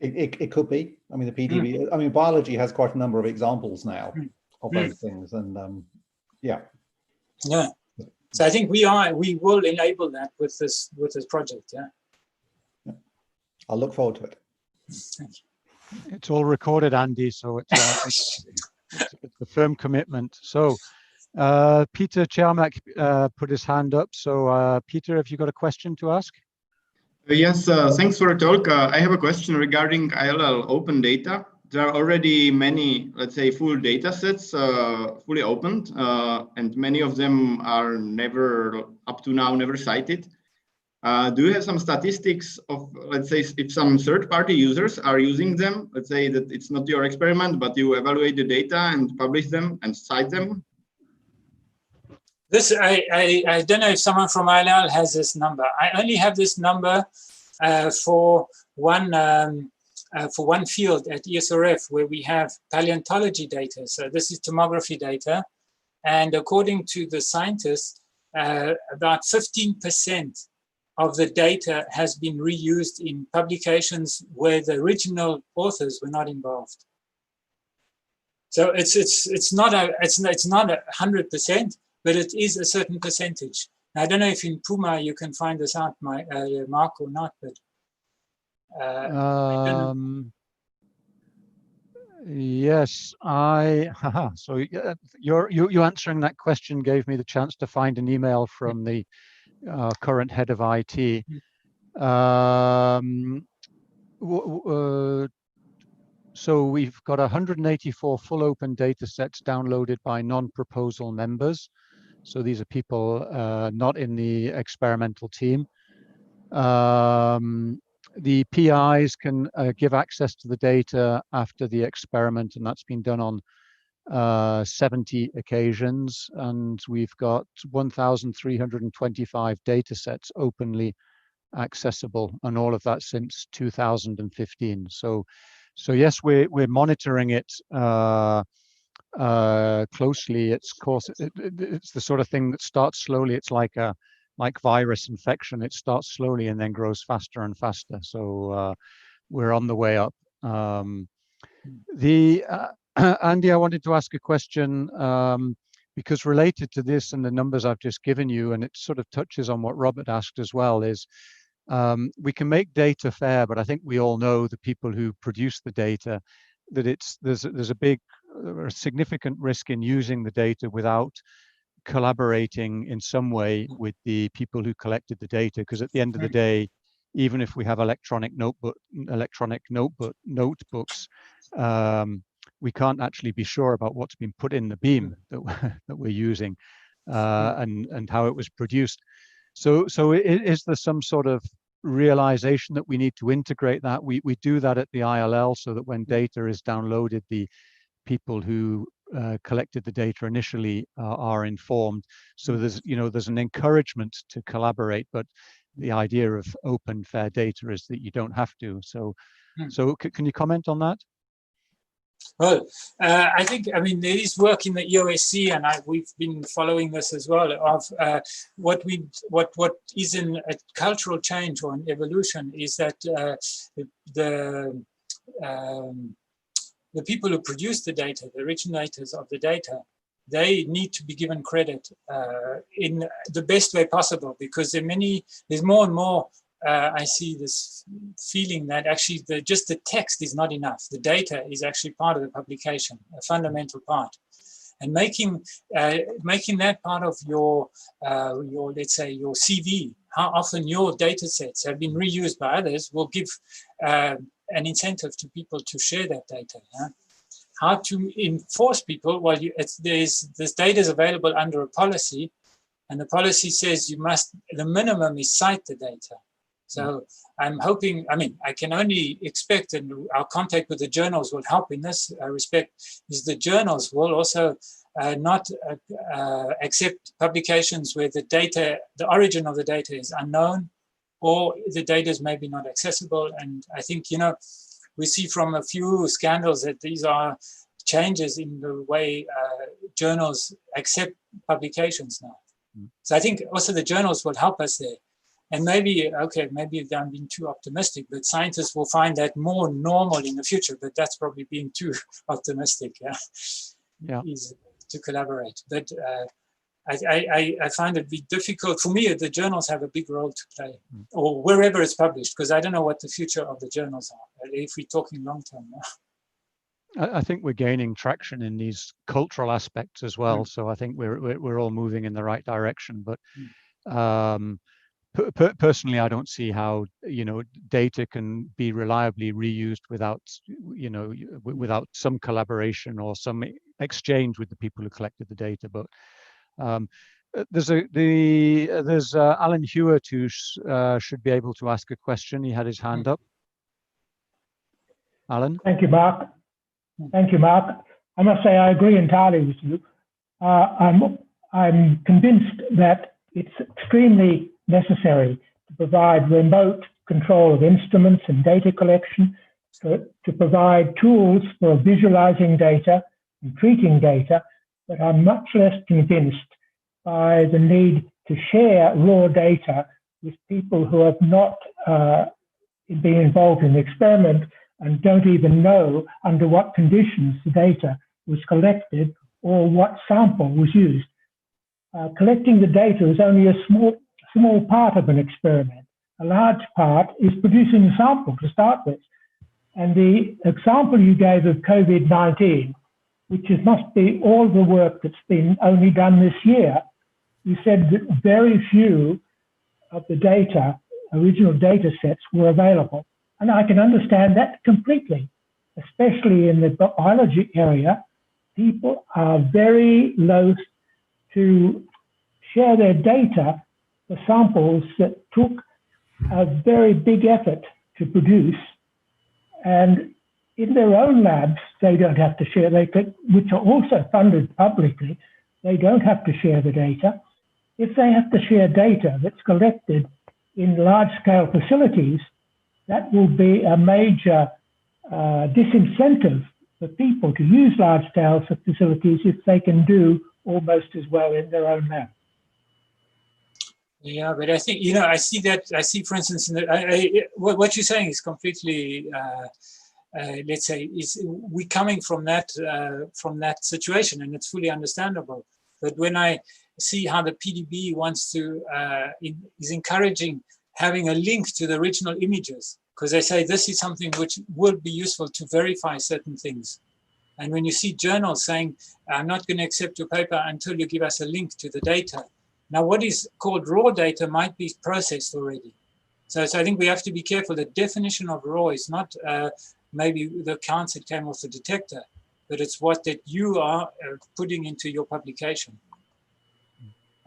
It could be. I mean, the PDB. I mean, biology has quite a number of examples now of those things, and yeah. Yeah. So I think we will enable that with this project. Yeah. I'll look forward to it. Thank you. It's all recorded, Andy, so it's a firm commitment. So Peter Chiamak put his hand up. So Peter, have you got a question to ask? Yes, thanks for the talk. I have a question regarding ILL open data. There are already many, let's say, full data sets fully opened, and many of them are up to now never cited. Do you have some statistics of, let's say, if some third-party users are using them? Let's say that it's not your experiment, but you evaluate the data and publish them and cite them? This, I don't know if someone from ILL has this number. I only have this number for one field at ESRF, where we have paleontology data. So this is tomography data. And according to the scientists, about 15% of the data has been reused in publications where the original authors were not involved. So it's not 100%, but it is a certain percentage. Now, I don't know if in Puma you can find this out, Mark, or not, but I don't know. Yes, so you answering that question gave me the chance to find an email from the current head of IT. So we've got 184 full open data sets downloaded by non-proposal members. So these are people not in the experimental team. The PIs can give access to the data after the experiment, and that's been done on 70 occasions, and we've got 1,325 data sets openly accessible, and all of that since 2015. So yes, we're monitoring it closely. It's the sort of thing that starts slowly. It's like virus infection. It starts slowly and then grows faster and faster. So we're on the way up. Andy, I wanted to ask a question because related to this and the numbers I've just given you, and it sort of touches on what Robert asked as well, is we can make data fair, but I think we all know, the people who produce the data, that there's a significant risk in using the data without collaborating in some way with the people who collected the data, because at the end of the day, even if we have electronic notebooks, we can't actually be sure about what's been put in the beam that we're using and how it was produced. So is there some sort of realization that we need to integrate that? We do that at the ILL, so that when data is downloaded, the people who collected the data initially are informed. So there's an encouragement to collaborate, but the idea of open, fair data is that you don't have to. So can you comment on that? Well, I think, there is work in the EOSC, and we've been following this as well, of what is in a cultural change or an evolution is that the people who produce the data, the originators of the data, they need to be given credit in the best way possible, because there's more and more I see this feeling that actually just the text is not enough. The data is actually part of the publication, a fundamental part. And making that part of your let's say your CV, how often your data sets have been reused by others, will give an incentive to people to share that data. Yeah? How to enforce people? Well, this data is available under a policy, and the policy says the minimum is cite the data. So I'm hoping, I can only expect, and our contact with the journals will help in this respect, is the journals will also not accept publications where the origin of the data is unknown, or the data is maybe not accessible. And I think, we see from a few scandals that these are changes in the way journals accept publications now. So I think also the journals will help us there. And maybe I'm being too optimistic, but scientists will find that more normal in the future, but that's probably being too optimistic, is to collaborate. But I find it be difficult. For me, the journals have a big role to play, or wherever it's published, because I don't know what the future of the journals are, if we're talking long term. I think we're gaining traction in these cultural aspects as well. So I think we're all moving in the right direction. But personally, I don't see how data can be reliably reused without without some collaboration or some exchange with the people who collected the data. But there's Alan Hewitt who should be able to ask a question. He had his hand up. Alan. Thank you, Mark. Thank you, Mark. I must say I agree entirely with you. I'm convinced that it's extremely necessary to provide remote control of instruments and data collection, to provide tools for visualizing data and treating data, but I'm much less convinced by the need to share raw data with people who have not been involved in the experiment and don't even know under what conditions the data was collected or what sample was used. Collecting the data is only a small part of an experiment. A large part is producing a sample to start with. And the example you gave of COVID-19, which must be all the work that's been only done this year, you said that very few of the original data sets were available. And I can understand that completely, especially in the biology area. People are very loath to share their data for samples that took a very big effort to produce. And in their own labs, they don't have to share, which are also funded publicly, they don't have to share the data. If they have to share data that's collected in large-scale facilities, that will be a major disincentive for people to use large-scale facilities if they can do almost as well in their own lab. Yeah, but I think, you know, I see, for instance, what you're saying is completely, let's say, we're coming from that situation, and it's fully understandable. But when I see how the PDB wants to, is encouraging having a link to the original images, because they say this is something which will be useful to verify certain things. And when you see journals saying, I'm not going to accept your paper until you give us a link to the data. Now, what is called raw data might be processed already. So I think we have to be careful. The definition of raw is not maybe the counts that came off the detector, but it's what that you are putting into your publication.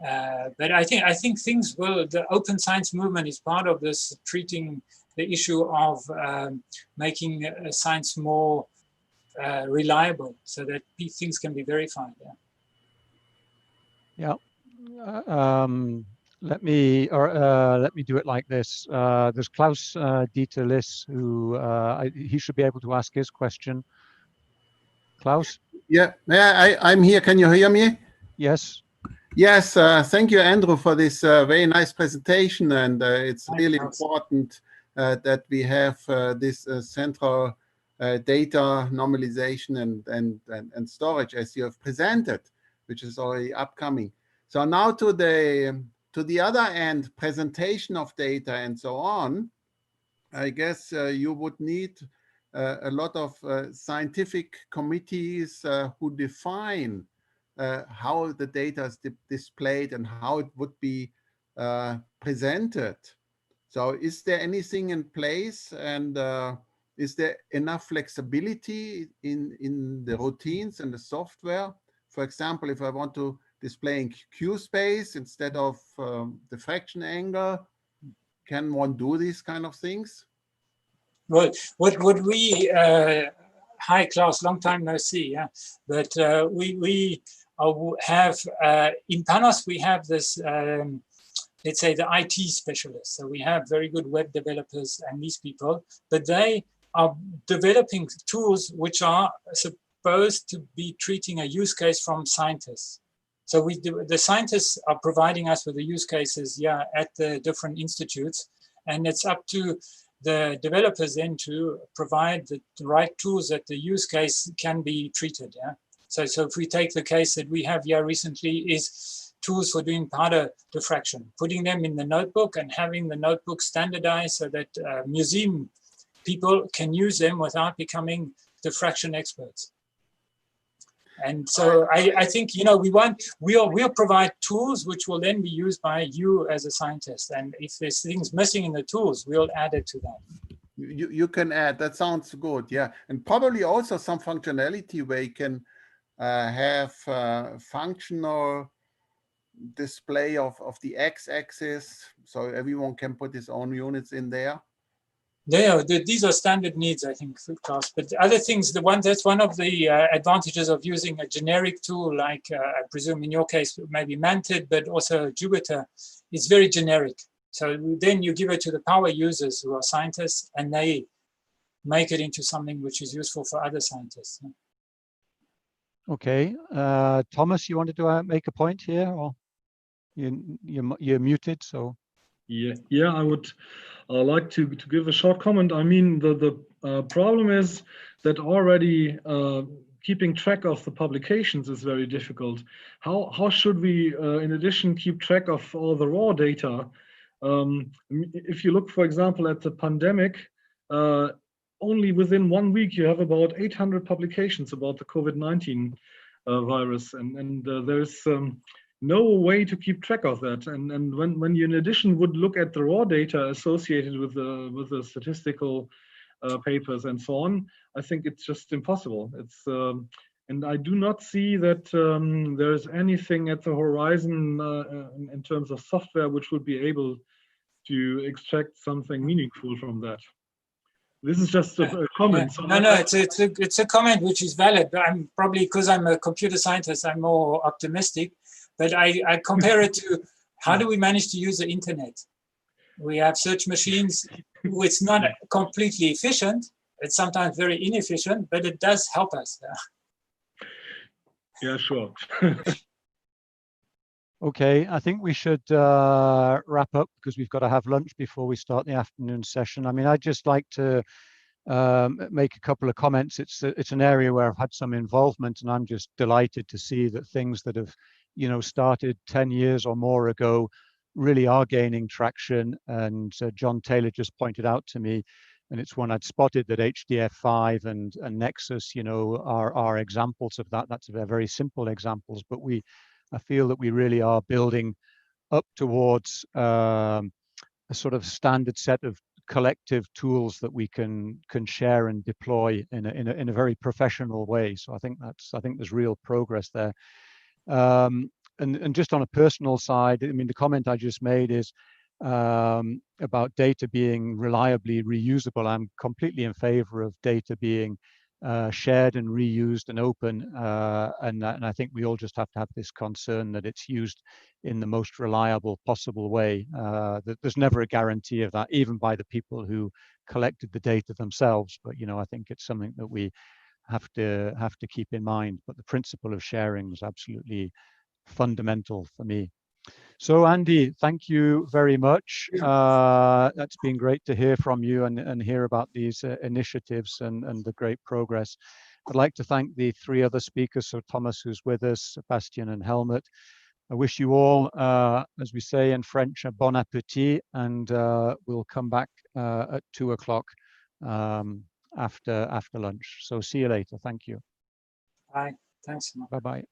But I think things will, the open science movement is part of this, treating the issue of making science more reliable so that things can be verified. Yeah. Let me do it like this. There's Klaus Dieterlis, who he should be able to ask his question. Klaus? Yeah, I'm here. Can you hear me? Yes. Yes, thank you, Andrew, for this very nice presentation. And it's really important that we have this central data normalization and storage as you have presented, which is already upcoming. So now to the other end, presentation of data and so on, I guess you would need a lot of scientific committees who define how the data is displayed and how it would be presented. So is there anything in place, and is there enough flexibility in the routines and the software? For example, if I want to display in Q space instead of the fraction angle, can one do these kind of things? Well, what we, hi Klaus, long time no see, yeah. But we have, in PaNOSC, we have this, let's say the IT specialists. So we have very good web developers and these people, but they are developing tools which are supposed to be treating a use case from scientists. So the scientists are providing us with the use cases, yeah, at the different institutes, and it's up to the developers then to provide the right tools that the use case can be treated, yeah. So if we take the case that we have here recently is tools for doing powder diffraction, putting them in the notebook and having the notebook standardized so that museum people can use them without becoming diffraction experts. And so I think, you know, we'll provide tools which will then be used by you as a scientist. And if there's things missing in the tools, we'll add it to that. You can add, that sounds good, yeah. And probably also some functionality where you can have functional display of the x-axis, so everyone can put his own units in there. Yeah, these are standard needs, I think, Klaus. But other things, that's one of the advantages of using a generic tool, like I presume in your case, maybe Mantid, but also Jupyter. It's very generic. So then you give it to the power users who are scientists, and they make it into something which is useful for other scientists. Okay, Thomas, you wanted to make a point here, or you're muted, so. Yeah, I would like to give a short comment. I mean, the problem is that already keeping track of the publications is very difficult. How should we, in addition, keep track of all the raw data? If you look, for example, at the pandemic, only within 1 week you have about 800 publications about the COVID-19 virus, and there's no way to keep track of that. And when you in addition would look at the raw data associated with the statistical papers and so on, I think it's just impossible. It's and I do not see that there's anything at the horizon in terms of software which would be able to extract something meaningful from that. This is just a comment. Yeah. No, it's a comment which is valid. I'm probably, because I'm a computer scientist, I'm more optimistic. But I compare it to how do we manage to use the internet? We have search machines. It's not completely efficient. It's sometimes very inefficient, but it does help us. Yeah, sure. Okay, I think we should wrap up because we've got to have lunch before we start the afternoon session. I mean, I'd just like to make a couple of comments. It's an area where I've had some involvement, and I'm just delighted to see that things that have, you know, started 10 years or more ago really are gaining traction. And John Taylor just pointed out to me, and it's one I'd spotted, that HDF5 and Nexus, you know, are examples of that. They're very simple examples, but I feel that we really are building up towards a sort of standard set of collective tools that we can share and deploy in a very professional way. So I think there's real progress there. And just on a personal side, I mean, the comment I just made is about data being reliably reusable. I'm completely in favor of data being shared and reused and open, and I think we all just have to have this concern that it's used in the most reliable possible way. There's never a guarantee of that, even by the people who collected the data themselves. But you know, I think it's something that we have to keep in mind. But the principle of sharing is absolutely fundamental for me. So Andy, thank you very much. That's been great to hear from you and hear about these initiatives and the great progress. I'd like to thank the three other speakers, so Thomas, who's with us, Sebastian and Helmut. I wish you all, as we say in French, a bon appetit, and we'll come back at 2 o'clock after lunch. So see you later. Thank you. Bye. Thanks. Bye-bye.